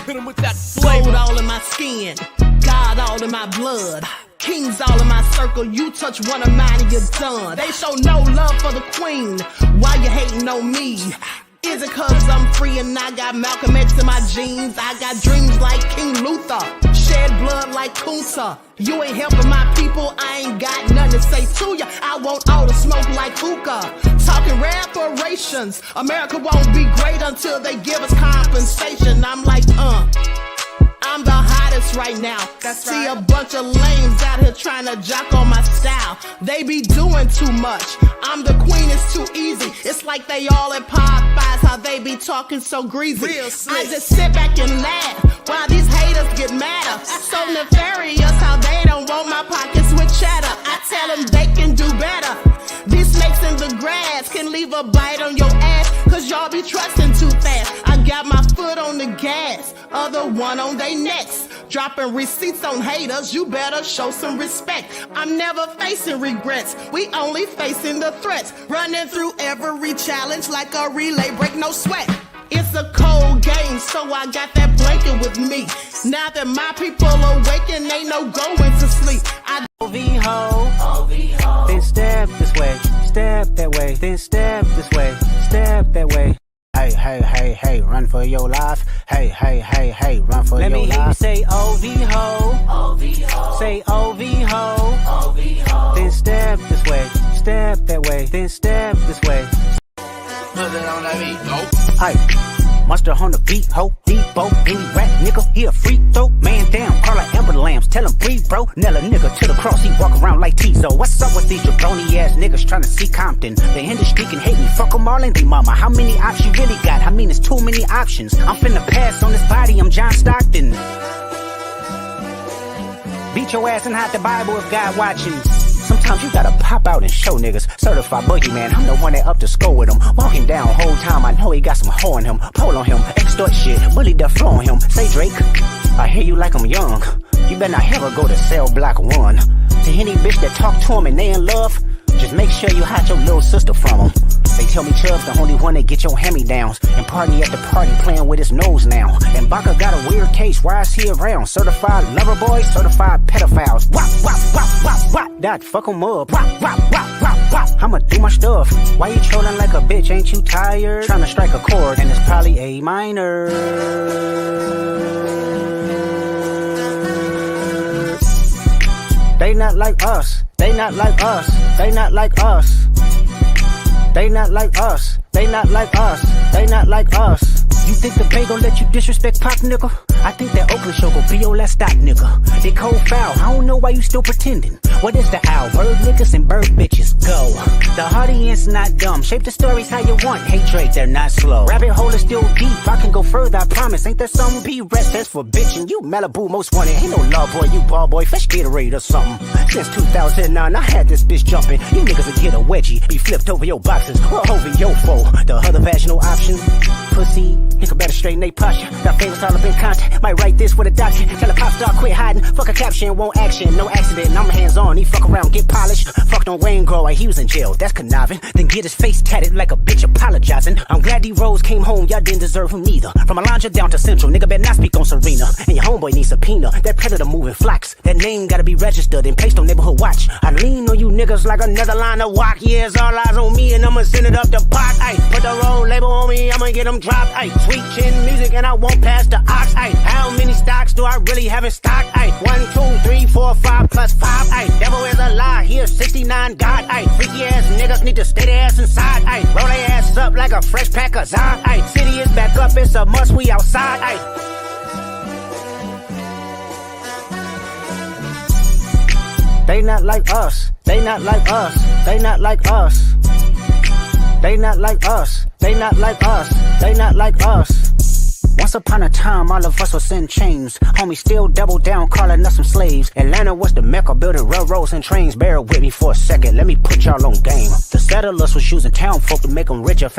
Hit him with that flavor. All in my skin, God all in my blood. Kings all in my circle, you touch one of mine and you're done. They show no love for the queen, why you hating on me? Is it cause I'm free and I got Malcolm X in my jeans? I got dreams like King Luther, shed blood like Kunta. You ain't helping my people, I ain't got nothing to say to ya. I want all the smoke like hookah. Talking reparations, America won't be great until they give us compensation. I'm like, I'm the hottest right now. See a bunch of lames out here trying to jock on my style. They be doing too much. I'm the queen, it's too easy. It's like they all at Popeyes, how they be talking so greasy. I just sit back and laugh while these haters get madder. So nefarious how they don't want my pockets with cheddar. I tell them they can do better. These snakes in the grass can leave a bite on your ass, cause y'all be trusting too fast. I got my foot on the gas, other one on they necks. Dropping receipts on haters, you better show some respect. I'm never facing regrets, we only facing the threats. Running through every challenge like a relay, break no sweat. It's a cold game, so I got that blanket with me. Now that my people awaken, ain't no going to sleep. I OV-ho, then step this way, step that way, then step this way, step that way. Hey, hey, hey, hey, run for your life. Hey, hey, hey, hey, run for your life. Let me hear you say OV-ho, say OV-ho, then step this way, step that way, then step this way. Put it on that beat, go. Hey, monster on the beat, ho, Debo, any rap nigga, he a free throw, man down, call like Amber Lambs, tell him breathe, bro, Nella nigga to the cross, he walk around like Tizo. What's up with these jabroni ass niggas trying to see Compton? They in the street and hate me, fuck them all and they mama. How many options you really got? I mean, it's too many options. I'm finna pass on this body, I'm John Stockton. Beat your ass and hide the Bible if God watching. Sometimes you gotta pop out and show niggas. Certified boogeyman, I'm the one that up to score with him. Walking down whole time, I know he got some hoe in him. Pole on him, extort shit, bully the flow on him. Say Drake, I hear you like I'm young. You better not ever go to cell block 1. To any bitch that talk to him and they in love, just make sure you hide your little sister from him. They tell me Chubb's the only one that get your hand-me-downs. And party at the party playing with his nose now. And Baca got a weird case, why is he around? Certified lover boys, certified pedophiles. Wop, wop, wop, wop, wop, that fuck him up. Wop, wop, wop, wop, wop, I'ma do my stuff. Why you trolling like a bitch, ain't you tired? Trying to strike a chord, and it's probably A minor. They not like us, they not like us, they not like us. They not like us, they not like us, they not like us. You think the Bay gon' let you disrespect Pop, nigga? I think that Oakland show gon' be your last stop, nigga. They cold foul, I don't know why you still pretending. What is the owl? Bird niggas and bird bitches, go. The audience not dumb, shape the stories how you want. Hey Drake, they're not slow. Rabbit hole is still deep, I can go further, I promise. Ain't that some B-rest that's for bitching? You Malibu most wanted, ain't no love boy, you ball boy, fresh Gatorade or something. Since 2009, I had this bitch jumping. You niggas would get a wedgie, be flipped over your boxes, or over your foe. The other vaginal option, pussy, nigga better straighten they posture. Got favorites all up in contact, might write this with a doctor. Tell a pop star quit hiding, fuck a caption, won't action. No accident, I'm hands on, he fuck around, get polished. Fucked on Wayne Grow, he was in jail, that's conniving. Then get his face tatted like a bitch apologizing. I'm glad D-Rose came home, y'all didn't deserve him neither. From Alondra down to Central, nigga better not speak on Serena. And your homeboy needs subpoena, that predator moving flocks. That name gotta be registered and placed on neighborhood watch. I lean on you niggas like another line of walk. Yeah, it's all eyes on me and I'ma send it up the pot. Ay, put the roll label on me, I'ma get them dropped. Ay, sweet chin music and I won't pass the ox. Ay, how many stocks do I really have in stock? Ay, 1, 2, 3, 4, 5 plus 5. Ay, devil is a lie, here's 69 God. Ay, freaky ass niggas need to stay their ass inside. Ay, roll their ass up like a fresh pack of Zod. Ay, city is back up, it's a must, we outside. Ay. They not like us. They not like us. They not like us. They not like us. They not like us. They not like us. Once upon a time, all of us was in chains. Homie still double down, calling us some slaves. Atlanta was the mecca, building railroads and trains. Bear with me for a second, let me put y'all on game. The settlers was using town folk to make them richer.